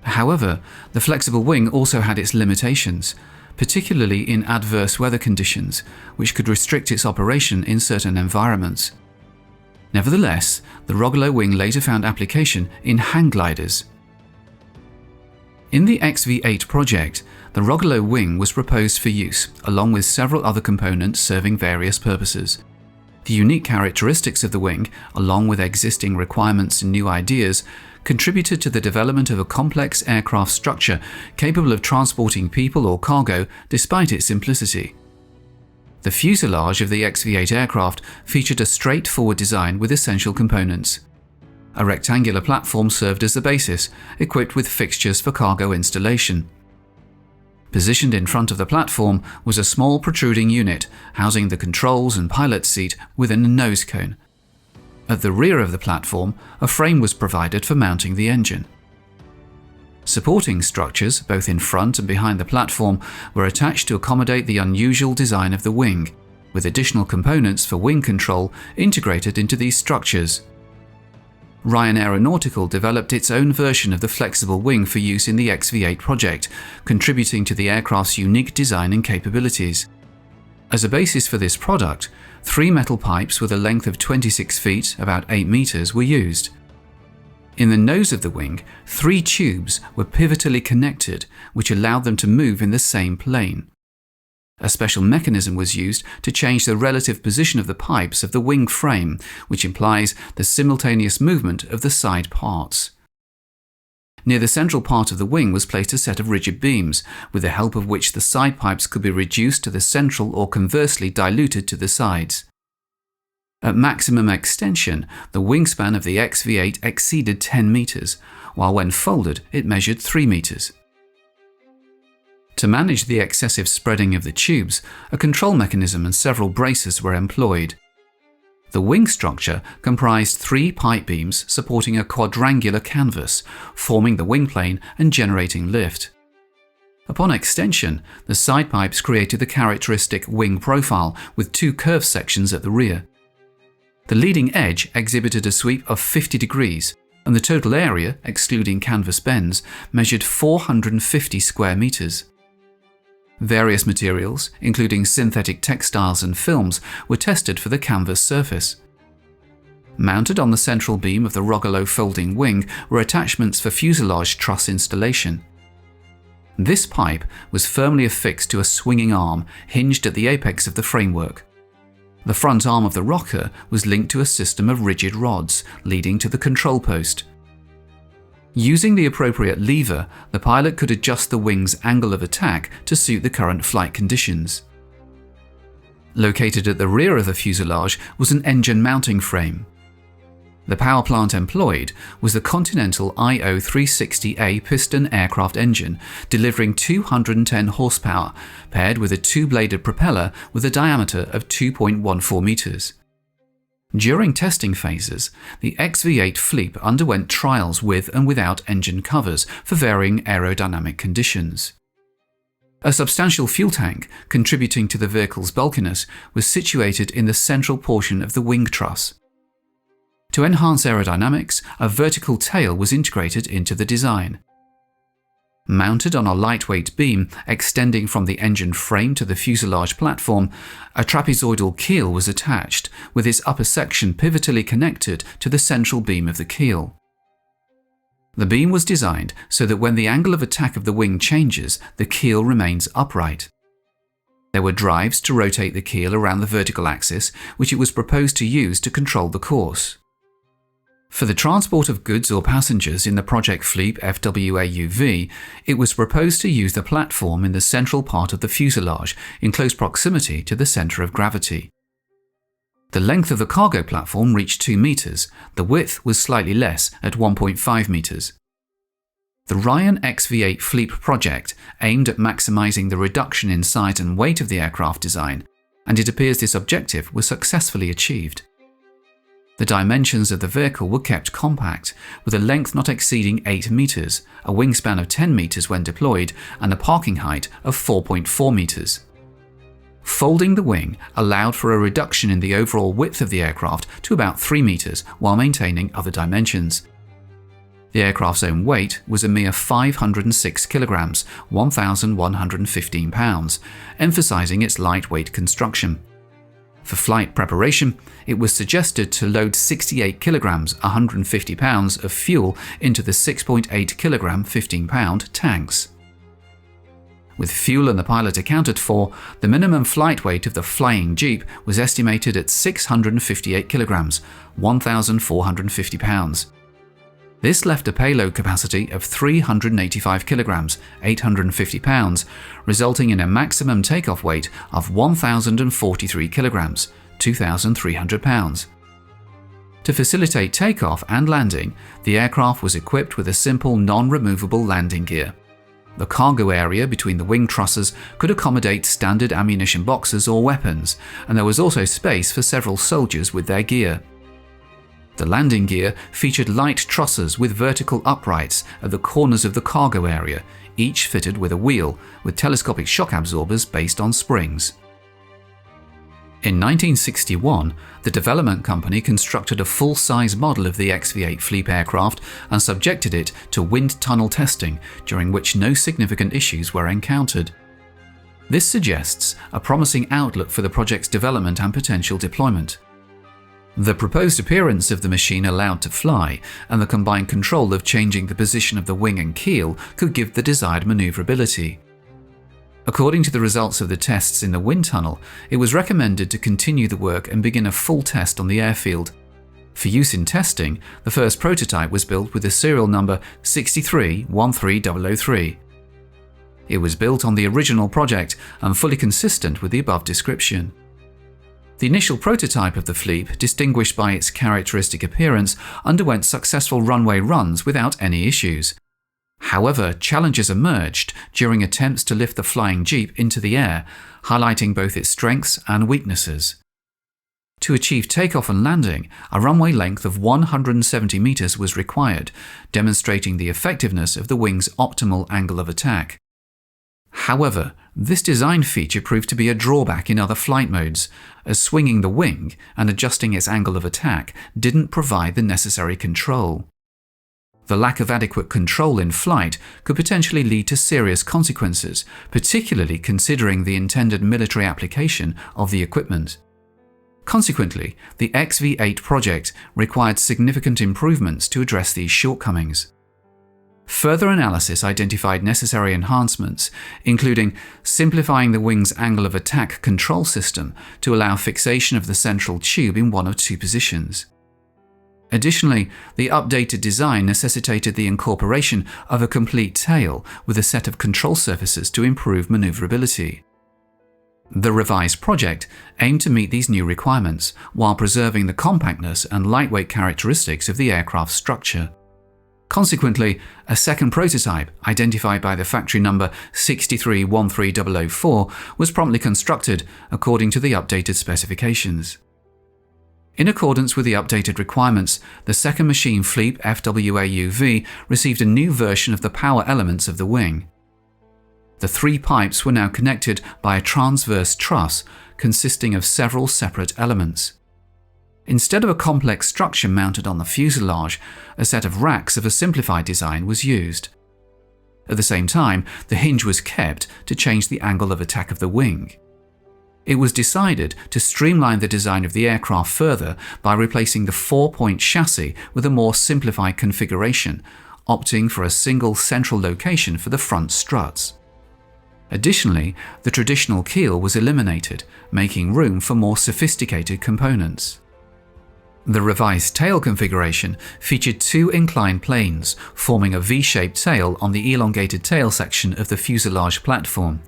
However, the flexible wing also had its limitations, particularly in adverse weather conditions, which could restrict its operation in certain environments. Nevertheless, the Rogolo wing later found application in hang gliders. In the XV-8 project, the Rogolo wing was proposed for use, along with several other components serving various purposes. The unique characteristics of the wing, along with existing requirements and new ideas, contributed to the development of a complex aircraft structure capable of transporting people or cargo despite its simplicity. The fuselage of the XV-8 aircraft featured a straightforward design with essential components. A rectangular platform served as the basis, equipped with fixtures for cargo installation. Positioned in front of the platform was a small protruding unit, housing the controls and pilot's seat within a nose cone. At the rear of the platform, a frame was provided for mounting the engine. Supporting structures, both in front and behind the platform, were attached to accommodate the unusual design of the wing, with additional components for wing control integrated into these structures. Ryan Aeronautical developed its own version of the flexible wing for use in the XV-8 project, contributing to the aircraft's unique design and capabilities. As a basis for this product, 3 metal pipes with a length of 26 feet, about 8 meters, were used. In the nose of the wing, 3 tubes were pivotally connected, which allowed them to move in the same plane. A special mechanism was used to change the relative position of the pipes of the wing frame, which implies the simultaneous movement of the side parts. Near the central part of the wing was placed a set of rigid beams, with the help of which the side pipes could be reduced to the central or conversely diluted to the sides. At maximum extension, the wingspan of the XV-8 exceeded 10 meters, while when folded it measured 3 meters. To manage the excessive spreading of the tubes, a control mechanism and several braces were employed. The wing structure comprised 3 pipe beams supporting a quadrangular canvas, forming the wing plane and generating lift. Upon extension, the side pipes created the characteristic wing profile with 2 curved sections at the rear. The leading edge exhibited a sweep of 50 degrees, and the total area, excluding canvas bends, measured 450 square meters. Various materials, including synthetic textiles and films, were tested for the canvas surface. Mounted on the central beam of the Rogallo folding wing were attachments for fuselage truss installation. This pipe was firmly affixed to a swinging arm hinged at the apex of the framework. The front arm of the rocker was linked to a system of rigid rods leading to the control post. Using the appropriate lever, the pilot could adjust the wing's angle of attack to suit the current flight conditions. Located at the rear of the fuselage was an engine mounting frame. The power plant employed was the Continental IO360A piston aircraft engine, delivering 210 horsepower, paired with a 2-bladed propeller with a diameter of 2.14 meters. During testing phases, the XV-8 Fleep underwent trials with and without engine covers for varying aerodynamic conditions. A substantial fuel tank, contributing to the vehicle's bulkiness, was situated in the central portion of the wing truss. To enhance aerodynamics, a vertical tail was integrated into the design. Mounted on a lightweight beam extending from the engine frame to the fuselage platform, a trapezoidal keel was attached, with its upper section pivotally connected to the central beam of the keel. The beam was designed so that when the angle of attack of the wing changes, the keel remains upright. There were drives to rotate the keel around the vertical axis, which it was proposed to use to control the course. For the transport of goods or passengers in the Project Fleep FWAUV, it was proposed to use the platform in the central part of the fuselage, in close proximity to the center of gravity. The length of the cargo platform reached 2 meters, the width was slightly less at 1.5 meters. The Ryan XV-8 Fleep project aimed at maximizing the reduction in size and weight of the aircraft design, and it appears this objective was successfully achieved. The dimensions of the vehicle were kept compact, with a length not exceeding 8 meters, a wingspan of 10 meters when deployed, and a parking height of 4.4 meters. Folding the wing allowed for a reduction in the overall width of the aircraft to about 3 meters while maintaining other dimensions. The aircraft's own weight was a mere 506 kilograms, 1,115 pounds, emphasizing its lightweight construction. For flight preparation, it was suggested to load 68 kilograms, 150 pounds of fuel into the 6.8 kilogram, 15-pound tanks. With fuel and the pilot accounted for, the minimum flight weight of the flying Jeep was estimated at 658 kilograms, 1,450 pounds. This left a payload capacity of 385 kilograms, 850 pounds, resulting in a maximum takeoff weight of 1,043 kilograms, 2,300 pounds. To facilitate takeoff and landing, the aircraft was equipped with a simple non-removable landing gear. The cargo area between the wing trusses could accommodate standard ammunition boxes or weapons, and there was also space for several soldiers with their gear. The landing gear featured light trusses with vertical uprights at the corners of the cargo area, each fitted with a wheel, with telescopic shock absorbers based on springs. In 1961, the development company constructed a full-size model of the XV-8 Fleep aircraft and subjected it to wind tunnel testing, during which no significant issues were encountered. This suggests a promising outlook for the project's development and potential deployment. The proposed appearance of the machine allowed to fly, and the combined control of changing the position of the wing and keel could give the desired maneuverability. According to the results of the tests in the wind tunnel, it was recommended to continue the work and begin a full test on the airfield. For use in testing, the first prototype was built with the serial number 6313003. It was built on the original project and fully consistent with the above description. The initial prototype of the Fleep, distinguished by its characteristic appearance, underwent successful runway runs without any issues. However, challenges emerged during attempts to lift the flying Jeep into the air, highlighting both its strengths and weaknesses. To achieve takeoff and landing, a runway length of 170 meters was required, demonstrating the effectiveness of the wing's optimal angle of attack. However, this design feature proved to be a drawback in other flight modes, as swinging the wing and adjusting its angle of attack didn't provide the necessary control. The lack of adequate control in flight could potentially lead to serious consequences, particularly considering the intended military application of the equipment. Consequently, the XV-8 project required significant improvements to address these shortcomings. Further analysis identified necessary enhancements, including simplifying the wing's angle of attack control system to allow fixation of the central tube in one of two positions. Additionally, the updated design necessitated the incorporation of a complete tail with a set of control surfaces to improve maneuverability. The revised project aimed to meet these new requirements while preserving the compactness and lightweight characteristics of the aircraft's structure. Consequently, a second prototype, identified by the factory number 6313004, was promptly constructed according to the updated specifications. In accordance with the updated requirements, the second machine Fleep FWA-UV received a new version of the power elements of the wing. The three pipes were now connected by a transverse truss consisting of several separate elements. Instead of a complex structure mounted on the fuselage, a set of racks of a simplified design was used. At the same time, the hinge was kept to change the angle of attack of the wing. It was decided to streamline the design of the aircraft further by replacing the four-point chassis with a more simplified configuration, opting for a single central location for the front struts. Additionally, the traditional keel was eliminated, making room for more sophisticated components. The revised tail configuration featured two inclined planes, forming a V-shaped tail on the elongated tail section of the fuselage platform.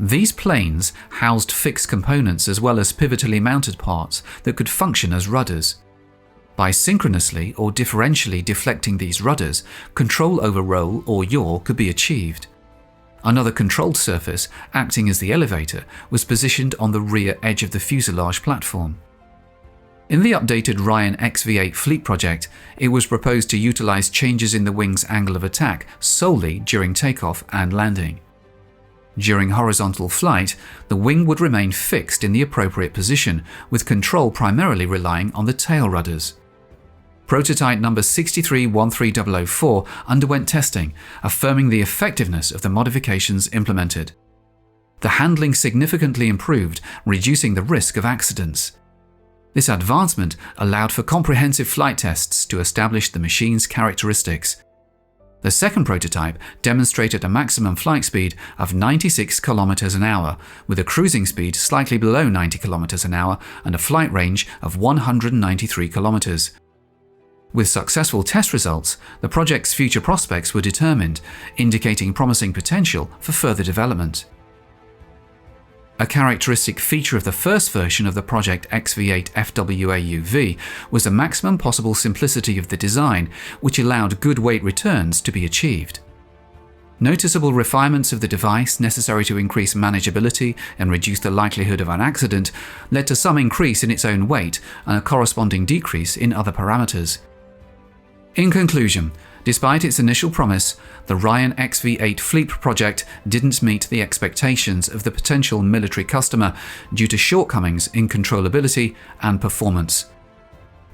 These planes housed fixed components as well as pivotally mounted parts that could function as rudders. By synchronously or differentially deflecting these rudders, control over roll or yaw could be achieved. Another controlled surface, acting as the elevator, was positioned on the rear edge of the fuselage platform. In the updated Ryan XV-8 Fleet project, it was proposed to utilize changes in the wing's angle of attack solely during takeoff and landing. During horizontal flight, the wing would remain fixed in the appropriate position, with control primarily relying on the tail rudders. Prototype number 6313004 underwent testing, affirming the effectiveness of the modifications implemented. The handling significantly improved, reducing the risk of accidents. This advancement allowed for comprehensive flight tests to establish the machine's characteristics. The second prototype demonstrated a maximum flight speed of 96 km an hour, with a cruising speed slightly below 90 km an hour and a flight range of 193 km. With successful test results, the project's future prospects were determined, indicating promising potential for further development. A characteristic feature of the first version of the Project XV-8 FWA-UV was the maximum possible simplicity of the design, which allowed good weight returns to be achieved. Noticeable refinements of the device necessary to increase manageability and reduce the likelihood of an accident led to some increase in its own weight and a corresponding decrease in other parameters. In conclusion, despite its initial promise, the Ryan XV-8 Fleep project didn't meet the expectations of the potential military customer due to shortcomings in controllability and performance.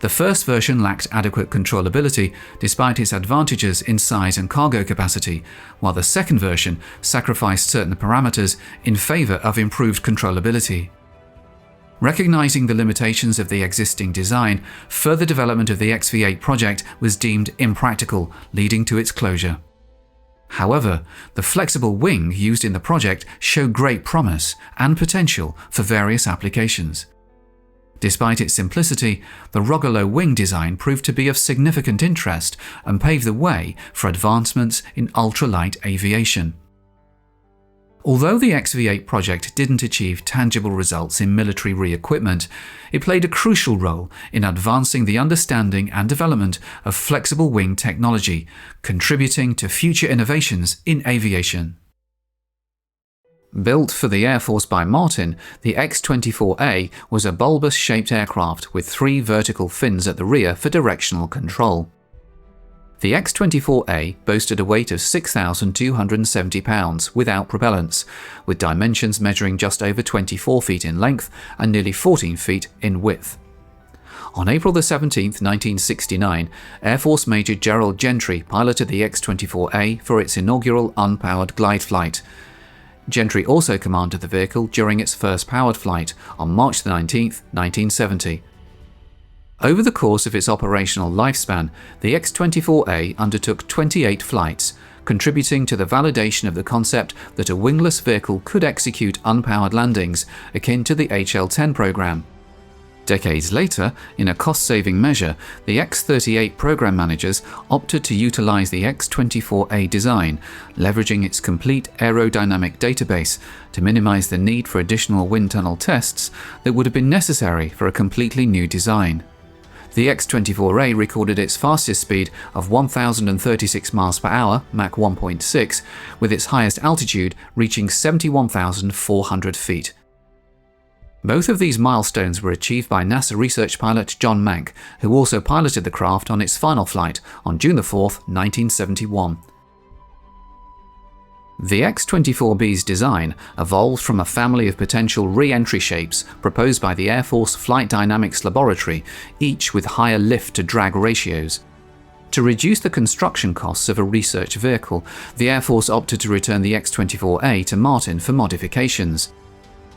The first version lacked adequate controllability despite its advantages in size and cargo capacity, while the second version sacrificed certain parameters in favor of improved controllability. Recognizing the limitations of the existing design, further development of the XV-8 project was deemed impractical, leading to its closure. However, the flexible wing used in the project showed great promise and potential for various applications. Despite its simplicity, the Rogallo wing design proved to be of significant interest and paved the way for advancements in ultralight aviation. Although the XV-8 project didn't achieve tangible results in military re-equipment, it played a crucial role in advancing the understanding and development of flexible wing technology, contributing to future innovations in aviation. Built for the Air Force by Martin, the X-24A was a bulbous-shaped aircraft with 3 vertical fins at the rear for directional control. The X-24A boasted a weight of 6,270 pounds without propellants, with dimensions measuring just over 24 feet in length and nearly 14 feet in width. On April 17, 1969, Air Force Major Gerald Gentry piloted the X-24A for its inaugural unpowered glide flight. Gentry also commanded the vehicle during its first powered flight on March 19, 1970. Over the course of its operational lifespan, the X-24A undertook 28 flights, contributing to the validation of the concept that a wingless vehicle could execute unpowered landings akin to the HL-10 program. Decades later, in a cost-saving measure, the X-38 program managers opted to utilize the X-24A design, leveraging its complete aerodynamic database to minimize the need for additional wind tunnel tests that would have been necessary for a completely new design. The X-24A recorded its fastest speed of 1,036 miles per hour, Mach 1.6, with its highest altitude reaching 71,400 feet. Both of these milestones were achieved by NASA research pilot John Mank, who also piloted the craft on its final flight on June 4, 1971. The X-24B's design evolved from a family of potential re-entry shapes proposed by the Air Force Flight Dynamics Laboratory, each with higher lift-to-drag ratios. To reduce the construction costs of a research vehicle, the Air Force opted to return the X-24A to Martin for modifications.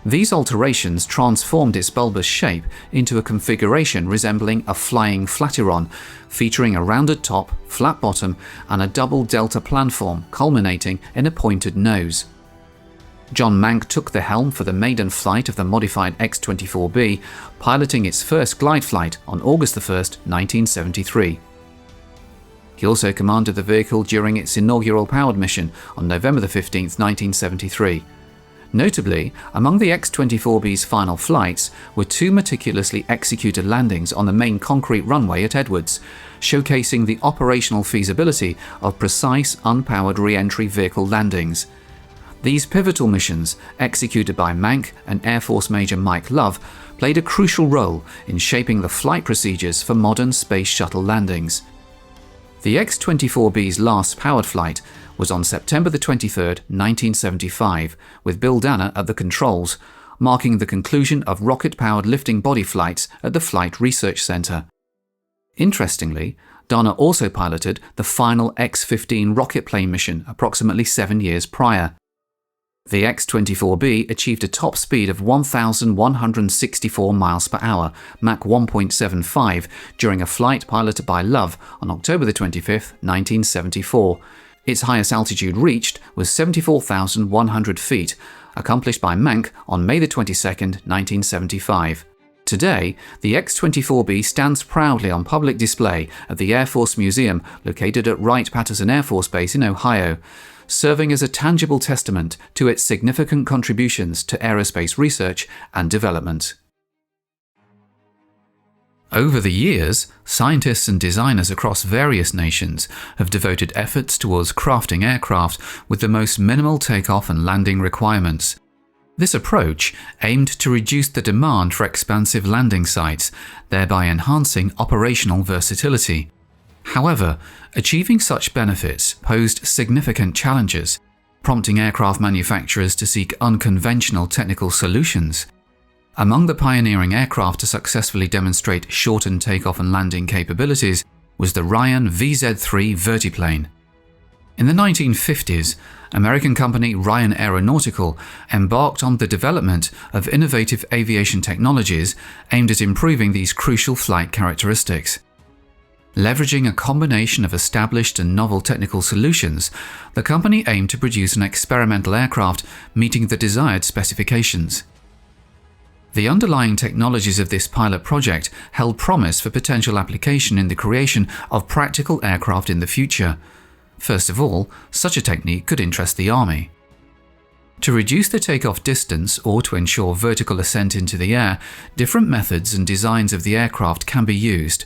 These alterations transformed its bulbous shape into a configuration resembling a flying flatiron, featuring a rounded top, flat bottom, and a double delta planform culminating in a pointed nose. John Mank took the helm for the maiden flight of the modified X-24B, piloting its first glide flight on August 1, 1973. He also commanded the vehicle during its inaugural powered mission on November 15, 1973. Notably, among the X-24B's final flights were 2 meticulously executed landings on the main concrete runway at Edwards, showcasing the operational feasibility of precise unpowered re-entry vehicle landings. These pivotal missions, executed by Mank and Air Force Major Mike Love, played a crucial role in shaping the flight procedures for modern space shuttle landings. The X-24B's last powered flight was on September 23, 1975, with Bill Danner at the controls, marking the conclusion of rocket-powered lifting body flights at the Flight Research Center. Interestingly, Danner also piloted the final X-15 rocket plane mission approximately 7 years prior. The X-24B achieved a top speed of 1,164 miles per hour, Mach 1.75, during a flight piloted by Love on October 25, 1974. Its highest altitude reached was 74,100 feet, accomplished by Mank on May 22, 1975. Today, the X-24B stands proudly on public display at the Air Force Museum located at Wright-Patterson Air Force Base in Ohio, serving as a tangible testament to its significant contributions to aerospace research and development. Over the years, scientists and designers across various nations have devoted efforts towards crafting aircraft with the most minimal takeoff and landing requirements. This approach aimed to reduce the demand for expansive landing sites, thereby enhancing operational versatility. However, achieving such benefits posed significant challenges, prompting aircraft manufacturers to seek unconventional technical solutions. Among the pioneering aircraft to successfully demonstrate shortened takeoff and landing capabilities was the Ryan VZ-3 Vertiplane. In the 1950s, American company Ryan Aeronautical embarked on the development of innovative aviation technologies aimed at improving these crucial flight characteristics. Leveraging a combination of established and novel technical solutions, the company aimed to produce an experimental aircraft meeting the desired specifications. The underlying technologies of this pilot project held promise for potential application in the creation of practical aircraft in the future. First of all, such a technique could interest the Army. To reduce the takeoff distance or to ensure vertical ascent into the air, different methods and designs of the aircraft can be used.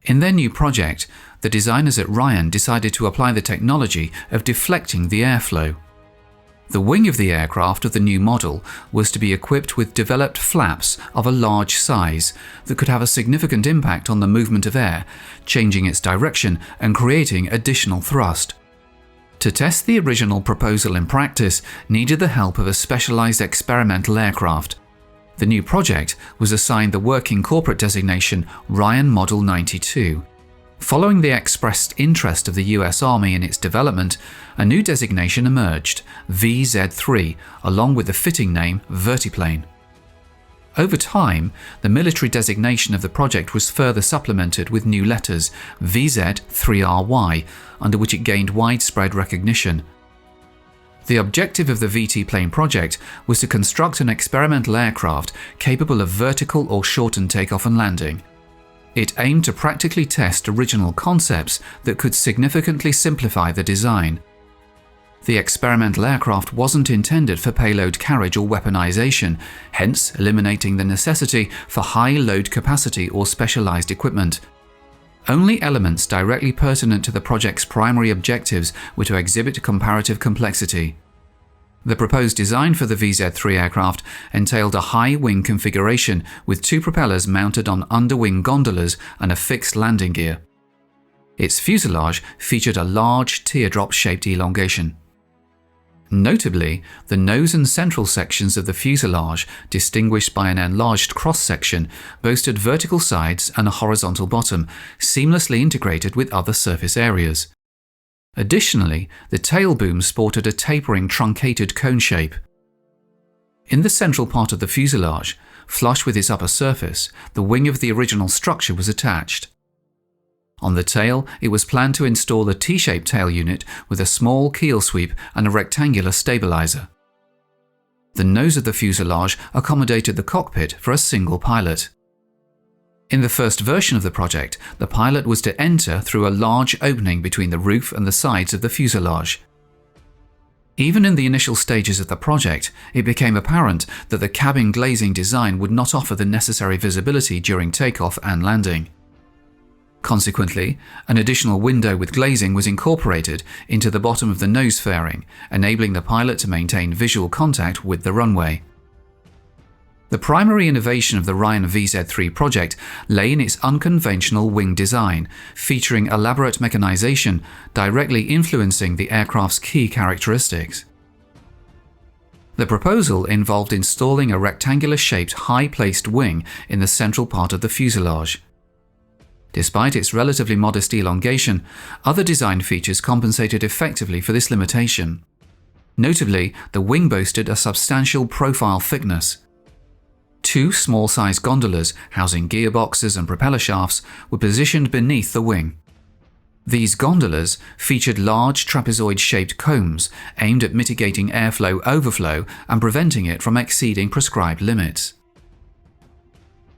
In their new project, the designers at Ryan decided to apply the technology of deflecting the airflow. The wing of the aircraft of the new model was to be equipped with developed flaps of a large size that could have a significant impact on the movement of air, changing its direction and creating additional thrust. To test the original proposal in practice needed the help of a specialized experimental aircraft. The new project was assigned the working corporate designation Ryan Model 92. Following the expressed interest of the US Army in its development, a new designation emerged, VZ-3, along with the fitting name Vertiplane. Over time, the military designation of the project was further supplemented with new letters, VZ-3RY, under which it gained widespread recognition. The objective of the Vertiplane project was to construct an experimental aircraft capable of vertical or shortened takeoff and landing. It aimed to practically test original concepts that could significantly simplify the design. The experimental aircraft wasn't intended for payload carriage or weaponization, hence eliminating the necessity for high load capacity or specialized equipment. Only elements directly pertinent to the project's primary objectives were to exhibit comparative complexity. The proposed design for the VZ-3 aircraft entailed a high wing configuration with two propellers mounted on underwing gondolas and a fixed landing gear. Its fuselage featured a large teardrop-shaped elongation. Notably, the nose and central sections of the fuselage, distinguished by an enlarged cross-section, boasted vertical sides and a horizontal bottom, seamlessly integrated with other surface areas. Additionally, the tail boom sported a tapering truncated cone shape. In the central part of the fuselage, flush with its upper surface, the wing of the original structure was attached. On the tail, it was planned to install a T-shaped tail unit with a small keel sweep and a rectangular stabilizer. The nose of the fuselage accommodated the cockpit for a single pilot. In the first version of the project, the pilot was to enter through a large opening between the roof and the sides of the fuselage. Even in the initial stages of the project, it became apparent that the cabin glazing design would not offer the necessary visibility during takeoff and landing. Consequently, an additional window with glazing was incorporated into the bottom of the nose fairing, enabling the pilot to maintain visual contact with the runway. The primary innovation of the Ryan VZ-3 project lay in its unconventional wing design, featuring elaborate mechanization directly influencing the aircraft's key characteristics. The proposal involved installing a rectangular-shaped high-placed wing in the central part of the fuselage. Despite its relatively modest elongation, other design features compensated effectively for this limitation. Notably, the wing boasted a substantial profile thickness. Two small-sized gondolas housing gearboxes and propeller shafts were positioned beneath the wing. These gondolas featured large trapezoid-shaped combs aimed at mitigating airflow overflow and preventing it from exceeding prescribed limits.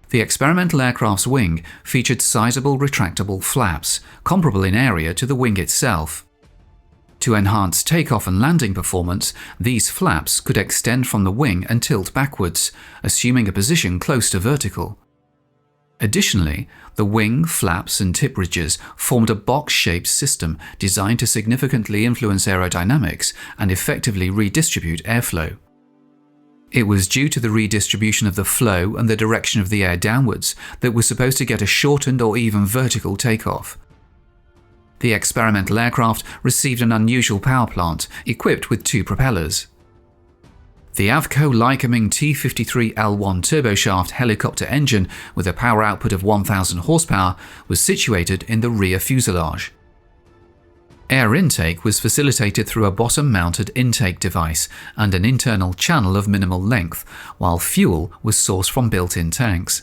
The experimental aircraft's wing featured sizable retractable flaps, comparable in area to the wing itself. To enhance takeoff and landing performance, these flaps could extend from the wing and tilt backwards, assuming a position close to vertical. Additionally, the wing, flaps and tip ridges formed a box-shaped system designed to significantly influence aerodynamics and effectively redistribute airflow. It was due to the redistribution of the flow and the direction of the air downwards that was supposed to get a shortened or even vertical takeoff. The experimental aircraft received an unusual power plant equipped with two propellers. The Avco Lycoming T53L1 turboshaft helicopter engine with a power output of 1,000 horsepower was situated in the rear fuselage. Air intake was facilitated through a bottom-mounted intake device and an internal channel of minimal length, while fuel was sourced from built-in tanks.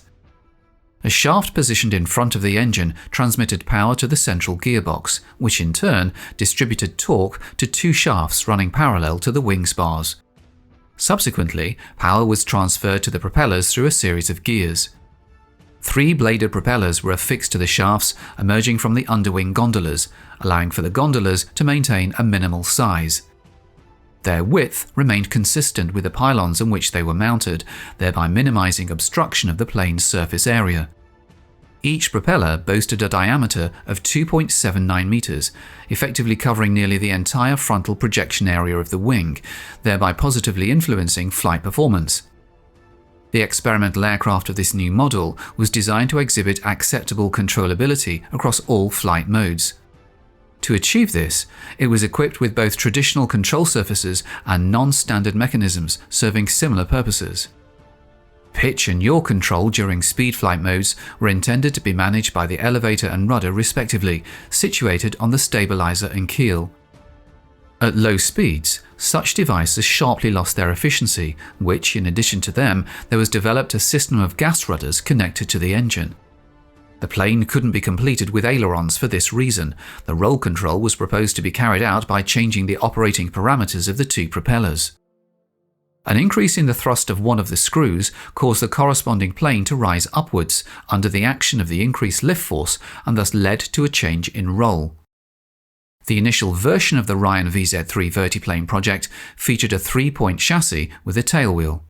A shaft positioned in front of the engine transmitted power to the central gearbox, which in turn distributed torque to two shafts running parallel to the wing spars. Subsequently, power was transferred to the propellers through a series of gears. 3 bladed propellers were affixed to the shafts emerging from the underwing gondolas, allowing for the gondolas to maintain a minimal size. Their width remained consistent with the pylons on which they were mounted, thereby minimizing obstruction of the plane's surface area. Each propeller boasted a diameter of 2.79 meters, effectively covering nearly the entire frontal projection area of the wing, thereby positively influencing flight performance. The experimental aircraft of this new model was designed to exhibit acceptable controllability across all flight modes. To achieve this, it was equipped with both traditional control surfaces and non-standard mechanisms serving similar purposes. Pitch and yaw control during speed flight modes were intended to be managed by the elevator and rudder respectively, situated on the stabilizer and keel. At low speeds, such devices sharply lost their efficiency, which, in addition to them, there was developed a system of gas rudders connected to the engine. The plane couldn't be completed with ailerons for this reason. The roll control was proposed to be carried out by changing the operating parameters of the 2 propellers. An increase in the thrust of one of the screws caused the corresponding plane to rise upwards under the action of the increased lift force and thus led to a change in roll. The initial version of the Ryan VZ-3 Vertiplane project featured a 3-point chassis with a tailwheel.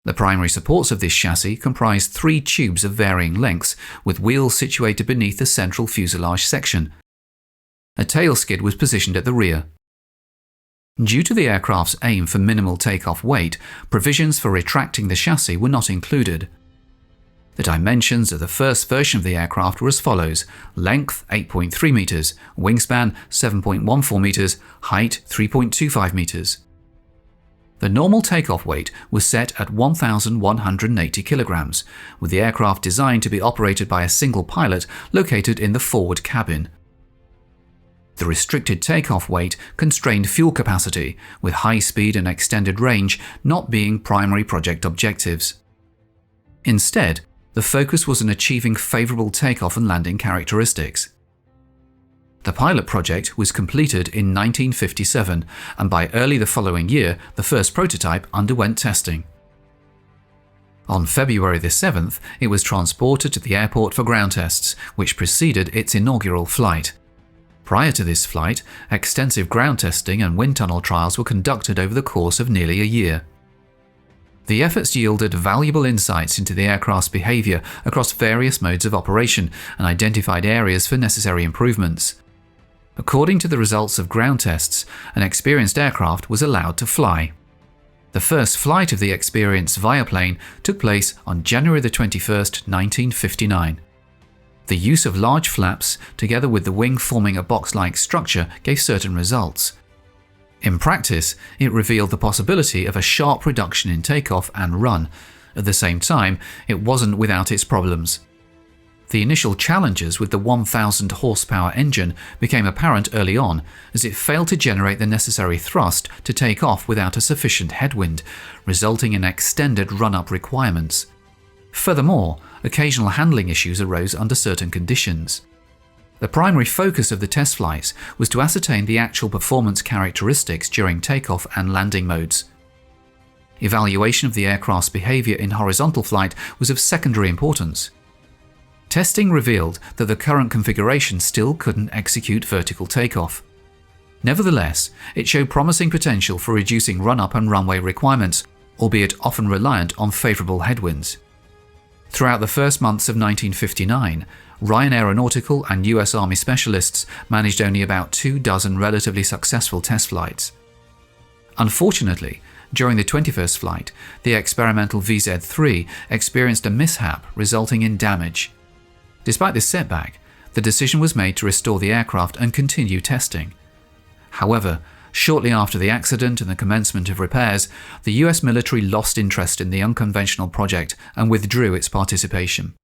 The primary supports of this chassis comprised 3 tubes of varying lengths, with wheels situated beneath the central fuselage section. A tail skid was positioned at the rear. Due to the aircraft's aim for minimal takeoff weight, provisions for retracting the chassis were not included. The dimensions of the first version of the aircraft were as follows: length 8.3 meters, wingspan 7.14 meters, height 3.25 meters. The normal takeoff weight was set at 1,180 kilograms, with the aircraft designed to be operated by a single pilot located in the forward cabin. The restricted takeoff weight constrained fuel capacity, with high speed and extended range not being primary project objectives. Instead, the focus was on achieving favorable takeoff and landing characteristics. The pilot project was completed in 1957, and by early the following year, the first prototype underwent testing. On February the 7th, it was transported to the airport for ground tests, which preceded its inaugural flight. Prior to this flight, extensive ground testing and wind tunnel trials were conducted over the course of nearly a year. The efforts yielded valuable insights into the aircraft's behavior across various modes of operation and identified areas for necessary improvements. According to the results of ground tests, an experienced aircraft was allowed to fly. The first flight of the experienced Vertiplane took place on January 21, 1959. The use of large flaps, together with the wing forming a box-like structure, gave certain results. In practice, it revealed the possibility of a sharp reduction in takeoff and run. At the same time, it wasn't without its problems. The initial challenges with the 1,000 horsepower engine became apparent early on, as it failed to generate the necessary thrust to take off without a sufficient headwind, resulting in extended run-up requirements. Furthermore, occasional handling issues arose under certain conditions. The primary focus of the test flights was to ascertain the actual performance characteristics during takeoff and landing modes. Evaluation of the aircraft's behavior in horizontal flight was of secondary importance. Testing revealed that the current configuration still couldn't execute vertical takeoff. Nevertheless, it showed promising potential for reducing run-up and runway requirements, albeit often reliant on favorable headwinds. Throughout the first months of 1959, Ryan Aeronautical and US Army specialists managed only about 24 relatively successful test flights. Unfortunately, during the 21st flight, the experimental VZ-3 experienced a mishap resulting in damage. Despite this setback, the decision was made to restore the aircraft and continue testing. However, shortly after the accident and the commencement of repairs, the US military lost interest in the unconventional project and withdrew its participation.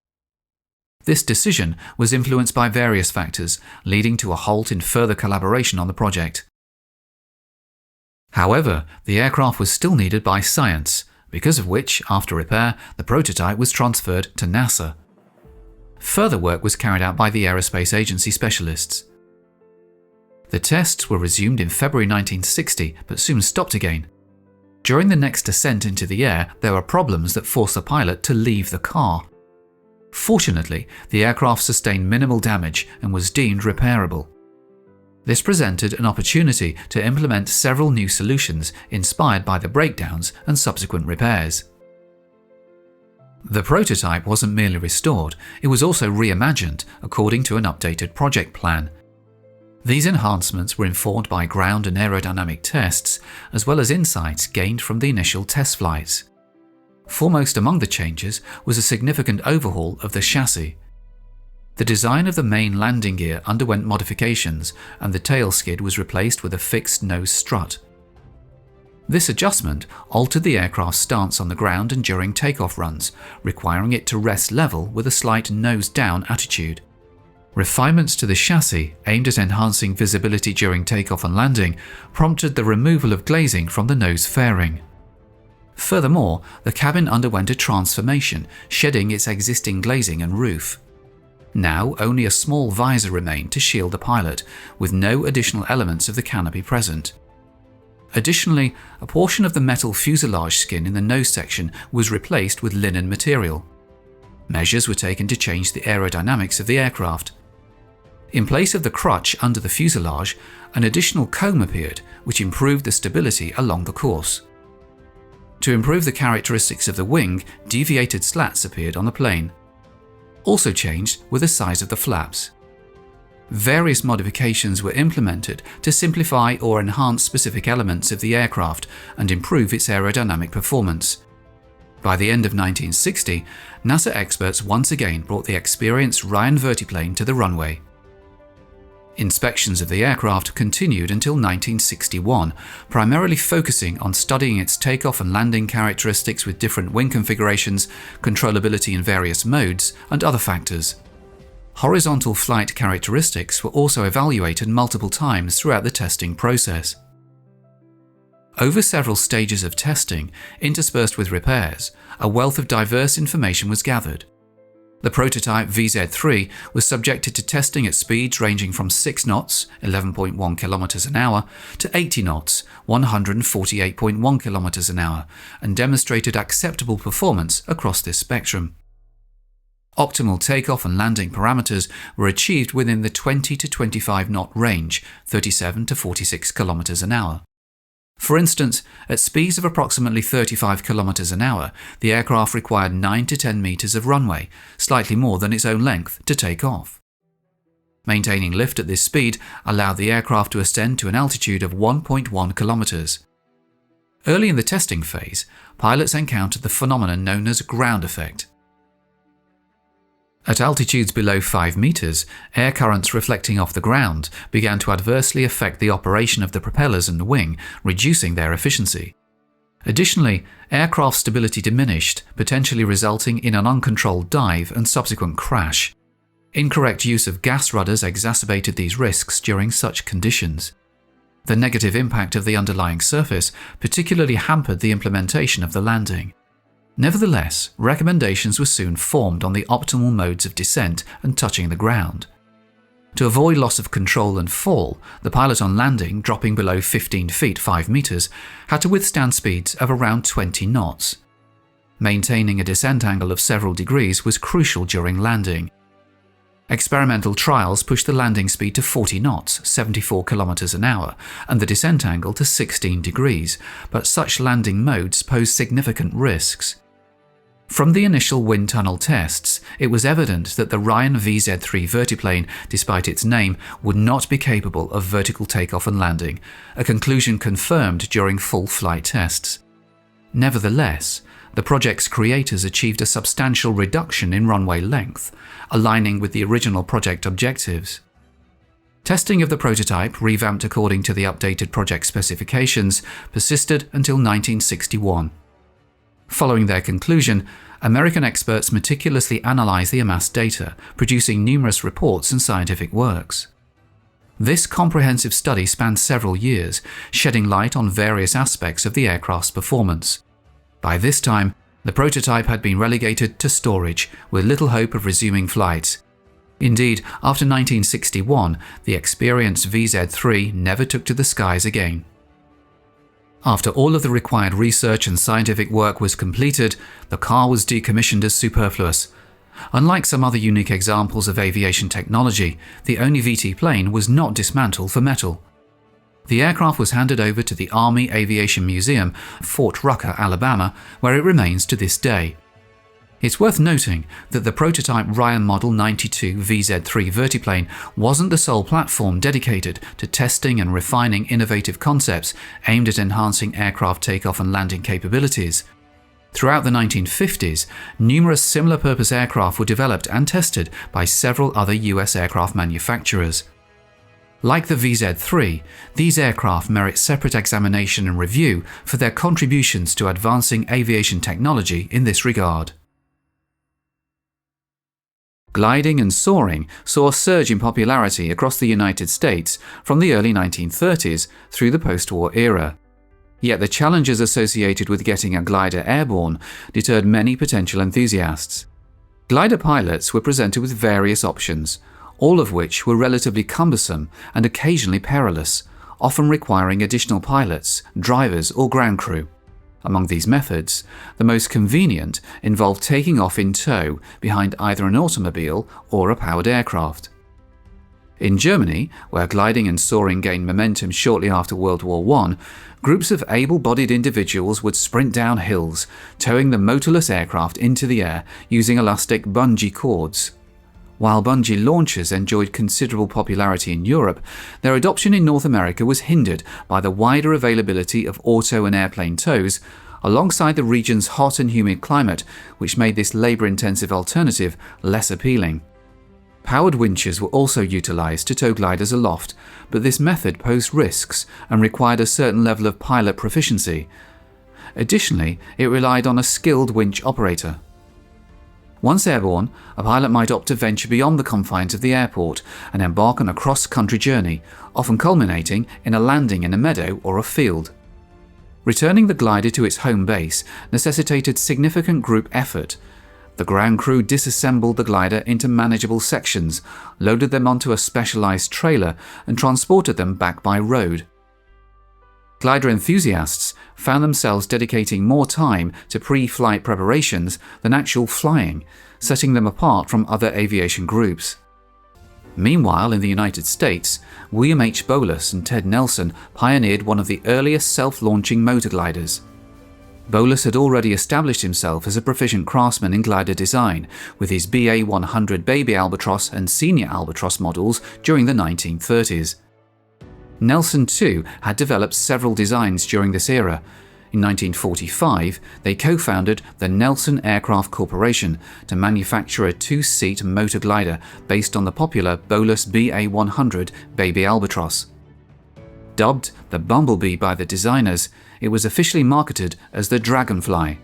This decision was influenced by various factors, leading to a halt in further collaboration on the project. However, the aircraft was still needed by science, because of which, after repair, the prototype was transferred to NASA. Further work was carried out by the Aerospace Agency specialists. The tests were resumed in February 1960, but soon stopped again. During the next ascent into the air, there were problems that forced the pilot to leave the car. Fortunately, the aircraft sustained minimal damage and was deemed repairable. This presented an opportunity to implement several new solutions inspired by the breakdowns and subsequent repairs. The prototype wasn't merely restored, it was also reimagined according to an updated project plan. These enhancements were informed by ground and aerodynamic tests, as well as insights gained from the initial test flights. Foremost among the changes was a significant overhaul of the chassis. The design of the main landing gear underwent modifications, and the tail skid was replaced with a fixed nose strut. This adjustment altered the aircraft's stance on the ground and during takeoff runs, requiring it to rest level with a slight nose-down attitude. Refinements to the chassis, aimed at enhancing visibility during takeoff and landing, prompted the removal of glazing from the nose fairing. Furthermore, the cabin underwent a transformation, shedding its existing glazing and roof. Now, only a small visor remained to shield the pilot, with no additional elements of the canopy present. Additionally, a portion of the metal fuselage skin in the nose section was replaced with linen material. Measures were taken to change the aerodynamics of the aircraft. In place of the crutch under the fuselage, an additional comb appeared, which improved the stability along the course. To improve the characteristics of the wing, deviated slats appeared on the plane. Also changed were the size of the flaps. Various modifications were implemented to simplify or enhance specific elements of the aircraft and improve its aerodynamic performance. By the end of 1960, NASA experts once again brought the experienced Ryan Vertiplane to the runway. Inspections of the aircraft continued until 1961, primarily focusing on studying its takeoff and landing characteristics with different wing configurations, controllability in various modes, and other factors. Horizontal flight characteristics were also evaluated multiple times throughout the testing process. Over several stages of testing, interspersed with repairs, a wealth of diverse information was gathered. The prototype VZ-3 was subjected to testing at speeds ranging from 6 knots (11.1 km an hour) to 80 knots (148.1 km an hour) and demonstrated acceptable performance across this spectrum. Optimal takeoff and landing parameters were achieved within the 20 to 25 knot range, 37 to 46 km an hour. For instance, at speeds of approximately 35 km an hour, the aircraft required 9 to 10 meters of runway, slightly more than its own length, to take off. Maintaining lift at this speed allowed the aircraft to ascend to an altitude of 1.1 kilometers. Early in the testing phase, pilots encountered the phenomenon known as ground effect. At altitudes below 5 meters, air currents reflecting off the ground began to adversely affect the operation of the propellers and the wing, reducing their efficiency. Additionally, aircraft stability diminished, potentially resulting in an uncontrolled dive and subsequent crash. Incorrect use of gas rudders exacerbated these risks during such conditions. The negative impact of the underlying surface particularly hampered the implementation of the landing. Nevertheless, recommendations were soon formed on the optimal modes of descent and touching the ground. To avoid loss of control and fall, the pilot on landing, dropping below 15 feet 5 meters, had to withstand speeds of around 20 knots. Maintaining a descent angle of several degrees was crucial during landing. Experimental trials pushed the landing speed to 40 knots, 74 km an hour, and the descent angle to 16 degrees, but such landing modes posed significant risks. From the initial wind tunnel tests, it was evident that the Ryan VZ-3 Vertiplane, despite its name, would not be capable of vertical takeoff and landing, a conclusion confirmed during full flight tests. Nevertheless, the project's creators achieved a substantial reduction in runway length, aligning with the original project objectives. Testing of the prototype, revamped according to the updated project specifications, persisted until 1961. Following their conclusion, American experts meticulously analyzed the amassed data, producing numerous reports and scientific works. This comprehensive study spanned several years, shedding light on various aspects of the aircraft's performance. By this time, the prototype had been relegated to storage, with little hope of resuming flights. Indeed, after 1961, the experienced VZ-3 never took to the skies again. After all of the required research and scientific work was completed, the car was decommissioned as superfluous. Unlike some other unique examples of aviation technology, the only Vertiplane was not dismantled for metal. The aircraft was handed over to the Army Aviation Museum, Fort Rucker, Alabama, where it remains to this day. It's worth noting that the prototype Ryan Model 92 VZ-3 Vertiplane wasn't the sole platform dedicated to testing and refining innovative concepts aimed at enhancing aircraft takeoff and landing capabilities. Throughout the 1950s, numerous similar-purpose aircraft were developed and tested by several other US aircraft manufacturers. Like the VZ-3, these aircraft merit separate examination and review for their contributions to advancing aviation technology in this regard. Gliding and soaring saw a surge in popularity across the United States from the early 1930s through the post-war era. Yet the challenges associated with getting a glider airborne deterred many potential enthusiasts. Glider pilots were presented with various options, all of which were relatively cumbersome and occasionally perilous, often requiring additional pilots, drivers, or ground crew. Among these methods, the most convenient involved taking off in tow behind either an automobile or a powered aircraft. In Germany, where gliding and soaring gained momentum shortly after World War I, groups of able-bodied individuals would sprint down hills, towing the motorless aircraft into the air using elastic bungee cords. While bungee launchers enjoyed considerable popularity in Europe, their adoption in North America was hindered by the wider availability of auto and airplane tows, alongside the region's hot and humid climate, which made this labour-intensive alternative less appealing. Powered winches were also utilised to tow gliders aloft, but this method posed risks and required a certain level of pilot proficiency. Additionally, it relied on a skilled winch operator. Once airborne, a pilot might opt to venture beyond the confines of the airport and embark on a cross-country journey, often culminating in a landing in a meadow or a field. Returning the glider to its home base necessitated significant group effort. The ground crew disassembled the glider into manageable sections, loaded them onto a specialized trailer, and transported them back by road. Glider enthusiasts found themselves dedicating more time to pre-flight preparations than actual flying, setting them apart from other aviation groups. Meanwhile, in the United States, William H. Bolus and Ted Nelson pioneered one of the earliest self-launching motor gliders. Bolus had already established himself as a proficient craftsman in glider design, with his BA-100 Baby Albatross and Senior Albatross models during the 1930s. Nelson, too, had developed several designs during this era. In 1945, they co-founded the Nelson Aircraft Corporation to manufacture a two-seat motor glider based on the popular Bolus BA-100 Baby Albatross. Dubbed the Bumblebee by the designers, it was officially marketed as the Dragonfly.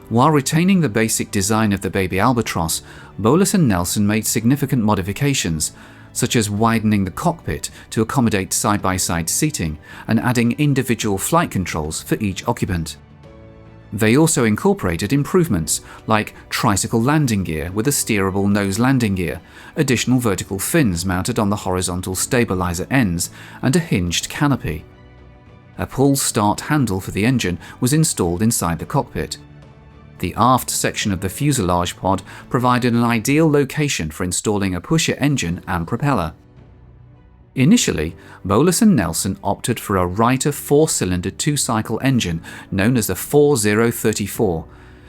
While retaining the basic design of the Baby Albatross, Bolus and Nelson made significant modifications, such as widening the cockpit to accommodate side-by-side seating and adding individual flight controls for each occupant. They also incorporated improvements like tricycle landing gear with a steerable nose landing gear, additional vertical fins mounted on the horizontal stabilizer ends, and a hinged canopy. A pull-start handle for the engine was installed inside the cockpit. The aft section of the fuselage pod provided an ideal location for installing a pusher engine and propeller. Initially, Bolus and Nelson opted for a Reiter 4-cylinder 2-cycle engine known as the 4034.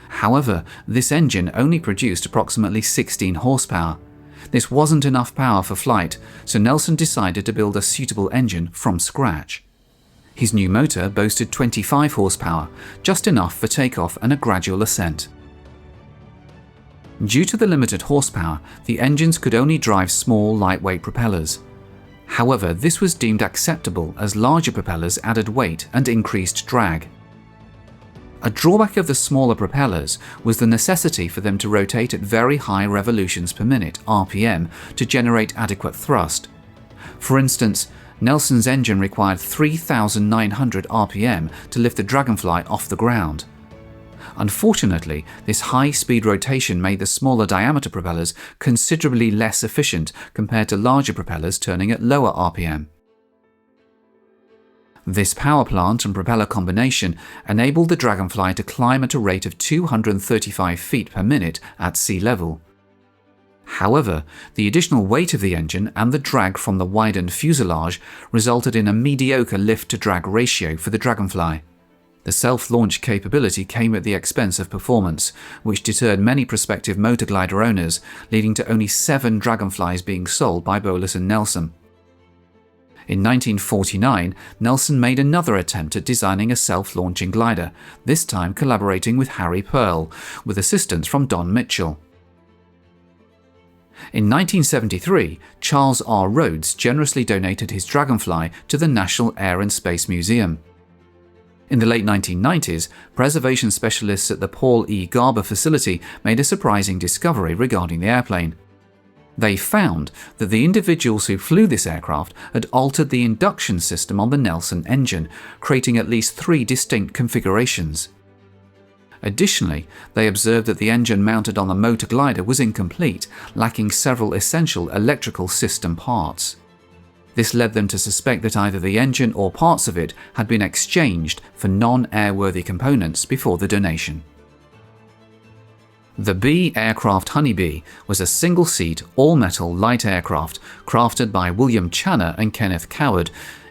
However, this engine only produced approximately 16 horsepower. This wasn't enough power for flight, so Nelson decided to build a suitable engine from scratch. His new motor boasted 25 horsepower, just enough for takeoff and a gradual ascent. Due to the limited horsepower, the engines could only drive small, lightweight propellers. However, this was deemed acceptable as larger propellers added weight and increased drag. A drawback of the smaller propellers was the necessity for them to rotate at very high revolutions per minute (RPM) to generate adequate thrust. For instance, Nelson's engine required 3,900 RPM to lift the Dragonfly off the ground. Unfortunately, this high-speed rotation made the smaller diameter propellers considerably less efficient compared to larger propellers turning at lower RPM. This power plant and propeller combination enabled the Dragonfly to climb at a rate of 235 feet per minute at sea level. However, the additional weight of the engine and the drag from the widened fuselage resulted in a mediocre lift-to-drag ratio for the Dragonfly. The self-launch capability came at the expense of performance, which deterred many prospective motor glider owners, leading to only 7 Dragonflies being sold by Bolus and Nelson. In 1949, Nelson made another attempt at designing a self-launching glider, this time collaborating with Harry Pearl, with assistance from Don Mitchell. In 1973, Charles R. Rhodes generously donated his Dragonfly to the National Air and Space Museum. In the late 1990s, preservation specialists at the Paul E. Garber facility made a surprising discovery regarding the airplane. They found that the individuals who flew this aircraft had altered the induction system on the Nelson engine, creating at least 3 distinct configurations. Additionally, they observed that the engine mounted on the motor glider was incomplete, lacking several essential electrical system parts. This led them to suspect that either the engine or parts of it had been exchanged for non-airworthy components before the donation. The B aircraft Honeybee was a single-seat, all-metal light aircraft crafted by William Channer and Kenneth Coward,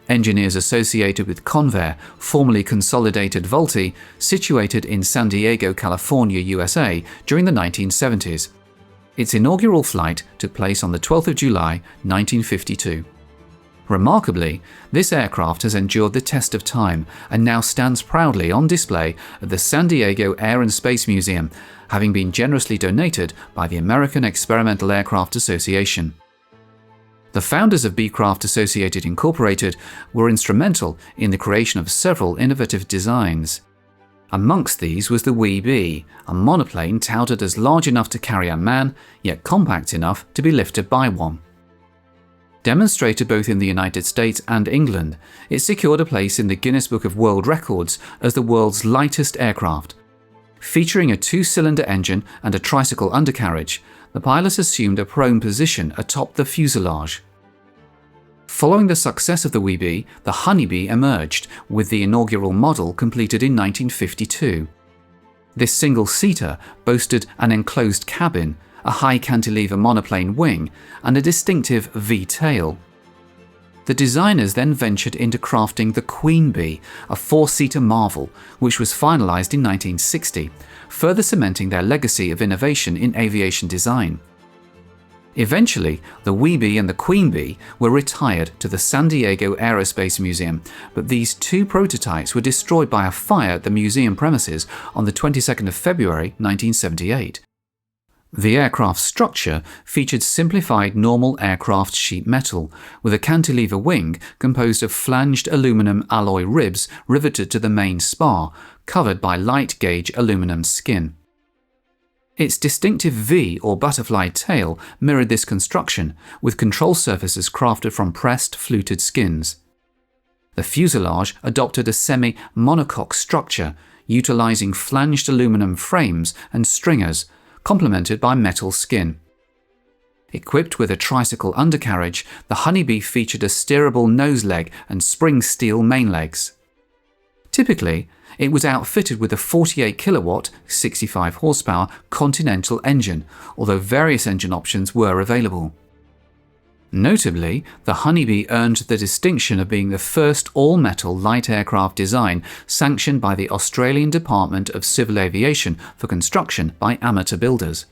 engineers associated with Convair, formerly Consolidated Vultee, situated in San Diego, California, USA during the 1970s. Its inaugural flight took place on the 12th of July, 1952. Remarkably, this aircraft has endured the test of time and now stands proudly on display at the San Diego Air and Space Museum, having been generously donated by the American Experimental Aircraft Association. The founders of Beecraft Associated Incorporated were instrumental in the creation of several innovative designs. Amongst these was the Wee Bee, a monoplane touted as large enough to carry a man, yet compact enough to be lifted by one. Demonstrated both in the United States and England, it secured a place in the Guinness Book of World Records as the world's lightest aircraft. Featuring a 2-cylinder engine and a tricycle undercarriage, the pilots assumed a prone position atop the fuselage. Following the success of the Wee Bee, the Honeybee emerged, with the inaugural model completed in 1952. This single-seater boasted an enclosed cabin, a high cantilever monoplane wing, and a distinctive V-tail. The designers then ventured into crafting the Queen Bee, a 4-seater marvel, which was finalized in 1960, further cementing their legacy of innovation in aviation design. Eventually, the Wee Bee and the Queen Bee were retired to the San Diego Aerospace Museum, but these 2 prototypes were destroyed by a fire at the museum premises on the 22nd of February 1978. The aircraft's structure featured simplified normal aircraft sheet metal, with a cantilever wing composed of flanged aluminum alloy ribs riveted to the main spar, covered by light-gauge aluminum skin. Its distinctive V or butterfly tail mirrored this construction, with control surfaces crafted from pressed fluted skins. The fuselage adopted a semi-monocoque structure, utilizing flanged aluminum frames and stringers, complemented by metal skin. Equipped with a tricycle undercarriage, the Honeybee featured a steerable nose leg and spring steel main legs. Typically, it was outfitted with a 48 kilowatt, 65 horsepower Continental engine, although various engine options were available. Notably, the Honeybee earned the distinction of being the first all-metal light aircraft design sanctioned by the Australian Department of Civil Aviation for construction by amateur builders.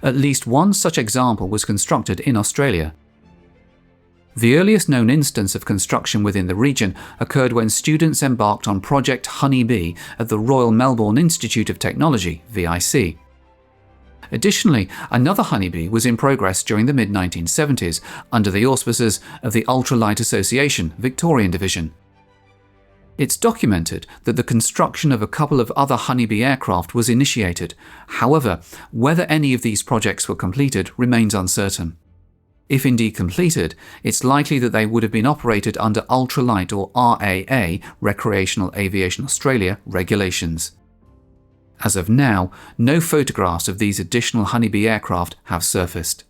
At least one such example was constructed in Australia. The earliest known instance of construction within the region occurred when students embarked on Project Honeybee at the Royal Melbourne Institute of Technology, VIC. Additionally, another Honeybee was in progress during the mid-1970s under the auspices of the Ultralight Association Victorian Division. It's documented that the construction of a couple of other Honeybee aircraft was initiated. However, whether any of these projects were completed remains uncertain. If indeed completed, it's likely that they would have been operated under Ultralight or RAA Recreational Aviation Australia regulations. As of now, no photographs of these additional Honeybee aircraft have surfaced.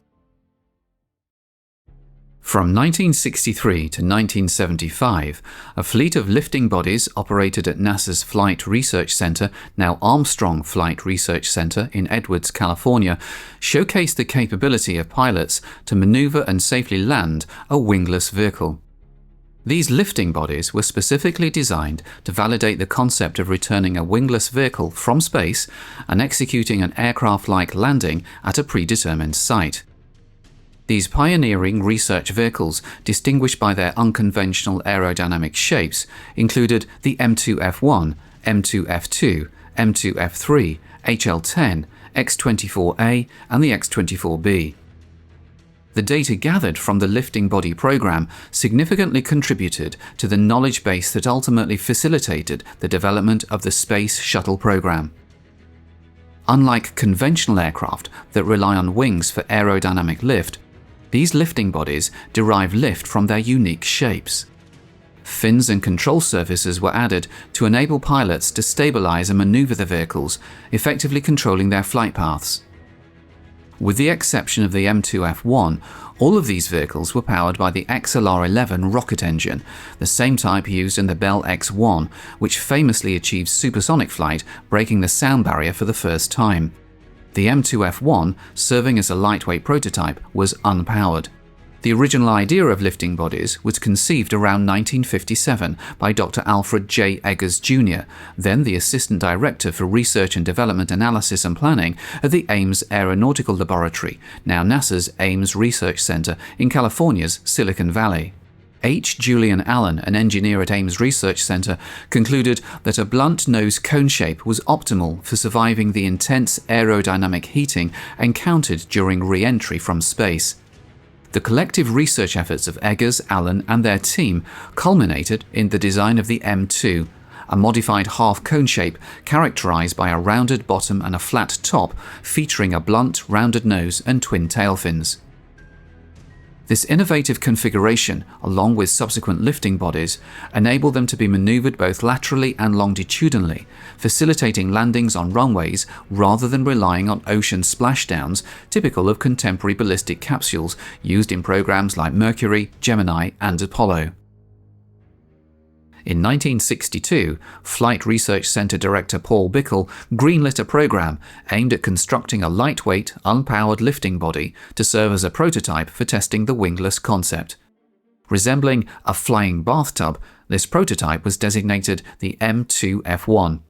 From 1963 to 1975, a fleet of lifting bodies operated at NASA's Flight Research Center, now Armstrong Flight Research Center in Edwards, California, showcased the capability of pilots to maneuver and safely land a wingless vehicle. These lifting bodies were specifically designed to validate the concept of returning a wingless vehicle from space and executing an aircraft-like landing at a predetermined site. These pioneering research vehicles, distinguished by their unconventional aerodynamic shapes, included the M2-F1, M2-F2, M2-F3, HL-10, X-24A, and the X-24B. The data gathered from the lifting body program significantly contributed to the knowledge base that ultimately facilitated the development of the Space Shuttle program. Unlike conventional aircraft that rely on wings for aerodynamic lift, these lifting bodies derive lift from their unique shapes. Fins and control surfaces were added to enable pilots to stabilize and maneuver the vehicles, effectively controlling their flight paths. With the exception of the M2-F1, all of these vehicles were powered by the XLR-11 rocket engine, the same type used in the Bell X-1, which famously achieved supersonic flight, breaking the sound barrier for the first time. The M2-F1, serving as a lightweight prototype, was unpowered. The original idea of lifting bodies was conceived around 1957 by Dr. Alfred J. Eggers Jr., then the Assistant Director for Research and Development Analysis and Planning at the Ames Aeronautical Laboratory, now NASA's Ames Research Center in California's Silicon Valley. H. Julian Allen, an engineer at Ames Research Center, concluded that a blunt nose cone shape was optimal for surviving the intense aerodynamic heating encountered during re-entry from space. The collective research efforts of Eggers, Allen, and their team culminated in the design of the M2, a modified half-cone shape characterized by a rounded bottom and a flat top, featuring a blunt, rounded nose and twin tail fins. This innovative configuration, along with subsequent lifting bodies, enabled them to be maneuvered both laterally and longitudinally, facilitating landings on runways rather than relying on ocean splashdowns typical of contemporary ballistic capsules used in programs like Mercury, Gemini, and Apollo. In 1962, Flight Research Center Director Paul Bickle greenlit a program aimed at constructing a lightweight, unpowered lifting body to serve as a prototype for testing the wingless concept. Resembling a flying bathtub, this prototype was designated the M2-F1.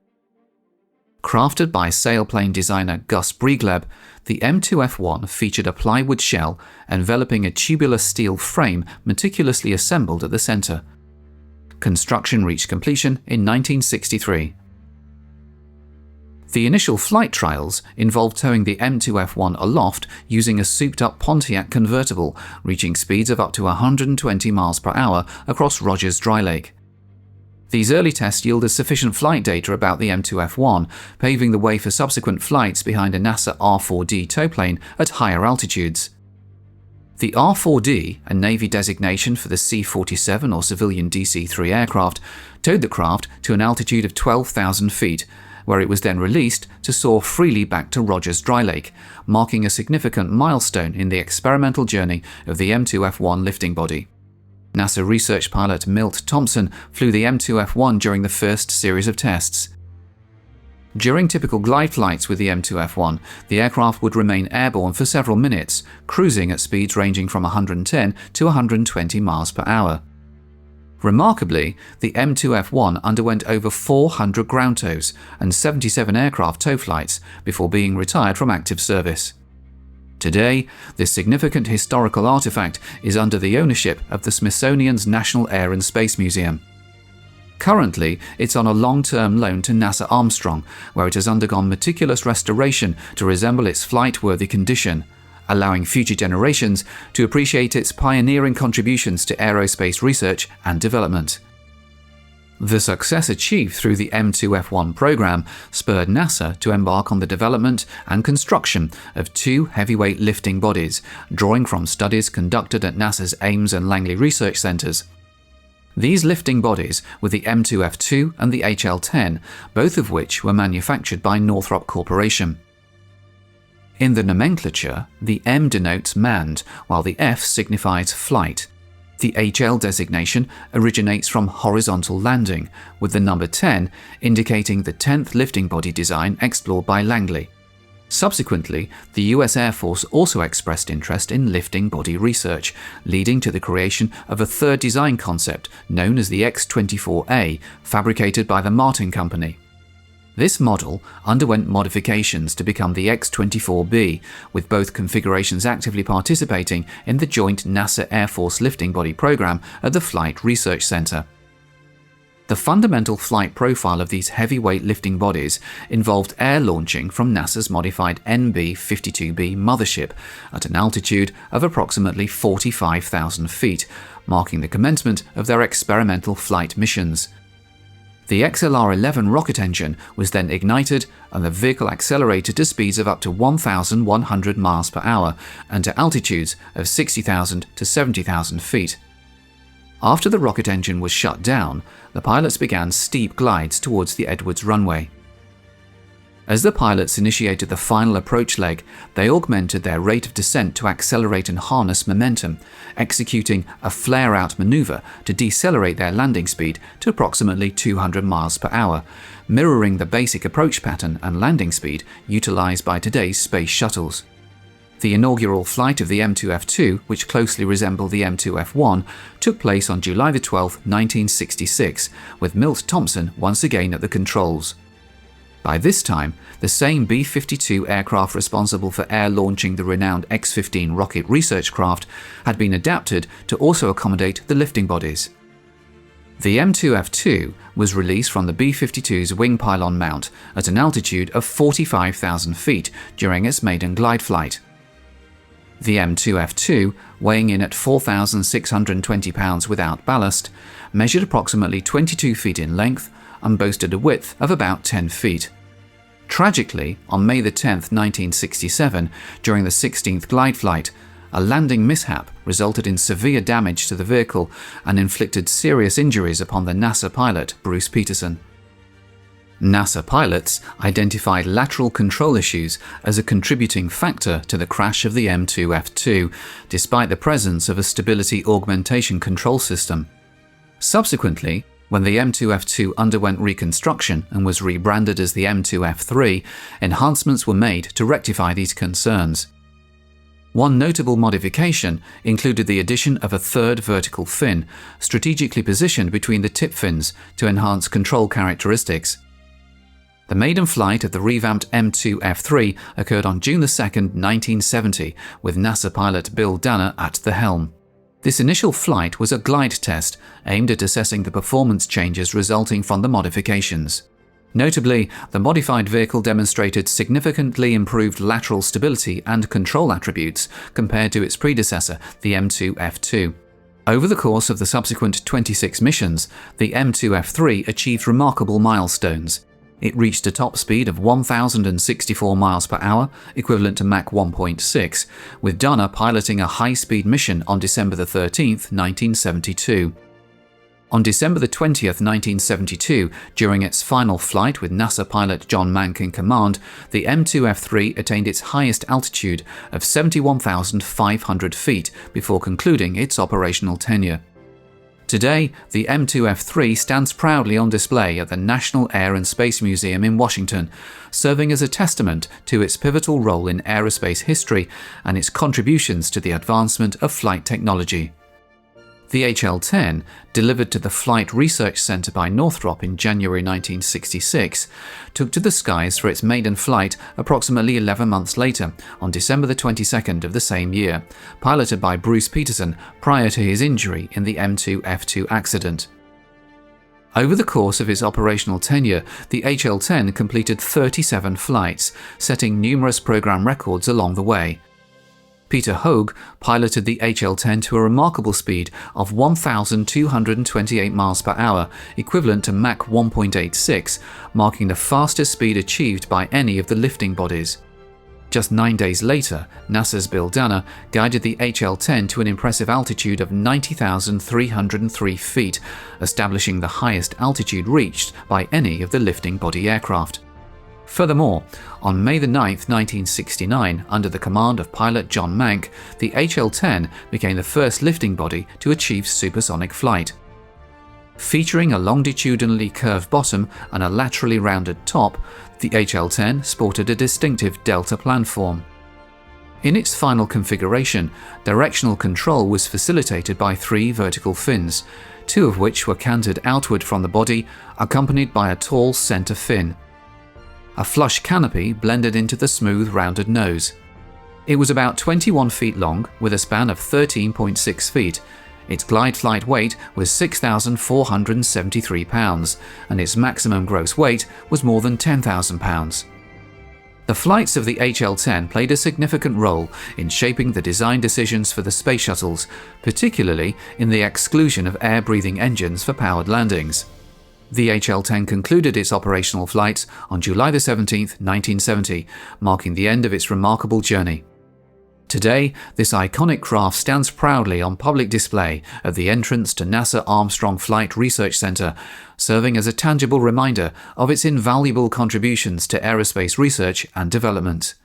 Crafted by sailplane designer Gus Briegleb, the M2-F1 featured a plywood shell enveloping a tubular steel frame meticulously assembled at the center. Construction reached completion in 1963. The initial flight trials involved towing the M2-F1 aloft using a souped-up Pontiac convertible, reaching speeds of up to 120 miles per hour across Rogers Dry Lake. These early tests yielded sufficient flight data about the M2-F1, paving the way for subsequent flights behind a NASA R-4D towplane at higher altitudes. The R-4D, a Navy designation for the C-47 or civilian DC-3 aircraft, towed the craft to an altitude of 12,000 feet, where it was then released to soar freely back to Rogers Dry Lake, marking a significant milestone in the experimental journey of the M2-F1 lifting body. NASA research pilot Milt Thompson flew the M2-F1 during the first series of tests. During typical glide flights with the M2-F1, the aircraft would remain airborne for several minutes, cruising at speeds ranging from 110 to 120 miles per hour. Remarkably, the M2-F1 underwent over 400 ground tows and 77 aircraft tow flights before being retired from active service. Today, this significant historical artifact is under the ownership of the Smithsonian's National Air and Space Museum. Currently, it's on a long-term loan to NASA Armstrong, where it has undergone meticulous restoration to resemble its flight-worthy condition, allowing future generations to appreciate its pioneering contributions to aerospace research and development. The success achieved through the M2-F1 program spurred NASA to embark on the development and construction of two heavyweight lifting bodies, drawing from studies conducted at NASA's Ames and Langley research centers. These lifting bodies were the M2-F2 and the HL-10, both of which were manufactured by Northrop Corporation. In the nomenclature, the M denotes manned, while the F signifies flight. The HL designation originates from horizontal landing, with the number 10 indicating the 10th lifting body design explored by Langley. Subsequently, the US Air Force also expressed interest in lifting body research, leading to the creation of a third design concept known as the X-24A, fabricated by the Martin Company. This model underwent modifications to become the X-24B, with both configurations actively participating in the joint NASA Air Force lifting body program at the Flight Research Center. The fundamental flight profile of these heavyweight lifting bodies involved air launching from NASA's modified NB-52B mothership at an altitude of approximately 45,000 feet, marking the commencement of their experimental flight missions. The XLR-11 rocket engine was then ignited and the vehicle accelerated to speeds of up to 1,100 miles per hour and to altitudes of 60,000 to 70,000 feet. After the rocket engine was shut down, the pilots began steep glides towards the Edwards runway. As the pilots initiated the final approach leg, they augmented their rate of descent to accelerate and harness momentum, executing a flare-out maneuver to decelerate their landing speed to approximately 200 miles per hour, mirroring the basic approach pattern and landing speed utilized by today's space shuttles. The inaugural flight of the M2-F2, which closely resembled the M2-F1, took place on July 12, 1966, with Milt Thompson once again at the controls. By this time, the same B-52 aircraft responsible for air launching the renowned X-15 rocket research craft had been adapted to also accommodate the lifting bodies. The M2-F2 was released from the B-52's wing pylon mount at an altitude of 45,000 feet during its maiden glide flight. The M2-F2, weighing in at 4,620 pounds without ballast, measured approximately 22 feet in length and boasted a width of about 10 feet. Tragically, on May 10, 1967, during the 16th glide flight, a landing mishap resulted in severe damage to the vehicle and inflicted serious injuries upon the NASA pilot Bruce Peterson. NASA pilots identified lateral control issues as a contributing factor to the crash of the M2-F2, despite the presence of a stability augmentation control system. Subsequently, when the M2-F2 underwent reconstruction and was rebranded as the M2-F3, enhancements were made to rectify these concerns. One notable modification included the addition of a third vertical fin, strategically positioned between the tip fins to enhance control characteristics. The maiden flight of the revamped M2-F3 occurred on June 2, 1970, with NASA pilot Bill Danner at the helm. This initial flight was a glide test aimed at assessing the performance changes resulting from the modifications. Notably, the modified vehicle demonstrated significantly improved lateral stability and control attributes compared to its predecessor, the M2-F2. Over the course of the subsequent 26 missions, the M2-F3 achieved remarkable milestones. It reached a top speed of 1,064 miles per hour, equivalent to Mach 1.6, with Danner piloting a high-speed mission on December 13, 1972. On December 20, 1972, during its final flight with NASA pilot John Mank in command, the M2-F3 attained its highest altitude of 71,500 feet before concluding its operational tenure. Today, the M2-F3 stands proudly on display at the National Air and Space Museum in Washington, serving as a testament to its pivotal role in aerospace history and its contributions to the advancement of flight technology. The HL-10, delivered to the Flight Research Center by Northrop in January 1966, took to the skies for its maiden flight approximately 11 months later, on December 22nd of the same year, piloted by Bruce Peterson prior to his injury in the M2-F2 accident. Over the course of its operational tenure, the HL-10 completed 37 flights, setting numerous program records along the way. Peter Hogue piloted the HL-10 to a remarkable speed of 1,228 miles per hour, equivalent to Mach 1.86, marking the fastest speed achieved by any of the lifting bodies. Just 9 days later, NASA's Bill Danner guided the HL-10 to an impressive altitude of 90,303 feet, establishing the highest altitude reached by any of the lifting body aircraft. Furthermore, on May 9, 1969, under the command of pilot John Mank, the HL-10 became the first lifting body to achieve supersonic flight. Featuring a longitudinally curved bottom and a laterally rounded top, the HL-10 sported a distinctive delta planform. In its final configuration, directional control was facilitated by 3 vertical fins, 2 of which were canted outward from the body, accompanied by a tall center fin. A flush canopy blended into the smooth, rounded nose. It was about 21 feet long, with a span of 13.6 feet. Its glide flight weight was 6,473 pounds, and its maximum gross weight was more than 10,000 pounds. The flights of the HL-10 played a significant role in shaping the design decisions for the space shuttles, particularly in the exclusion of air-breathing engines for powered landings. The HL-10 concluded its operational flights on July 17, 1970, marking the end of its remarkable journey. Today, this iconic craft stands proudly on public display at the entrance to NASA Armstrong Flight Research Center, serving as a tangible reminder of its invaluable contributions to aerospace research and development.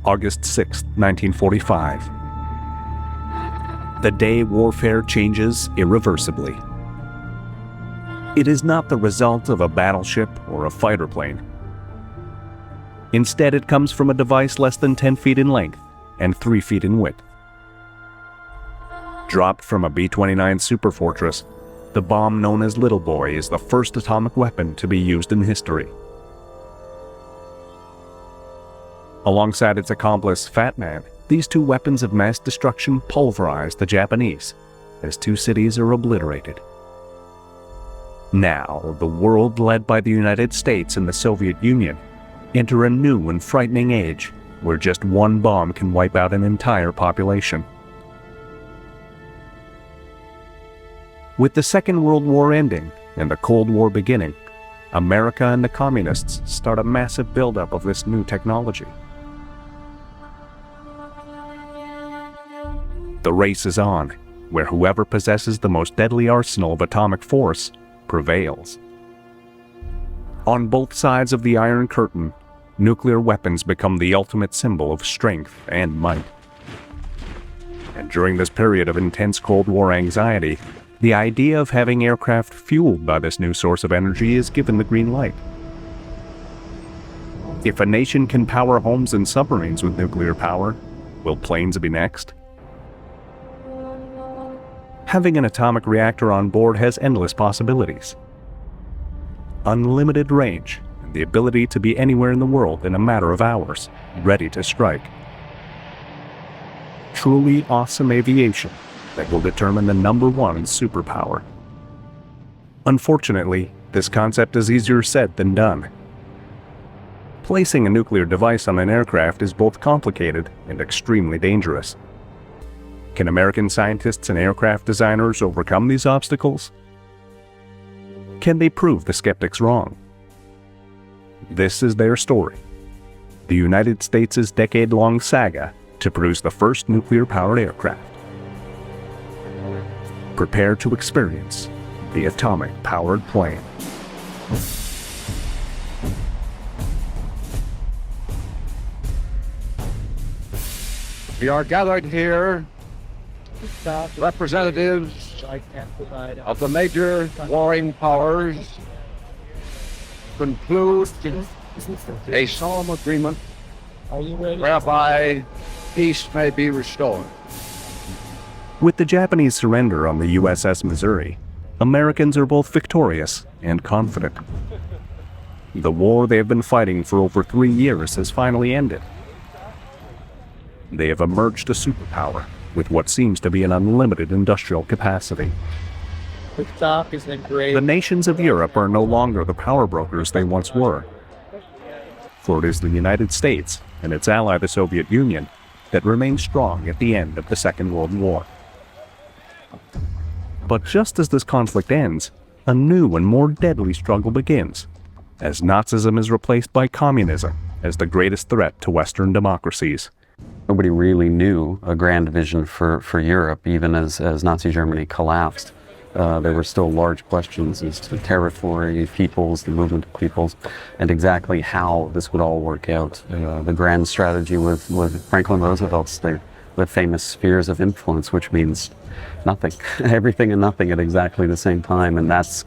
August 6, 1945. The day warfare changes irreversibly. It is not the result of a battleship or a fighter plane. Instead, it comes from a device less than 10 feet in length and 3 feet in width. Dropped from a B-29 superfortress, the bomb known as Little Boy is the first atomic weapon to be used in history. Alongside its accomplice, Fat Man, these 2 weapons of mass destruction pulverize the Japanese, as 2 cities are obliterated. Now, the world led by the United States and the Soviet Union enter a new and frightening age where just 1 bomb can wipe out an entire population. With the Second World War ending and the Cold War beginning, America and the Communists start a massive buildup of this new technology. The race is on, where whoever possesses the most deadly arsenal of atomic force prevails. On both sides of the Iron Curtain, nuclear weapons become the ultimate symbol of strength and might. And during this period of intense Cold War anxiety, the idea of having aircraft fueled by this new source of energy is given the green light. If a nation can power homes and submarines with nuclear power, will planes be next? Having an atomic reactor on board has endless possibilities. Unlimited range, and the ability to be anywhere in the world in a matter of hours, ready to strike. Truly awesome aviation that will determine the #1 superpower. Unfortunately, this concept is easier said than done. Placing a nuclear device on an aircraft is both complicated and extremely dangerous. Can American scientists and aircraft designers overcome these obstacles? Can they prove the skeptics wrong? This is their story. The United States' decade-long saga to produce the first nuclear-powered aircraft. Prepare to experience the atomic-powered plane. We are gathered here, representatives of the major warring powers, conclude a solemn agreement whereby peace may be restored. With the Japanese surrender on the USS Missouri, Americans are both victorious and confident. The war they have been fighting for over 3 years has finally ended. They have emerged a superpower with what seems to be an unlimited industrial capacity. The nations of Europe are no longer the power brokers they once were. For it is the United States and its ally the Soviet Union that remain strong at the end of the Second World War. But just as this conflict ends, a new and more deadly struggle begins, as Nazism is replaced by communism as the greatest threat to Western democracies. Nobody really knew a grand vision for Europe, even as Nazi Germany collapsed. there were still large questions as to territory, peoples, the movement of peoples, and exactly how this would all work out. The grand strategy with Franklin Roosevelt's the famous spheres of influence, which means nothing, everything and nothing at exactly the same time. And that's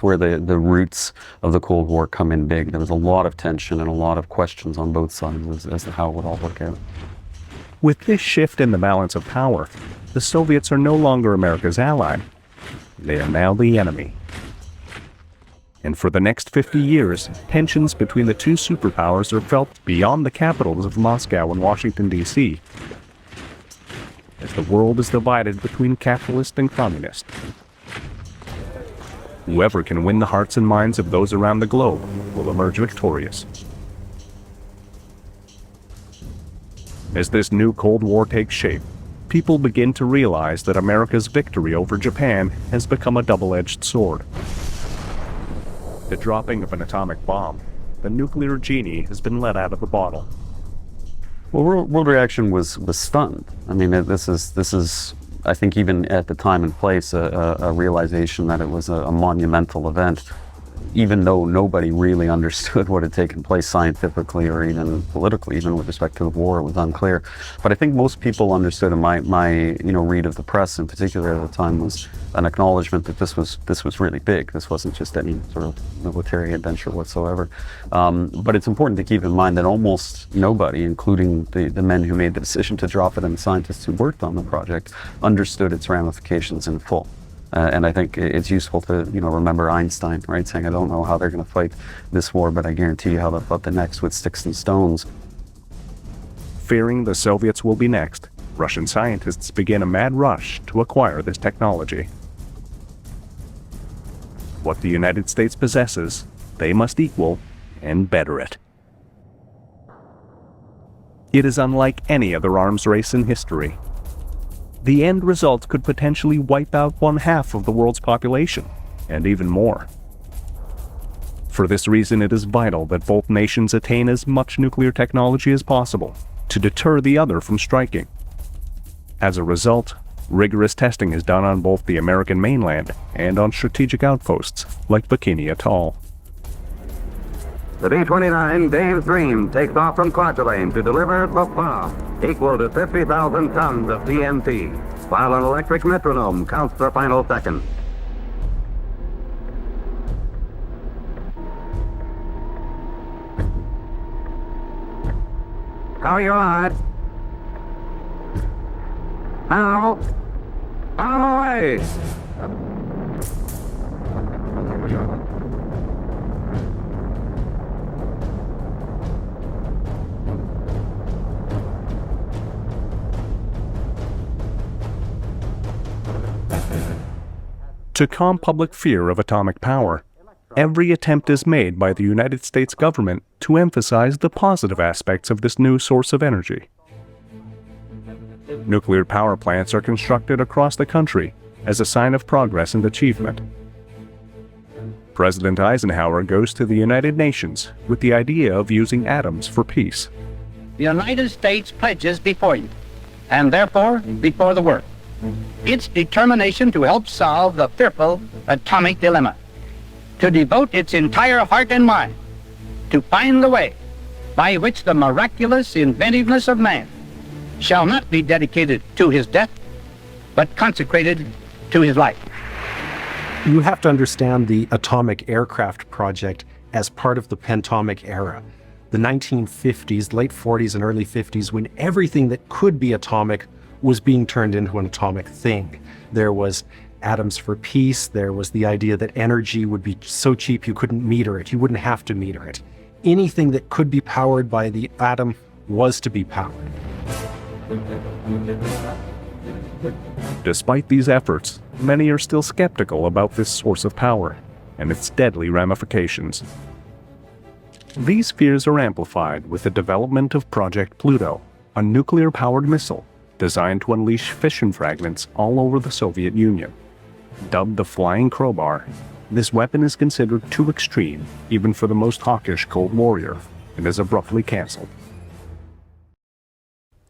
where the roots of the Cold War come in big. There was a lot of tension and a lot of questions on both sides as to how it would all work out. With this shift in the balance of power, the Soviets are no longer America's ally. They are now the enemy. And for the next 50 years, tensions between the two superpowers are felt beyond the capitals of Moscow and Washington, D.C., as the world is divided between capitalist and communist. Whoever can win the hearts and minds of those around the globe will emerge victorious. As this new Cold War takes shape, people begin to realize that America's victory over Japan has become a double-edged sword. The dropping of an atomic bomb, the nuclear genie has been let out of the bottle. Well, world reaction was stunned. I mean, this is, I think, even at the time and place, a realization that it was a monumental event, even though nobody really understood what had taken place scientifically or even politically, even with respect to the war. It was unclear. But I think most people understood, and my read of the press in particular at the time was an acknowledgement that this was really big. This wasn't just any sort of military adventure whatsoever. But it's important to keep in mind that almost nobody, including the men who made the decision to drop it and the scientists who worked on the project, understood its ramifications in full. And I think it's useful to remember Einstein, right, saying, I don't know how they're going to fight this war, but I guarantee you how they'll fight the next with sticks and stones. Fearing the Soviets will be next, Russian scientists begin a mad rush to acquire this technology. What the United States possesses, they must equal and better it. It is unlike any other arms race in history. The end result could potentially wipe out 1/2 of the world's population, and even more. For this reason, it is vital that both nations attain as much nuclear technology as possible to deter the other from striking. As a result, rigorous testing is done on both the American mainland and on strategic outposts like Bikini Atoll. The B-29 Dave's Dream takes off from Kwajalein to deliver the bomb, equal to 50,000 tons of TNT, while an electric metronome counts the final seconds. How are your odds? Now, on the way! To calm public fear of atomic power, every attempt is made by the United States government to emphasize the positive aspects of this new source of energy. Nuclear power plants are constructed across the country as a sign of progress and achievement. President Eisenhower goes to the United Nations with the idea of using atoms for peace. The United States pledges before you, and therefore before the world, its determination to help solve the fearful atomic dilemma, to devote its entire heart and mind to find the way by which the miraculous inventiveness of man shall not be dedicated to his death, but consecrated to his life. You have to understand the atomic aircraft project as part of the pentomic era. The 1950s, late 40s and early 50s, when everything that could be atomic was being turned into an atomic thing. There was atoms for peace. There was the idea that energy would be so cheap you couldn't meter it. You wouldn't have to meter it. Anything that could be powered by the atom was to be powered. Despite these efforts, many are still skeptical about this source of power and its deadly ramifications. These fears are amplified with the development of Project Pluto, a nuclear-powered missile designed to unleash fission fragments all over the Soviet Union. Dubbed the Flying Crowbar, this weapon is considered too extreme even for the most hawkish Cold Warrior and is abruptly cancelled.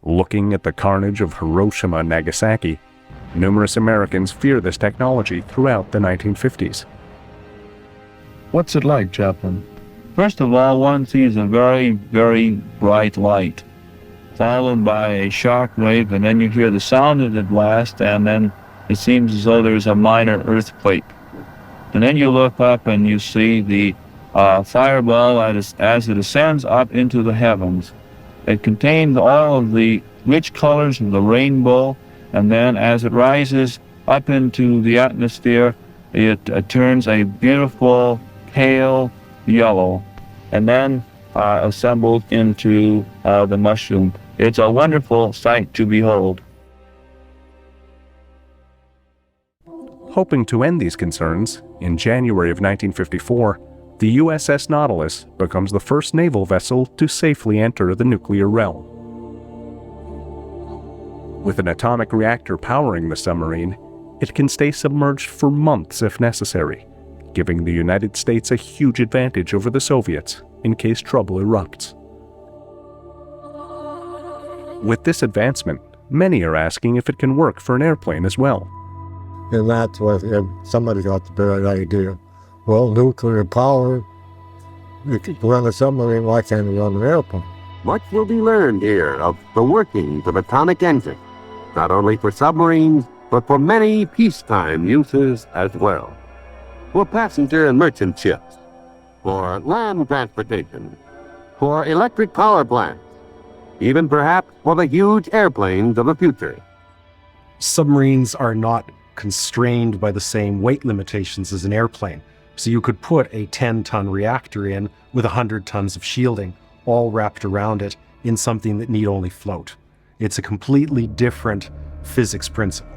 Looking at the carnage of Hiroshima and Nagasaki, Numerous Americans fear this technology throughout the 1950s. What's it like, Chaplain? First of all, one sees a very, very bright light, followed by a shock wave, and then you hear the sound of the blast, and then it seems as though there's a minor earthquake. And then you look up and you see the fireball as it ascends up into the heavens. It contains all of the rich colors of the rainbow, and then as it rises up into the atmosphere, it turns a beautiful pale yellow, and then assembled into the mushroom. It's a wonderful sight to behold. Hoping to end these concerns, in January of 1954, the USS Nautilus becomes the first naval vessel to safely enter the nuclear realm. With an atomic reactor powering the submarine, it can stay submerged for months if necessary, giving the United States a huge advantage over the Soviets in case trouble erupts. With this advancement, many are asking if it can work for an airplane as well. And that's what somebody got the bad idea. Well, nuclear power, you can run a submarine, why can't you run an airplane? Much will be learned here of the workings of atomic engine, not only for submarines, but for many peacetime uses as well. For passenger and merchant ships, for land transportation, for electric power plants, even perhaps for the huge airplanes of the future. Submarines are not constrained by the same weight limitations as an airplane. So you could put a 10-ton reactor in with 100 tons of shielding, all wrapped around it in something that need only float. It's a completely different physics principle.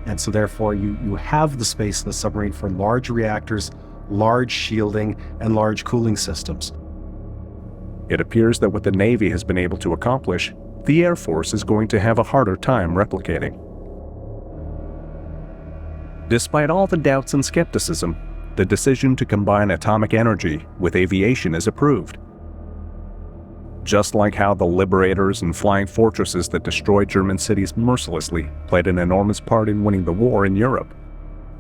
And so therefore you have the space in the submarine for large reactors, large shielding, and large cooling systems. It appears that what the Navy has been able to accomplish, the Air Force is going to have a harder time replicating. Despite all the doubts and skepticism, the decision to combine atomic energy with aviation is approved. Just like how the Liberators and flying fortresses that destroyed German cities mercilessly played an enormous part in winning the war in Europe,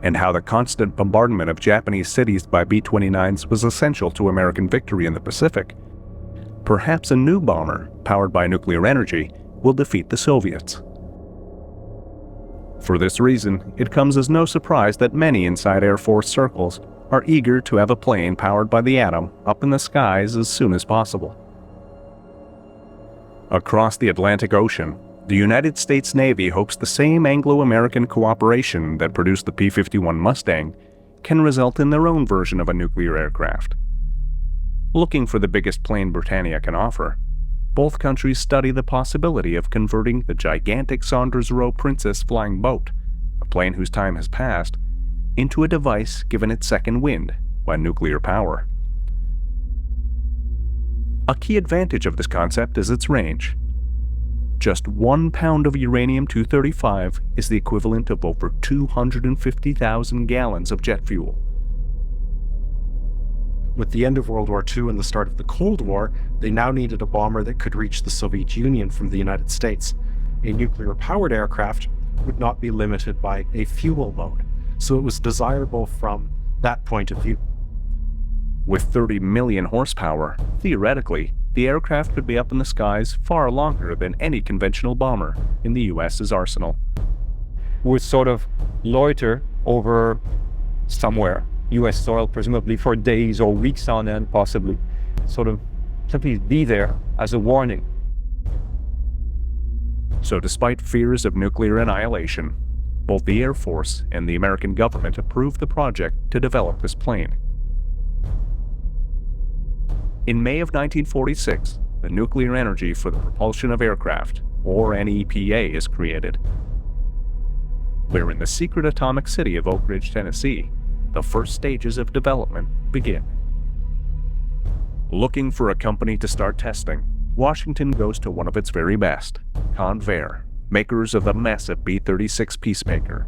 and how the constant bombardment of Japanese cities by B-29s was essential to American victory in the Pacific, perhaps a new bomber powered by nuclear energy will defeat the Soviets. For this reason, it comes as no surprise that many inside Air Force circles are eager to have a plane powered by the atom up in the skies as soon as possible. Across the Atlantic Ocean, the United States Navy hopes the same Anglo-American cooperation that produced the P-51 Mustang can result in their own version of a nuclear aircraft. Looking for the biggest plane Britannia can offer, both countries study the possibility of converting the gigantic Saunders-Roe Princess flying boat, a plane whose time has passed, into a device given its second wind by nuclear power. A key advantage of this concept is its range. Just 1 pound of uranium-235 is the equivalent of over 250,000 gallons of jet fuel. With the end of World War II and the start of the Cold War, they now needed a bomber that could reach the Soviet Union from the United States. A nuclear-powered aircraft would not be limited by a fuel load, so it was desirable from that point of view. With 30 million horsepower, theoretically, the aircraft could be up in the skies far longer than any conventional bomber in the US's arsenal. Would sort of loiter over somewhere, US soil, presumably for days or weeks on end, possibly. Sort of simply be there as a warning. So despite fears of nuclear annihilation, both the Air Force and the American government approved the project to develop this plane. In May of 1946, the Nuclear Energy for the Propulsion of Aircraft, or NEPA, is created, where in the secret atomic city of Oak Ridge, Tennessee, the first stages of development begin. Looking for a company to start testing, Washington goes to one of its very best, Convair, makers of the massive B-36 Peacemaker.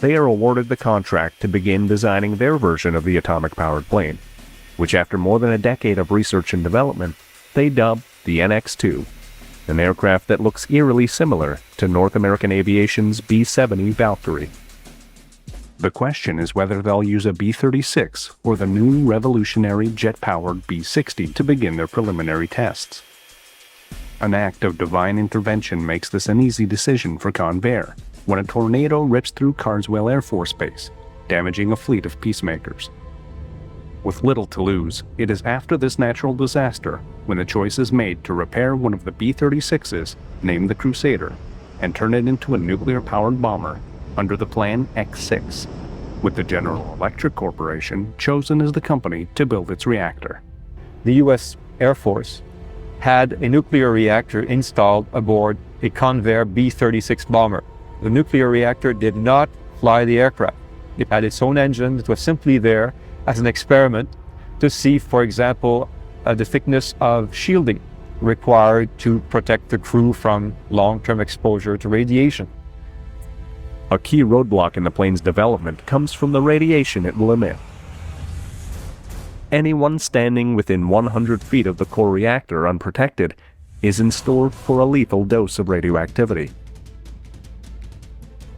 They are awarded the contract to begin designing their version of the atomic-powered plane, which after more than a decade of research and development, they dub the NX-2. an aircraft that looks eerily similar to North American Aviation's B-70 Valkyrie. The question is whether they'll use a B-36 or the new revolutionary jet-powered B-60 to begin their preliminary tests. An act of divine intervention makes this an easy decision for Convair when a tornado rips through Carswell Air Force Base, damaging a fleet of peacemakers. With little to lose, it is after this natural disaster when the choice is made to repair one of the B-36s, named the Crusader, and turn it into a nuclear-powered bomber under the Plan X6, with the General Electric Corporation chosen as the company to build its reactor. The US Air Force had a nuclear reactor installed aboard a Convair B-36 bomber. The nuclear reactor did not fly the aircraft. It had its own engine. It was simply there as an experiment to see, for example, the thickness of shielding required to protect the crew from long-term exposure to radiation. A key roadblock in the plane's development comes from the radiation it will emit. Anyone standing within 100 feet of the core reactor unprotected is in store for a lethal dose of radioactivity.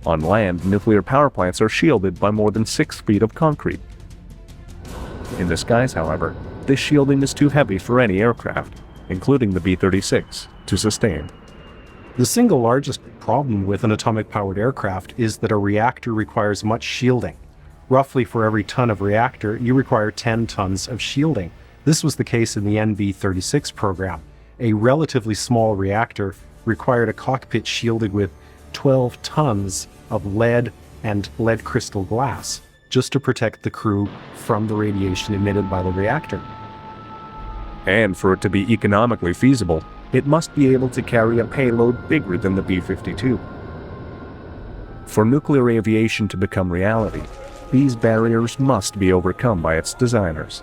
On land, nuclear power plants are shielded by more than 6 feet of concrete. In the skies, however, this shielding is too heavy for any aircraft, including the B-36, to sustain. The single largest problem with an atomic-powered aircraft is that a reactor requires much shielding. Roughly for every ton of reactor, you require 10 tons of shielding. This was the case in the NV-36 program. A relatively small reactor required a cockpit shielded with 12 tons of lead and lead crystal glass, just to protect the crew from the radiation emitted by the reactor. And for it to be economically feasible, it must be able to carry a payload bigger than the B-52. For nuclear aviation to become reality, these barriers must be overcome by its designers.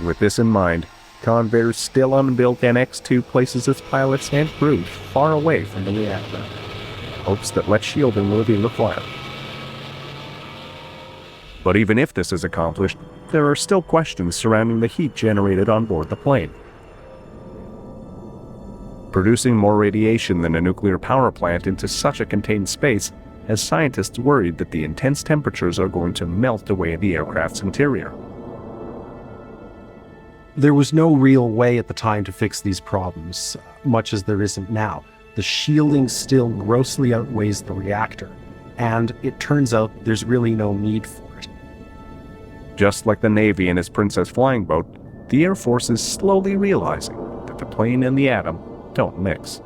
With this in mind, Convair's still unbuilt NX-2 places its pilots and crew far away from the reactor, hopes that less shielding will be required. But even if this is accomplished, there are still questions surrounding the heat generated on board the plane. Producing more radiation than a nuclear power plant into such a contained space has scientists worried that the intense temperatures are going to melt away the aircraft's interior. There was no real way at the time to fix these problems, much as there isn't now. The shielding still grossly outweighs the reactor, and it turns out there's really no need for it. Just like the Navy and its Princess flying boat, the Air Force is slowly realizing that the plane and the atom don't mix.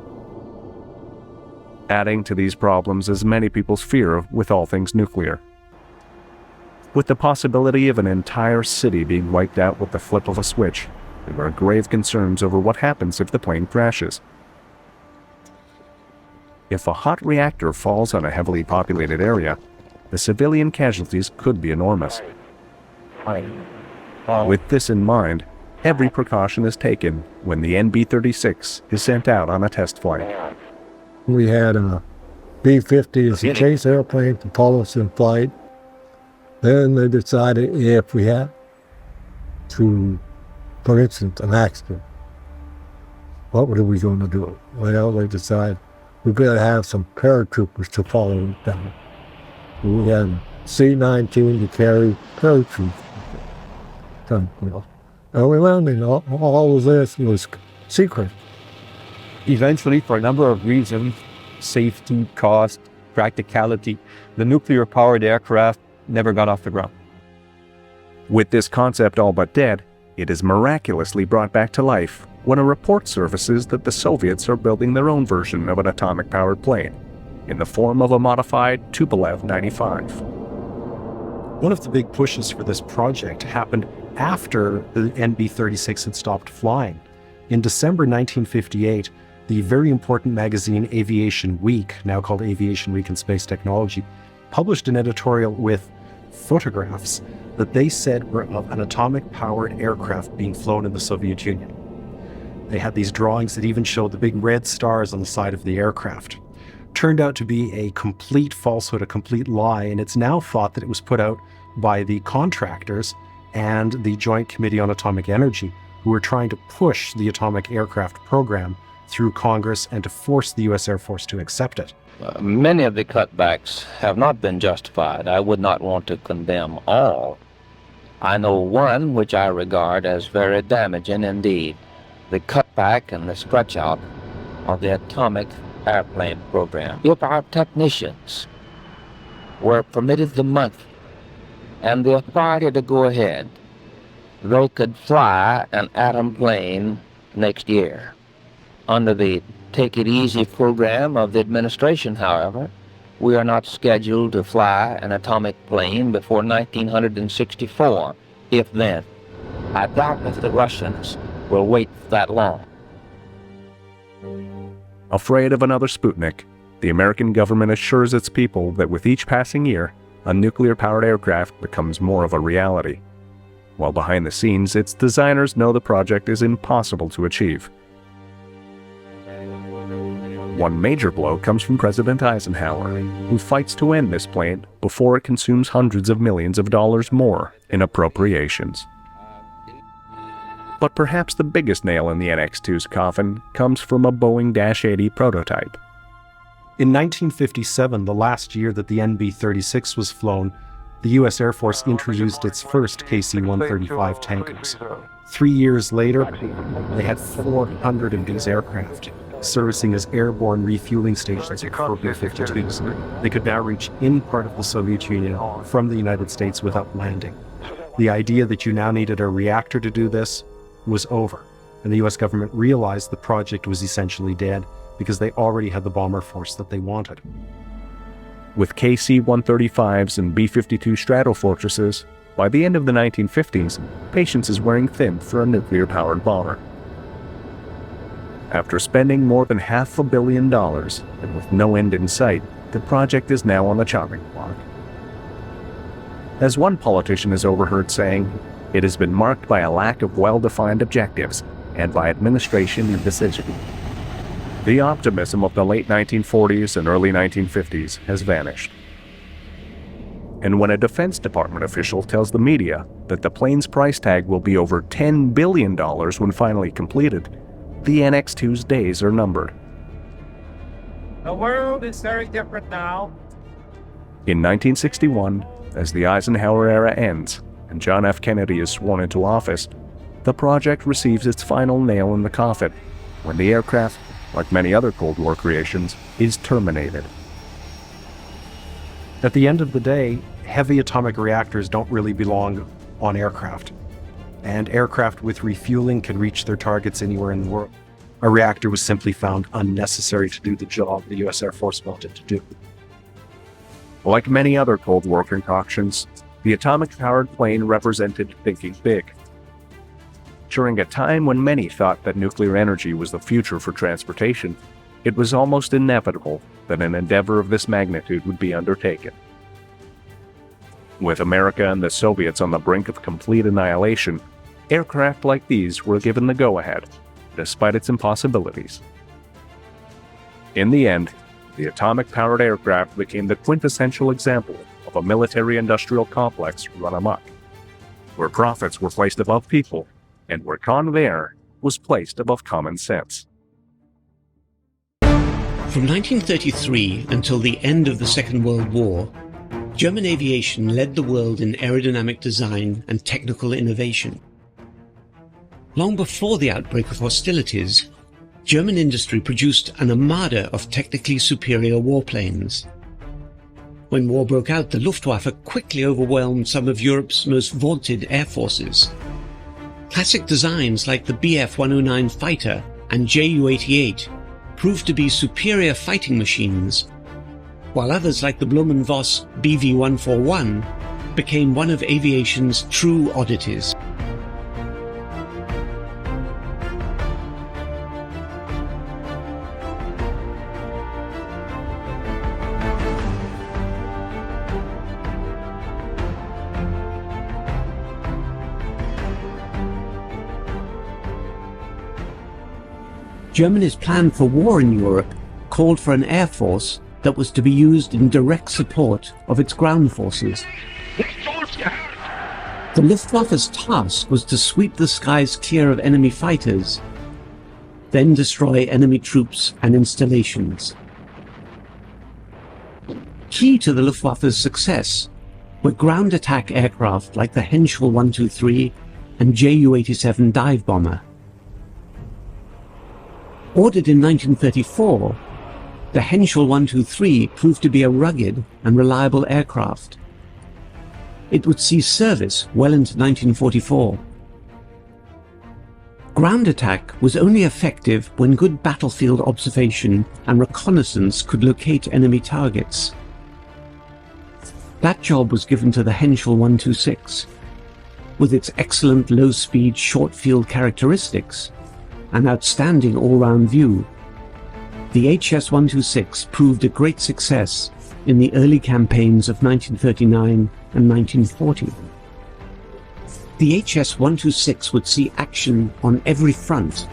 Adding to these problems is many people's fear with all things nuclear. With the possibility of an entire city being wiped out with the flip of a switch, there are grave concerns over what happens if the plane crashes. If a hot reactor falls on a heavily populated area, the civilian casualties could be enormous. With this in mind, every precaution is taken when the NB-36 is sent out on a test flight. We had a B-50 as a chase airplane to follow us in flight. Then they decided if we had to, for instance, an accident, what were we going to do? Well, they decided we've got to have some paratroopers to follow us down. We had C-19 to carry paratroopers. And we landed. All of this was secret. Eventually, for a number of reasons, safety, cost, practicality, the nuclear-powered aircraft never got off the ground. With this concept all but dead, it is miraculously brought back to life when a report surfaces that the Soviets are building their own version of an atomic-powered plane, in the form of a modified Tupolev 95. One of the big pushes for this project happened after the NB-36 had stopped flying. In December 1958, the very important magazine Aviation Week, now called Aviation Week in Space Technology, published an editorial with photographs that they said were of an atomic-powered aircraft being flown in the Soviet Union. They had these drawings that even showed the big red stars on the side of the aircraft. Turned out to be a complete falsehood, a complete lie, and it's now thought that it was put out by the contractors and the Joint Committee on Atomic Energy, who were trying to push the atomic aircraft program through Congress and to force the U.S. Air Force to accept it. Many of the cutbacks have not been justified. I would not want to condemn all. I know one which I regard as very damaging indeed, the cutback and the stretch out of the atomic airplane program. If our technicians were permitted the money and the authority to go ahead, they could fly an atom plane next year. Under the Take It Easy program of the administration, however, we are not scheduled to fly an atomic plane before 1964, if then. I doubt if the Russians will wait that long. Afraid of another Sputnik, the American government assures its people that with each passing year, a nuclear-powered aircraft becomes more of a reality. While behind the scenes, its designers know the project is impossible to achieve. One major blow comes from President Eisenhower, who fights to end this plane before it consumes hundreds of millions of dollars more in appropriations. But perhaps the biggest nail in the NX-2's coffin comes from a Boeing -80 prototype. In 1957, the last year that the NB-36 was flown, the U.S. Air Force introduced its first KC-135 tankers. 3 years later, they had 400 of these aircraft, servicing as airborne refueling stations for B-52s. They could now reach any part of the Soviet Union from the United States without landing. The idea that you now needed a reactor to do this was over, and the U.S. government realized the project was essentially dead because they already had the bomber force that they wanted. With KC-135s and B-52 Stratofortresses, by the end of the 1950s, patience is wearing thin for a nuclear-powered bomber. After spending more than $500 million, and with no end in sight, the project is now on the chopping block. As one politician is overheard saying, it has been marked by a lack of well-defined objectives and by administration indecision. The optimism of the late 1940s and early 1950s has vanished. And when a Defense Department official tells the media that the plane's price tag will be over $10 billion when finally completed, the NX-2's days are numbered. The world is very different now. In 1961, as the Eisenhower era ends and John F. Kennedy is sworn into office, the project receives its final nail in the coffin when the aircraft, like many other Cold War creations, is terminated. At the end of the day, heavy atomic reactors don't really belong on aircraft. And aircraft with refueling can reach their targets anywhere in the world. A reactor was simply found unnecessary to do the job the U.S. Air Force wanted to do. Like many other Cold War concoctions, the atomic-powered plane represented thinking big. During a time when many thought that nuclear energy was the future for transportation, it was almost inevitable that an endeavor of this magnitude would be undertaken. With America and the Soviets on the brink of complete annihilation, aircraft like these were given the go-ahead, despite its impossibilities. In the end, the atomic-powered aircraft became the quintessential example of a military-industrial complex run amok, where profits were placed above people, and where Convair was placed above common sense. From 1933 until the end of the Second World War, German aviation led the world in aerodynamic design and technical innovation. Long before the outbreak of hostilities, German industry produced an armada of technically superior warplanes. When war broke out, the Luftwaffe quickly overwhelmed some of Europe's most vaunted air forces. Classic designs like the Bf-109 fighter and Ju-88 proved to be superior fighting machines, while others like the Blumenvoss BV-141 became one of aviation's true oddities. Germany's plan for war in Europe called for an air force that was to be used in direct support of its ground forces. The Luftwaffe's task was to sweep the skies clear of enemy fighters, then destroy enemy troops and installations. Key to the Luftwaffe's success were ground attack aircraft like the Henschel 123 and Ju-87 dive bomber. Ordered in 1934, the Henschel 123 proved to be a rugged and reliable aircraft. It would see service well into 1944. Ground attack was only effective when good battlefield observation and reconnaissance could locate enemy targets. That job was given to the Henschel 126. With its excellent low-speed, short-field characteristics and outstanding all-round view, the HS-126 proved a great success in the early campaigns of 1939 and 1940. The HS-126 would see action on every front,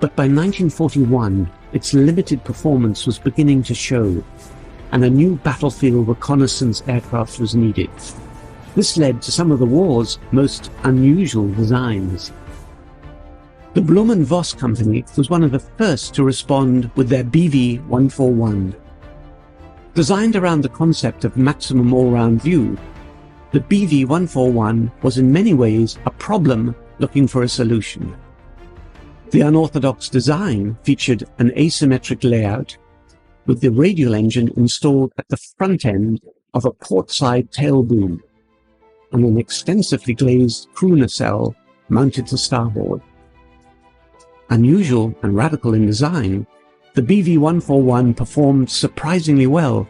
but by 1941 its limited performance was beginning to show, and a new battlefield reconnaissance aircraft was needed. This led to some of the war's most unusual designs. The Blum and Voss company was one of the first to respond with their BV-141. Designed around the concept of maximum all-round view, the BV-141 was in many ways a problem looking for a solution. The unorthodox design featured an asymmetric layout with the radial engine installed at the front end of a portside tail boom and an extensively glazed crew nacelle mounted to starboard. Unusual and radical in design, the BV-141 performed surprisingly well,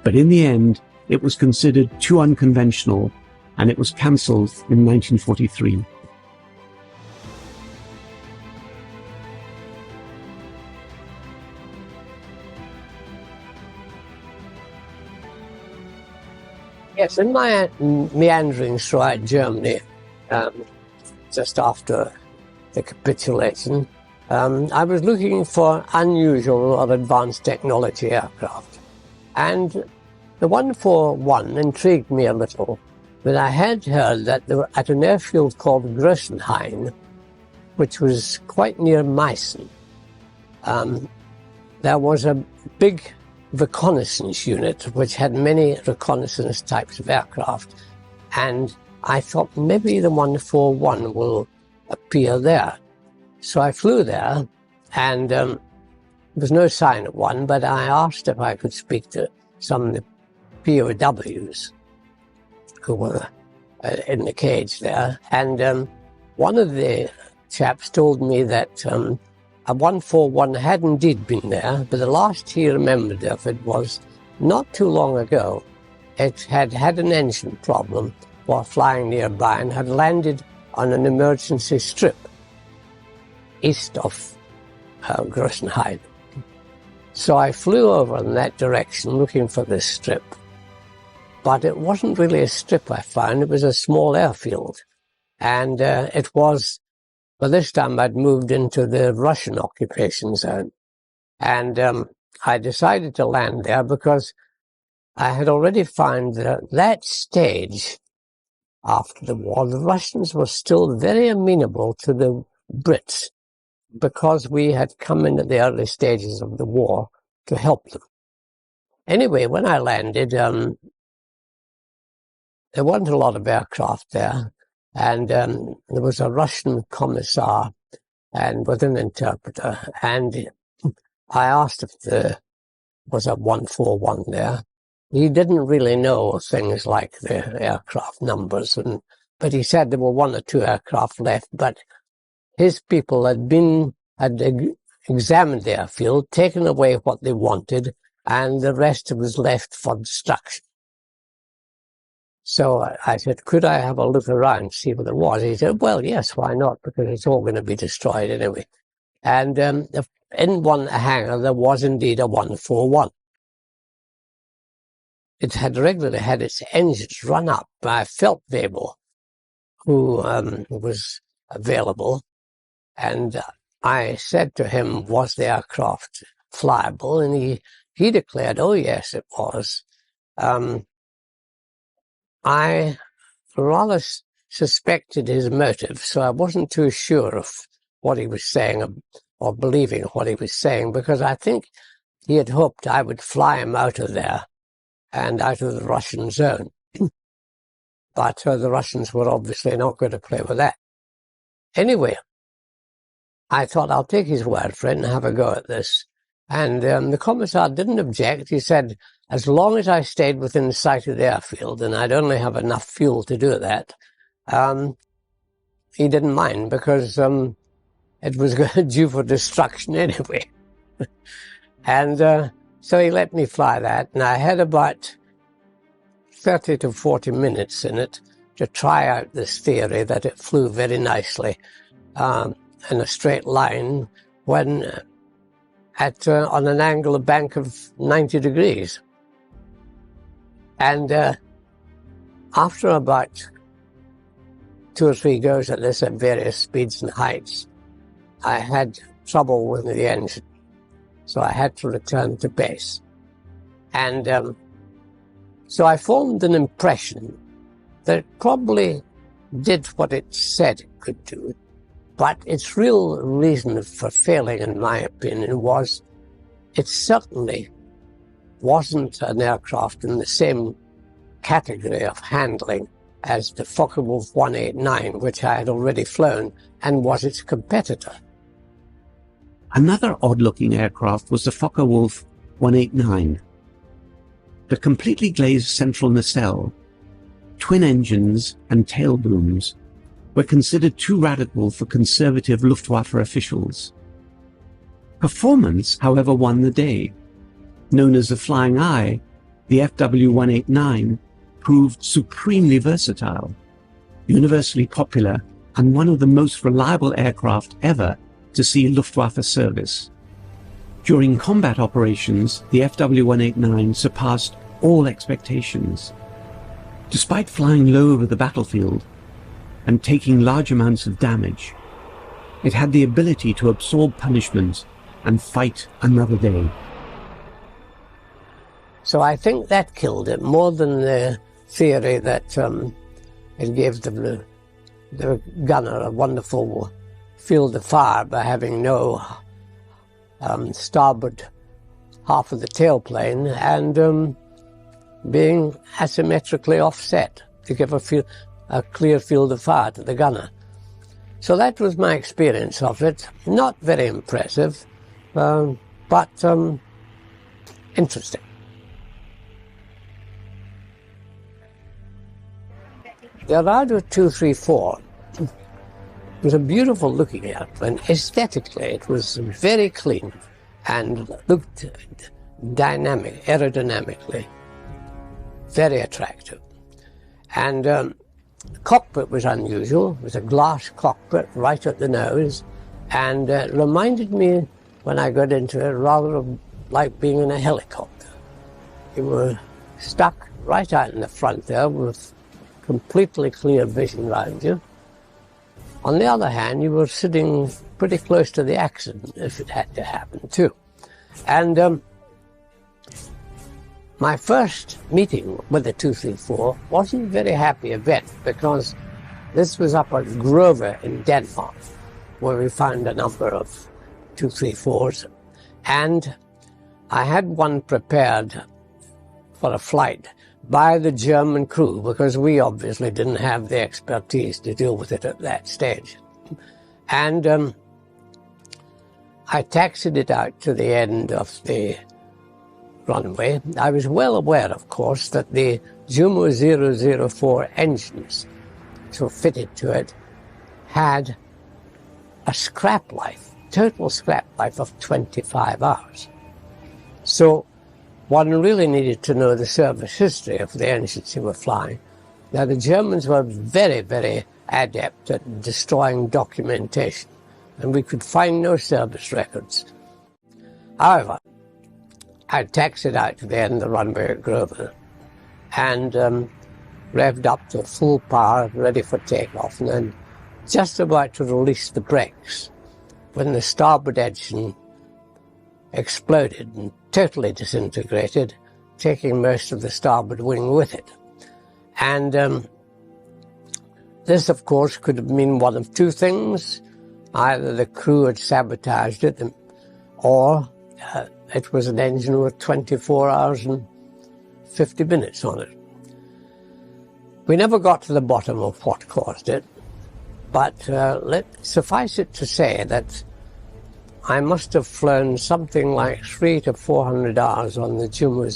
but in the end it was considered too unconventional and it was cancelled in 1943. Yes, in my meandering throughout Germany, just after the capitulation, I was looking for unusual or advanced technology aircraft. And the 141 intrigued me a little, but I had heard that they were at an airfield called Grossenhain, which was quite near Meissen. There was a big reconnaissance unit which had many reconnaissance types of aircraft, and I thought maybe the 141 will appear there. So I flew there, and there was no sign of one, but I asked if I could speak to some of the POWs who were in the cage there, and one of the chaps told me that a 141 had indeed been there, but the last he remembered of it was not too long ago. It had had an engine problem while flying nearby and had landed on an emergency strip east of Grossenhain. So I flew over in that direction looking for this strip. But it wasn't really a strip I found, it was a small airfield. And it was, by this time I'd moved into the Russian occupation zone. And I decided to land there because I had already found that at that stage after the war, the Russians were still very amenable to the Brits because we had come in at the early stages of the war to help them. Anyway, when I landed, there wasn't a lot of aircraft there, and there was a Russian commissar and with an interpreter, and I asked if there was a 141 there. He didn't really know things like the aircraft numbers, but he said there were one or two aircraft left, but his people had examined the airfield, taken away what they wanted, and the rest was left for destruction. So I said, could I have a look around, see what it was? He said, well, yes, why not? Because it's all going to be destroyed anyway. And in one hangar, there was indeed a 141. It had regularly had its engines run up by Feldwebel, who was available. And I said to him, was the aircraft flyable? And he declared, oh, yes, it was. I rather suspected his motive, so I wasn't too sure of what he was saying or believing what he was saying, because I think he had hoped I would fly him out of there and out of the Russian zone. But the Russians were obviously not going to play with that. Anyway, I thought I'll take his word for it and have a go at this. And the commissar didn't object. He said, as long as I stayed within sight of the airfield, and I'd only have enough fuel to do that, he didn't mind, because it was due for destruction anyway. And so he let me fly that, and I had about 30 to 40 minutes in it to try out this theory that it flew very nicely in a straight line when on an angle of bank of 90 degrees. And after about 2 or 3 goes at this at various speeds and heights, I had trouble with the engine. So I had to return to base. And so I formed an impression that it probably did what it said it could do, but its real reason for failing, in my opinion, was it certainly wasn't an aircraft in the same category of handling as the Focke-Wulf 189, which I had already flown and was its competitor. Another odd-looking aircraft was the Focke-Wulf 189. The completely glazed central nacelle, twin engines and tail booms were considered too radical for conservative Luftwaffe officials. Performance, however, won the day. Known as the Flying Eye, the FW-189 proved supremely versatile, universally popular, and one of the most reliable aircraft ever to see Luftwaffe service. During combat operations, the FW-189 surpassed all expectations. Despite flying low over the battlefield and taking large amounts of damage, it had the ability to absorb punishment and fight another day. So I think that killed it more than the theory that it gave the gunner a wonderful field of fire by having no starboard half of the tailplane and being asymmetrically offset to give a clear field of fire to the gunner. So that was my experience of it. Not very impressive, but interesting. The Arado 234 was a beautiful looking airplane. Aesthetically, it was very clean and looked dynamic, aerodynamically, very attractive. And the cockpit was unusual. It was a glass cockpit right at the nose, and it reminded me, when I got into it, rather of like being in a helicopter. You were stuck right out in the front there with completely clear vision around you. On the other hand, you were sitting pretty close to the accident if it had to happen too. And my first meeting with the 234 wasn't a very happy event, because this was up at Grover in Denmark, where we found a number of 234s, and I had one prepared for a flight by the German crew, because we obviously didn't have the expertise to deal with it at that stage. And I taxied it out to the end of the runway. I was well aware, of course, that the Jumo 004 engines, so fitted to it, had a scrap life, total scrap life of 25 hours. So one really needed to know the service history of the engines you were flying. Now, the Germans were very, very adept at destroying documentation, and we could find no service records. However, I taxied out to the end of the runway at Grover and revved up to full power, ready for takeoff, and then just about to release the brakes when the starboard engine exploded and totally disintegrated, taking most of the starboard wing with it. And this, of course, could mean one of two things. Either the crew had sabotaged it, or it was an engine with 24 hours and 50 minutes on it. We never got to the bottom of what caused it, but suffice it to say that I must have flown something like 300 to 400 hours on the Jumo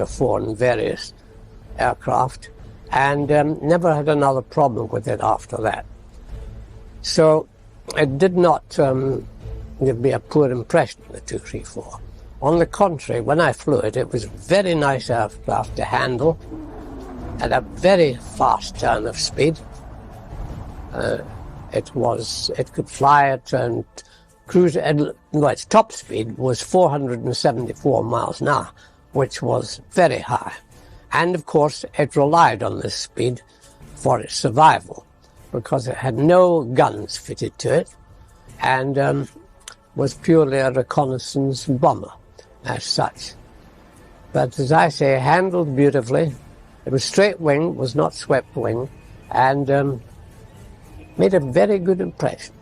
004 and various aircraft, and never had another problem with it after that. So it did not give me a poor impression, the 234. On the contrary, when I flew it, it was a very nice aircraft to handle, at a very fast turn of speed. It could fly at cruise, its top speed was 474 miles an hour, which was very high. And of course, it relied on this speed for its survival, because it had no guns fitted to it, and was purely a reconnaissance bomber as such. But as I say, handled beautifully. It was straight wing, was not swept wing, and made a very good impression.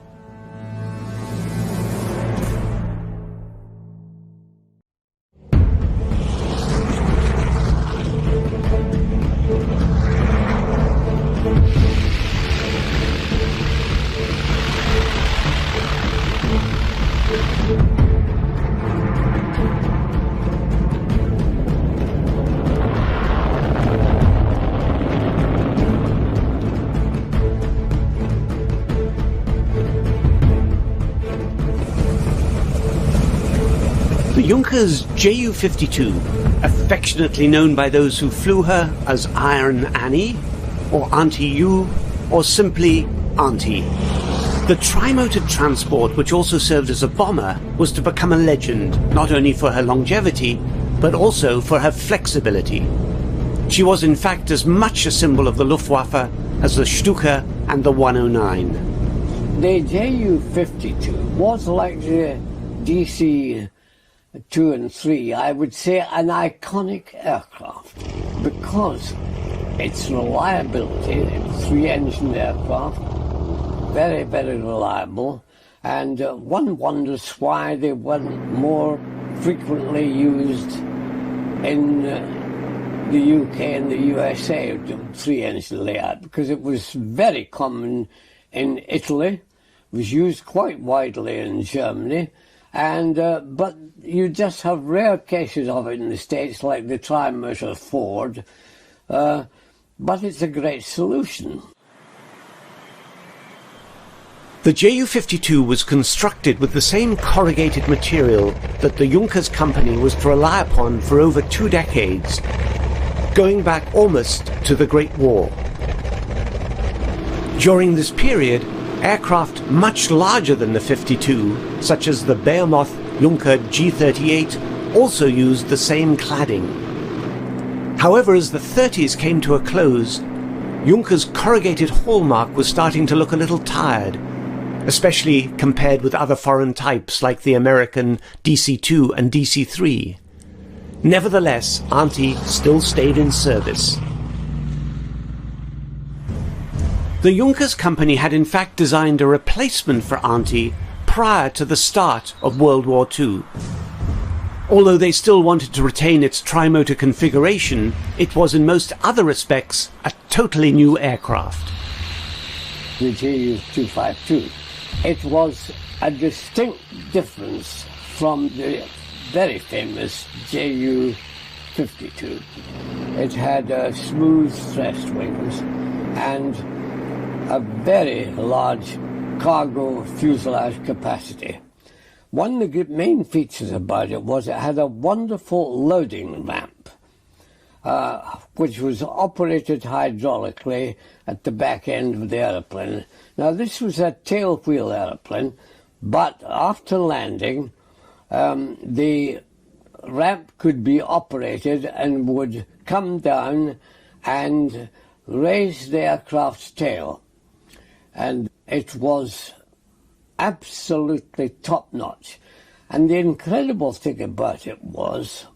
Junkers Ju-52, affectionately known by those who flew her as Iron Annie, or Auntie U, or simply Auntie. The tri-motored transport, which also served as a bomber, was to become a legend, not only for her longevity, but also for her flexibility. She was in fact as much a symbol of the Luftwaffe as the Stuka and the 109. The Ju-52 was like the DC 2 and 3, I would say an iconic aircraft, because its reliability, it's three-engine aircraft, very, very reliable, and one wonders why they weren't more frequently used in the UK and the USA, three-engine layout, because it was very common in Italy, was used quite widely in Germany, and but you just have rare cases of it in the States, like the tri-motor Ford, but it's a great solution. The Ju-52 was constructed with the same corrugated material that the Junkers company was to rely upon for over 2 decades, going back almost to the Great War. During this period, aircraft much larger than the 52, such as the Behemoth Junker G38, also used the same cladding. However, as the 30s came to a close, Junker's corrugated hallmark was starting to look a little tired, especially compared with other foreign types like the American DC-2 and DC-3. Nevertheless, Auntie still stayed in service. The Junkers company had in fact designed a replacement for Auntie prior to the start of World War II. Although they still wanted to retain its tri-motor configuration, it was in most other respects a totally new aircraft. The Ju-252. It was a distinct difference from the very famous Ju-52. It had smooth thrust wings and a very large cargo fuselage capacity. One of the main features about it was it had a wonderful loading ramp, which was operated hydraulically at the back end of the aeroplane. Now, this was a tail wheel aeroplane, but after landing, the ramp could be operated and would come down and raise the aircraft's tail. And it was absolutely top-notch. And the incredible thing about it was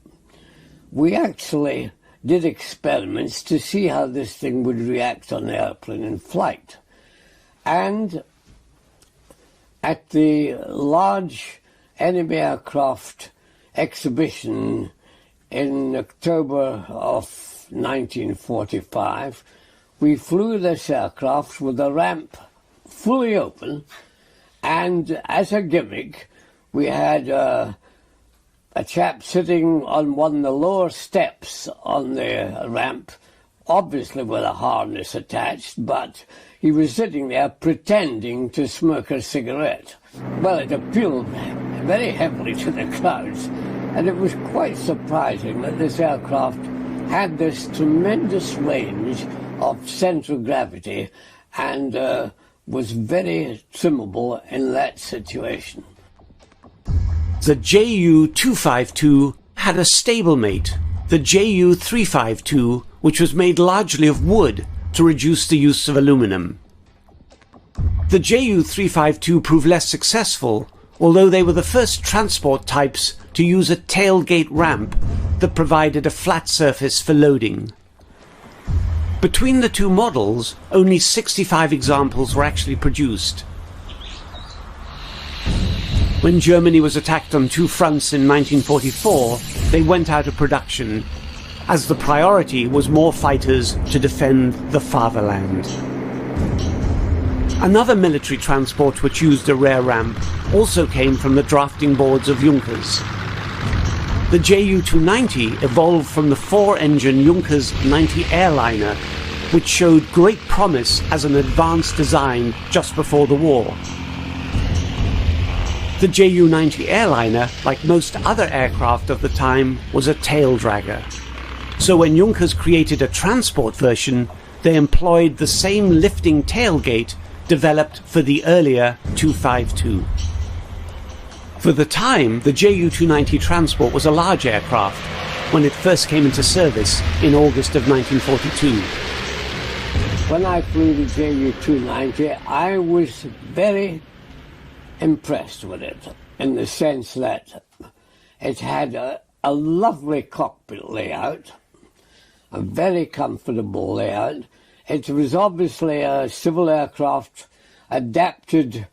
we actually did experiments to see how this thing would react on the airplane in flight. And at the large enemy aircraft exhibition in October of 1945, we flew this aircraft with the ramp fully open, and as a gimmick, we had a chap sitting on one of the lower steps on the ramp, obviously with a harness attached, but he was sitting there pretending to smoke a cigarette. Well, it appealed very heavily to the crowds, and it was quite surprising that this aircraft had this tremendous range of central gravity and was very trimmable in that situation. The Ju-252 had a stablemate, the Ju-352, which was made largely of wood to reduce the use of aluminum. The Ju-352 proved less successful, although they were the first transport types to use a tailgate ramp that provided a flat surface for loading. Between the two models, only 65 examples were actually produced. When Germany was attacked on two fronts in 1944, they went out of production, as the priority was more fighters to defend the fatherland. Another military transport which used a rear ramp also came from the drafting boards of Junkers. The Ju-290 evolved from the four-engine Junkers 90 airliner, which showed great promise as an advanced design just before the war. The Ju-90 airliner, like most other aircraft of the time, was a tail dragger. So when Junkers created a transport version, they employed the same lifting tailgate developed for the earlier 252. For the time, the Ju-290 transport was a large aircraft when it first came into service in August of 1942. When I flew the Ju-290, I was very impressed with it, in the sense that it had a lovely cockpit layout, a very comfortable layout. It was obviously a civil aircraft adapted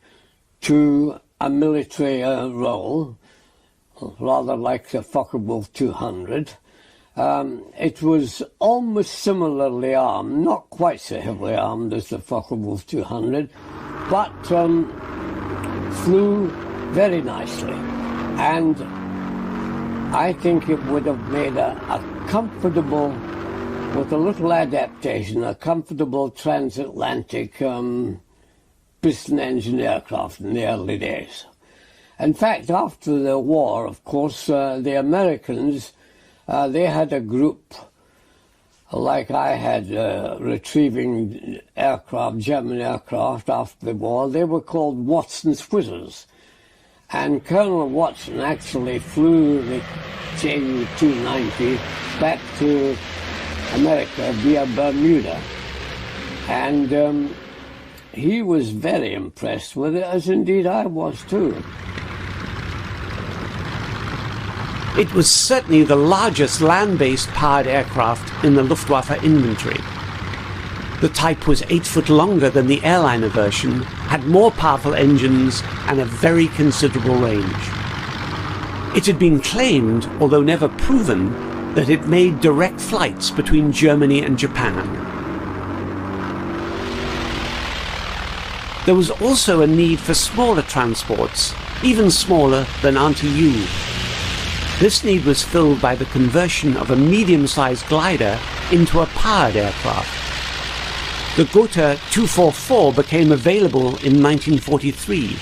to a military role, rather like the Focke-Wulf 200. It was almost similarly armed, not quite so heavily armed as the Focke-Wulf 200, but flew very nicely. And I think it would have made a comfortable, with a little adaptation, a comfortable transatlantic piston engine aircraft in the early days. In fact, after the war, of course, the Americans, they had a group like I had, retrieving aircraft, German aircraft after the war. They were called Watson's Whizzers. And Colonel Watson actually flew the Ju-290 back to America via Bermuda. And he was very impressed with it, as indeed I was too. It was certainly the largest land-based powered aircraft in the Luftwaffe inventory. The type was 8 foot longer than the airliner version, had more powerful engines, and a very considerable range. It had been claimed, although never proven, that it made direct flights between Germany and Japan. There was also a need for smaller transports, even smaller than Anti-U. This need was filled by the conversion of a medium-sized glider into a powered aircraft. The Gotha 244 became available in 1943,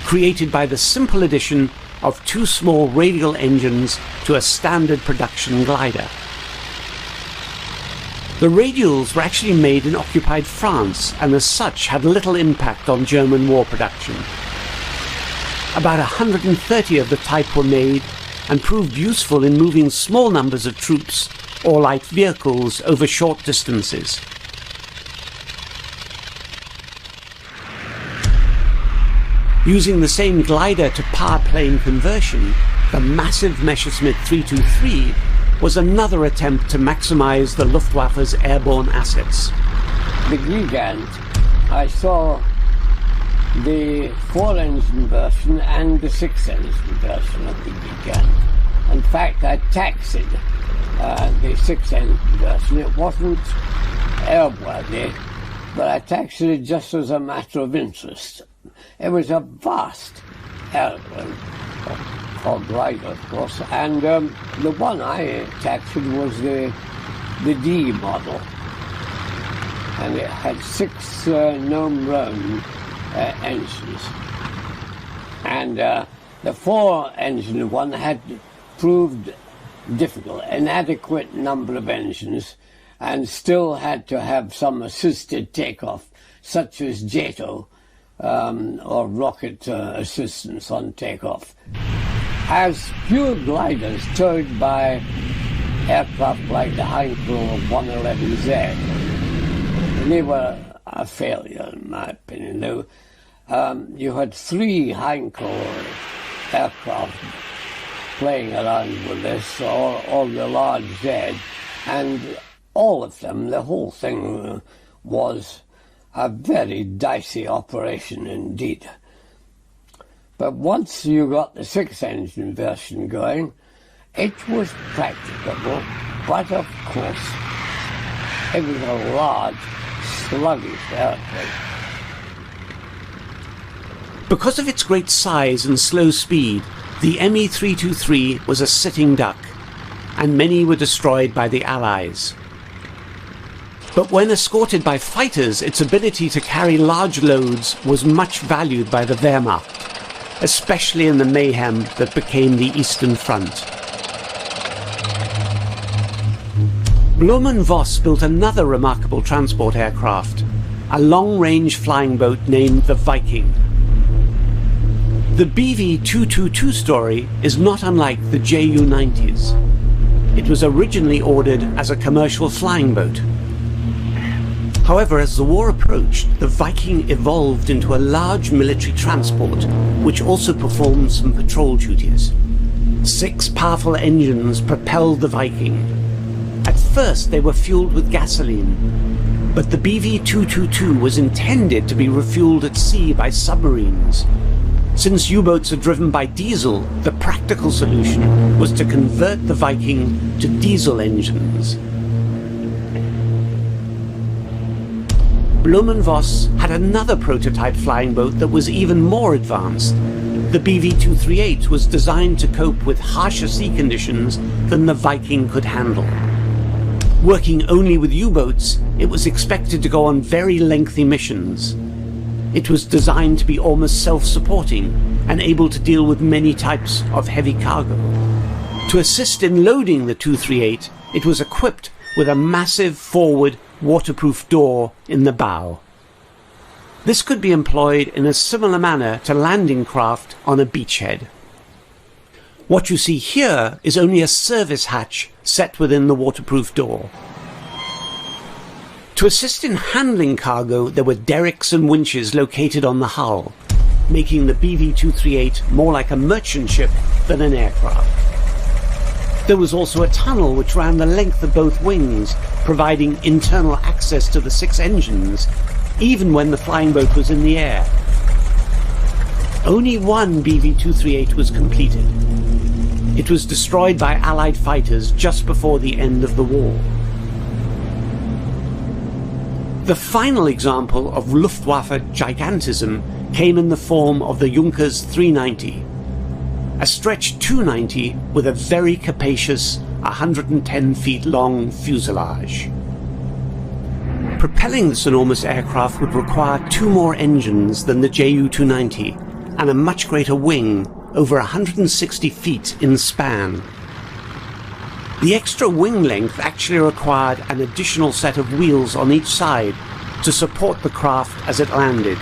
created by the simple addition of 2 small radial engines to a standard production glider. The radials were actually made in occupied France and as such had little impact on German war production. About 130 of the type were made and proved useful in moving small numbers of troops or light vehicles over short distances. Using the same glider to power plane conversion, the massive Messerschmitt 323 was another attempt to maximize the Luftwaffe's airborne assets. The Gigant, I saw the 4-engine version and the 6-engine version of the began. In fact, I taxied the 6-engine version. It wasn't airworthy, but I taxied it just as a matter of interest. It was a vast airplane, called glider, of course, and the one I taxied was the D model, and it had 6 gnome-run engines, and the 4-engine one had proved difficult, inadequate number of engines, and still had to have some assisted takeoff, such as JATO, or rocket assistance on takeoff. As pure gliders towed by aircraft like the Heinkel 111Z, they were a failure, in my opinion. You had 3 Heinkel aircraft playing around with this, or the large Z, and all of them, the whole thing was a very dicey operation indeed. But once you got the 6-engine version going, it was practicable, but of course it was a large, sluggish airplane. Because of its great size and slow speed, the Me-323 was a sitting duck, and many were destroyed by the Allies. But when escorted by fighters, its ability to carry large loads was much valued by the Wehrmacht, especially in the mayhem that became the Eastern Front. Grumman Voss built another remarkable transport aircraft, a long-range flying boat named the Viking. The BV-222 story is not unlike the Ju-90s. It was originally ordered as a commercial flying boat. However, as the war approached, the Viking evolved into a large military transport, which also performed some patrol duties. 6 powerful engines propelled the Viking. At first, they were fueled with gasoline, but the BV-222 was intended to be refueled at sea by submarines. Since U-boats are driven by diesel, the practical solution was to convert the Viking to diesel engines. Grumman Voss had another prototype flying boat that was even more advanced. The BV-238 was designed to cope with harsher sea conditions than the Viking could handle. Working only with U-boats, it was expected to go on very lengthy missions. It was designed to be almost self-supporting and able to deal with many types of heavy cargo. To assist in loading the 238, it was equipped with a massive forward waterproof door in the bow. This could be employed in a similar manner to landing craft on a beachhead. What you see here is only a service hatch set within the waterproof door. To assist in handling cargo, there were derricks and winches located on the hull, making the BV-238 more like a merchant ship than an aircraft. There was also a tunnel which ran the length of both wings, providing internal access to the 6 engines, even when the flying boat was in the air. Only one BV-238 was completed. It was destroyed by Allied fighters just before the end of the war. The final example of Luftwaffe gigantism came in the form of the Junkers 390, a stretch 290 with a very capacious 110 feet long fuselage. Propelling this enormous aircraft would require 2 more engines than the Ju-290 and a much greater wing, over 160 feet in span. The extra wing length actually required an additional set of wheels on each side to support the craft as it landed.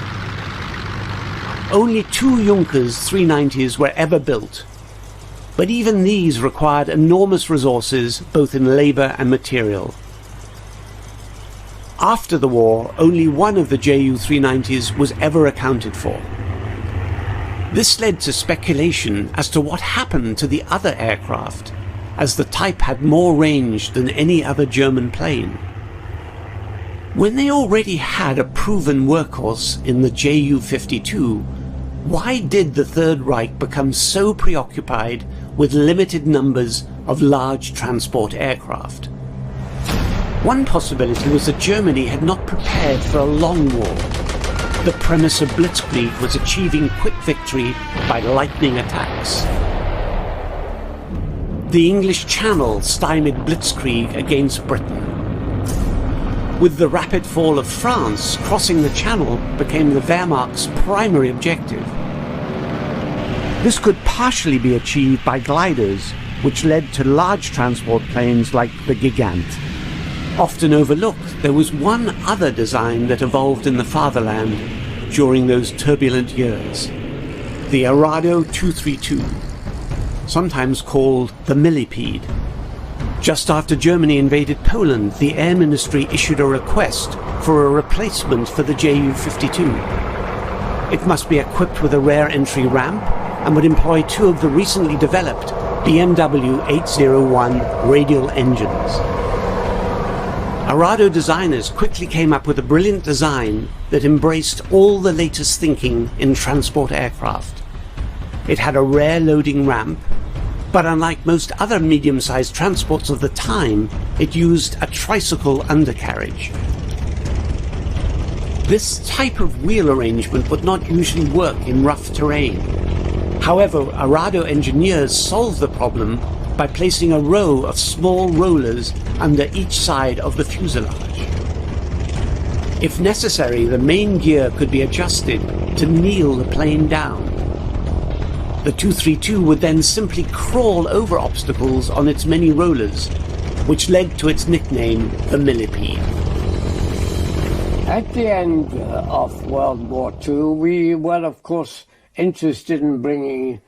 Only 2 Junkers 390s were ever built, but even these required enormous resources both in labor and material. After the war, only one of the Ju-390s was ever accounted for. This led to speculation as to what happened to the other aircraft, as the type had more range than any other German plane. When they already had a proven workhorse in the Ju-52, why did the Third Reich become so preoccupied with limited numbers of large transport aircraft? One possibility was that Germany had not prepared for a long war. The premise of Blitzkrieg was achieving quick victory by lightning attacks. The English Channel stymied Blitzkrieg against Britain. With the rapid fall of France, crossing the Channel became the Wehrmacht's primary objective. This could partially be achieved by gliders, which led to large transport planes like the Gigant. Often overlooked, there was one other design that evolved in the fatherland during those turbulent years: the Arado 232, sometimes called the Millipede. Just after Germany invaded Poland, the Air Ministry issued a request for a replacement for the Ju-52. It must be equipped with a rear entry ramp and would employ two of the recently developed BMW 801 radial engines. Arado designers quickly came up with a brilliant design that embraced all the latest thinking in transport aircraft. It had a rear loading ramp, but unlike most other medium-sized transports of the time, it used a tricycle undercarriage. This type of wheel arrangement would not usually work in rough terrain. However, Arado engineers solved the problem by placing a row of small rollers under each side of the fuselage. If necessary, the main gear could be adjusted to kneel the plane down. The 232 would then simply crawl over obstacles on its many rollers, which led to its nickname, the Millipede. At the end of World War II, we were, of course, interested in bringing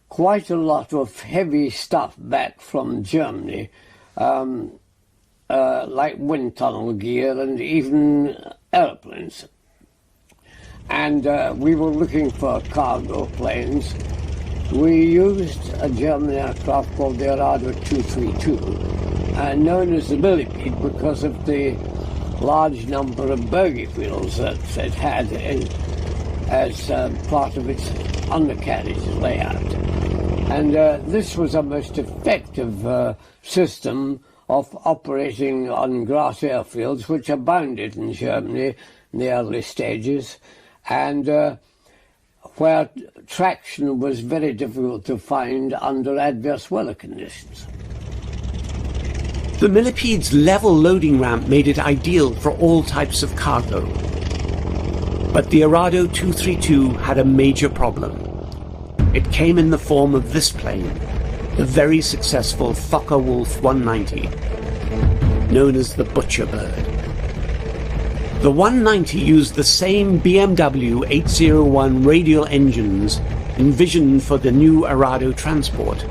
quite a lot of heavy stuff back from Germany, like wind tunnel gear and even airplanes. And we were looking for cargo planes. We used a German aircraft called the Arado 232, known as the Millipede because of the large number of bogie wheels that it had as part of its undercarriage layout. And this was a most effective system of operating on grass airfields, which abounded in Germany in the early stages, and where traction was very difficult to find under adverse weather conditions. The Millipede's level loading ramp made it ideal for all types of cargo. But the Arado 232 had a major problem. It came in the form of this plane, the very successful Focke-Wulf 190, known as the Butcher Bird. The 190 used the same BMW 801 radial engines envisioned for the new Arado transport.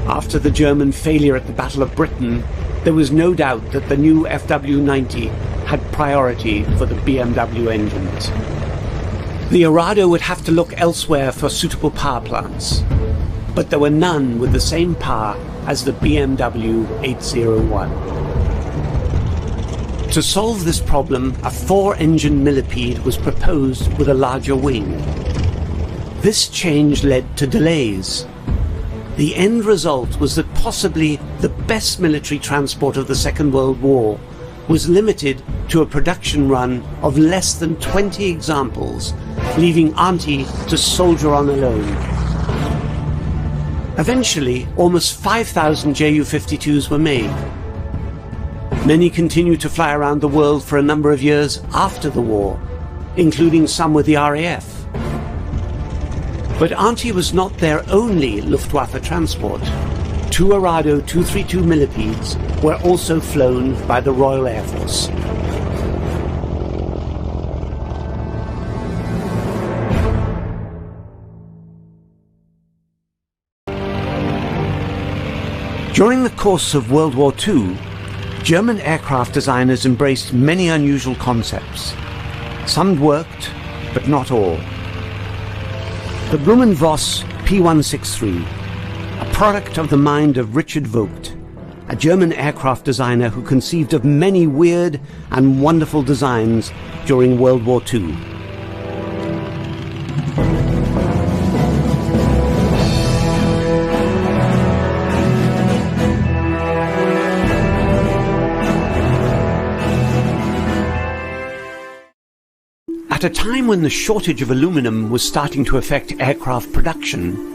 After the German failure at the Battle of Britain, there was no doubt that the new FW-90 had priority for the BMW engines. The Arado would have to look elsewhere for suitable power plants, but there were none with the same power as the BMW 801. To solve this problem, a 4-engine Millipede was proposed with a larger wing. This change led to delays. The end result was that possibly the best military transport of the Second World War was limited to a production run of less than 20 examples, leaving Auntie to soldier on alone. Eventually, almost 5,000 Ju-52s were made. Many continued to fly around the world for a number of years after the war, including some with the RAF. But Auntie was not their only Luftwaffe transport. 2 Arado 232 Millipedes were also flown by the Royal Air Force. During the course of World War II, German aircraft designers embraced many unusual concepts. Some worked, but not all. The Grumman Voss P163, a product of the mind of Richard Vogt, a German aircraft designer who conceived of many weird and wonderful designs during World War II. At a time when the shortage of aluminum was starting to affect aircraft production,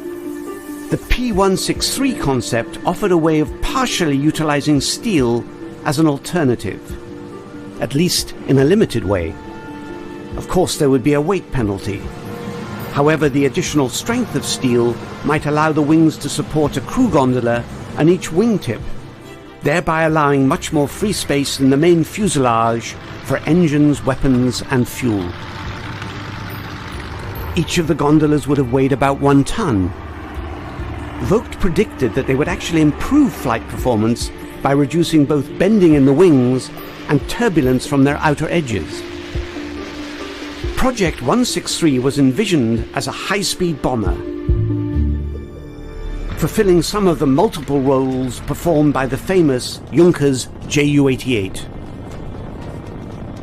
the P-163 concept offered a way of partially utilizing steel as an alternative, at least in a limited way. Of course, there would be a weight penalty. However, the additional strength of steel might allow the wings to support a crew gondola and each wingtip, thereby allowing much more free space in the main fuselage for engines, weapons, and fuel. Each of the gondolas would have weighed about 1 ton. Vogt predicted that they would actually improve flight performance by reducing both bending in the wings and turbulence from their outer edges. Project 163 was envisioned as a high-speed bomber, fulfilling some of the multiple roles performed by the famous Junkers Ju-88.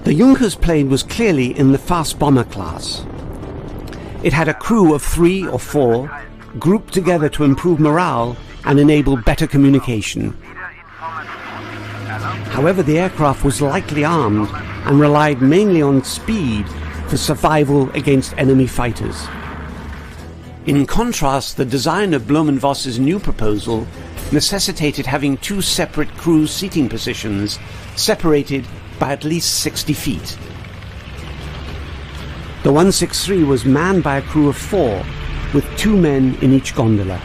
The Junkers plane was clearly in the fast bomber class. It had a crew of 3 or 4, grouped together to improve morale and enable better communication. However, the aircraft was lightly armed and relied mainly on speed for survival against enemy fighters. In contrast, the design of Blumenvoss's new proposal necessitated having 2 separate crew seating positions, separated by at least 60 feet. The 163 was manned by a crew of 4, with 2 men in each gondola.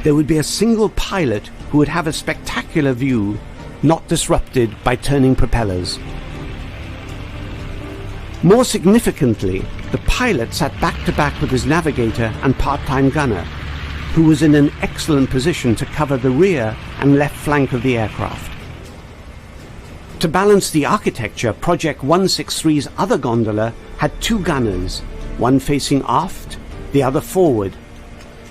There would be a single pilot who would have a spectacular view, not disrupted by turning propellers. More significantly, the pilot sat back-to-back with his navigator and part-time gunner, who was in an excellent position to cover the rear and left flank of the aircraft. To balance the architecture, Project 163's other gondola had 2 gunners, one facing aft, the other forward.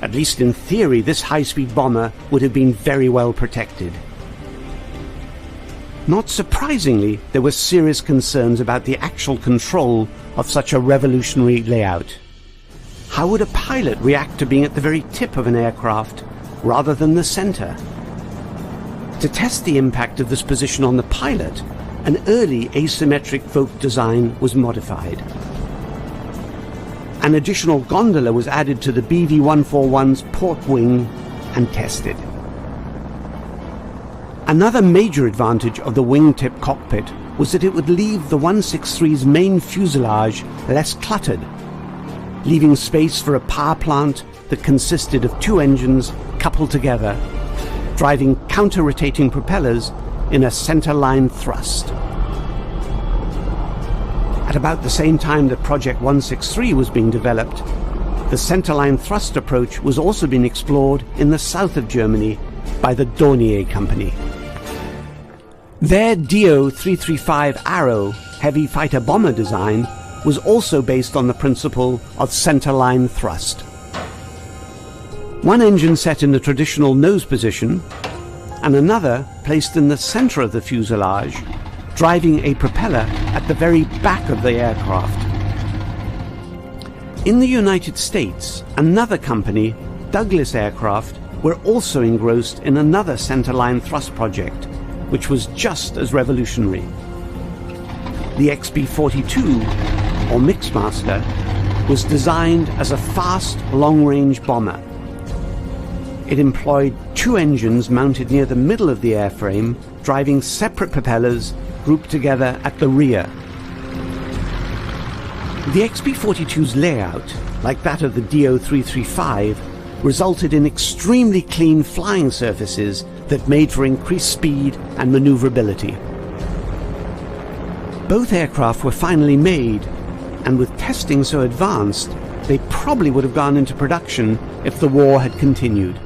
At least in theory, this high-speed bomber would have been very well protected. Not surprisingly, there were serious concerns about the actual control of such a revolutionary layout. How would a pilot react to being at the very tip of an aircraft rather than the center? To test the impact of this position on the pilot, an early asymmetric Vogt design was modified. An additional gondola was added to the BV-141's port wing and tested. Another major advantage of the wingtip cockpit was that it would leave the 163's main fuselage less cluttered, leaving space for a power plant that consisted of 2 engines coupled together, driving counter-rotating propellers in a center-line thrust. At about the same time that Project 163 was being developed, the center-line thrust approach was also being explored in the south of Germany by the Dornier Company. Their DO-335 Arrow heavy fighter bomber design was also based on the principle of center-line thrust. One engine set in the traditional nose position, and another placed in the center of the fuselage, driving a propeller at the very back of the aircraft. In the United States, another company, Douglas Aircraft, were also engrossed in another center-line thrust project, which was just as revolutionary. The XB-42, or Mixmaster, was designed as a fast, long-range bomber. It employed 2 engines mounted near the middle of the airframe, driving separate propellers grouped together at the rear. The XB-42's layout, like that of the DO-335, resulted in extremely clean flying surfaces that made for increased speed and maneuverability. Both aircraft were finally made, and with testing so advanced, they probably would have gone into production if the war had continued.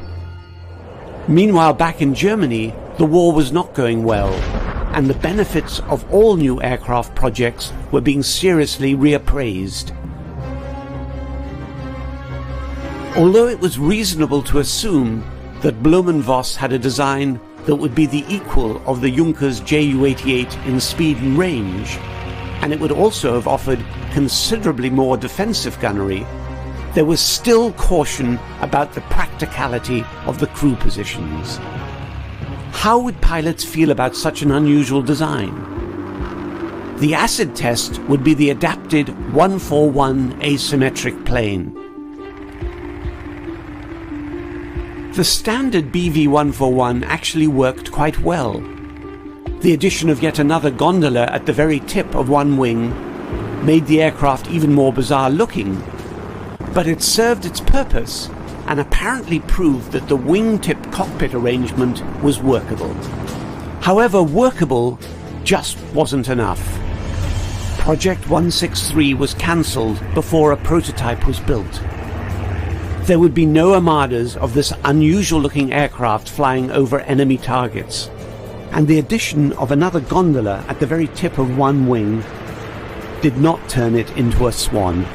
Meanwhile, back in Germany, the war was not going well, and the benefits of all new aircraft projects were being seriously reappraised. Although it was reasonable to assume that Blumenvoss had a design that would be the equal of the Junkers Ju-88 in speed and range, and it would also have offered considerably more defensive gunnery, there was still caution about the practicality of the crew positions. How would pilots feel about such an unusual design? The acid test would be the adapted 141 asymmetric plane. The standard BV-141 actually worked quite well. The addition of yet another gondola at the very tip of one wing made the aircraft even more bizarre looking, but it served its purpose and apparently proved that the wingtip cockpit arrangement was workable. However, workable just wasn't enough. Project 163 was cancelled before a prototype was built. There would be no armadas of this unusual-looking aircraft flying over enemy targets, and the addition of another gondola at the very tip of one wing did not turn it into a swan.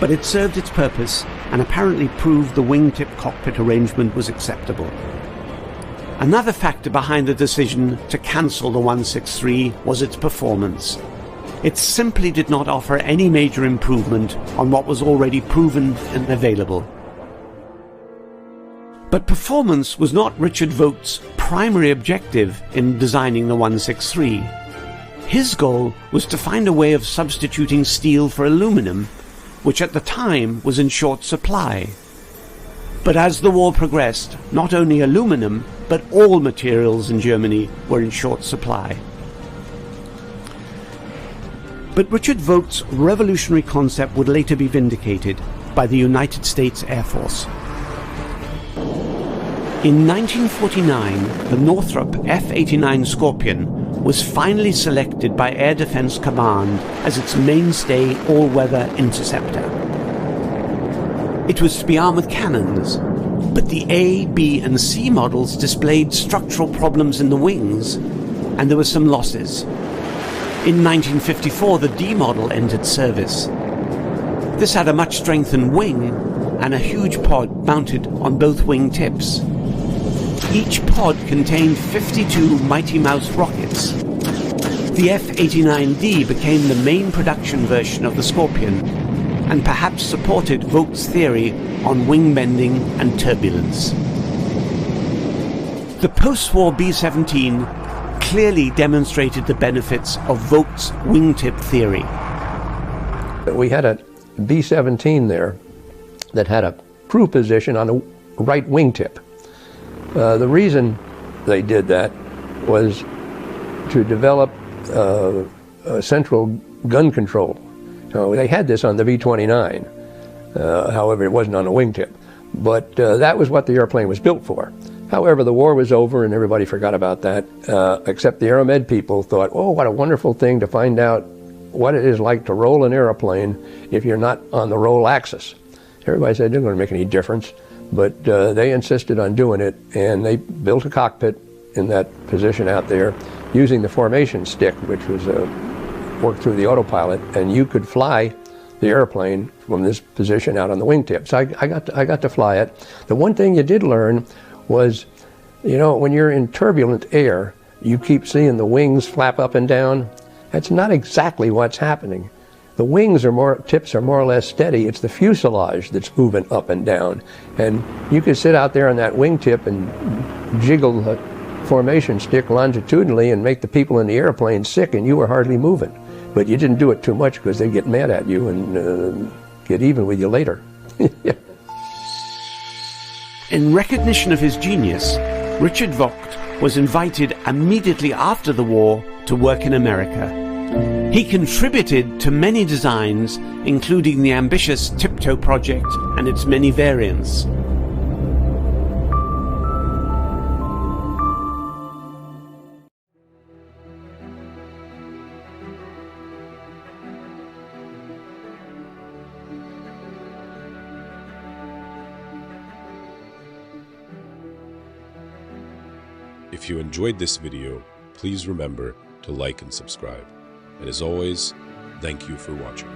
But it served its purpose and apparently proved the wingtip cockpit arrangement was acceptable. Another factor behind the decision to cancel the 163 was its performance. It simply did not offer any major improvement on what was already proven and available. But performance was not Richard Vogt's primary objective in designing the 163. His goal was to find a way of substituting steel for aluminum, which at the time was in short supply. But as the war progressed, not only aluminum, but all materials in Germany were in short supply. But Richard Vogt's revolutionary concept would later be vindicated by the United States Air Force. In 1949, the Northrop F-89 Scorpion was finally selected by Air Defense Command as its mainstay all-weather interceptor. It was to be armed with cannons, but the A, B, and C models displayed structural problems in the wings, and there were some losses. In 1954, the D model entered service. This had a much strengthened wing and a huge pod mounted on both wing tips. Each pod contained 52 Mighty Mouse rockets. The F-89D became the main production version of the Scorpion, and perhaps supported Vogt's theory on wing bending and turbulence. The post-war B-17 clearly demonstrated the benefits of Vogt's wingtip theory. We had a B-17 there that had a crew position on the right wingtip. The reason they did that was to develop a central gun control. So they had this on the V-29, however it wasn't on a wingtip, but that was what the airplane was built for. However, the war was over and everybody forgot about that, except the Aeromed people thought, oh, what a wonderful thing to find out what it is like to roll an airplane if you're not on the roll axis. Everybody said it didn't make any difference, but they insisted on doing it, and they built a cockpit in that position out there using the formation stick, which was worked through the autopilot, and you could fly the airplane from this position out on the wingtip. So I got to fly it. The one thing you did learn was, you know, when you're in turbulent air, you keep seeing the wings flap up and down. That's not exactly what's happening. The wings tips are more or less steady. It's the fuselage that's moving up and down. And you could sit out there on that wingtip and jiggle the formation stick longitudinally and make the people in the airplane sick, and you were hardly moving. But you didn't do it too much because they'd get mad at you and get even with you later. In recognition of his genius, Richard Vogt was invited immediately after the war to work in America. He contributed to many designs, including the ambitious Tiptoe project and its many variants. If you enjoyed this video, please remember to like and subscribe. And as always, thank you for watching.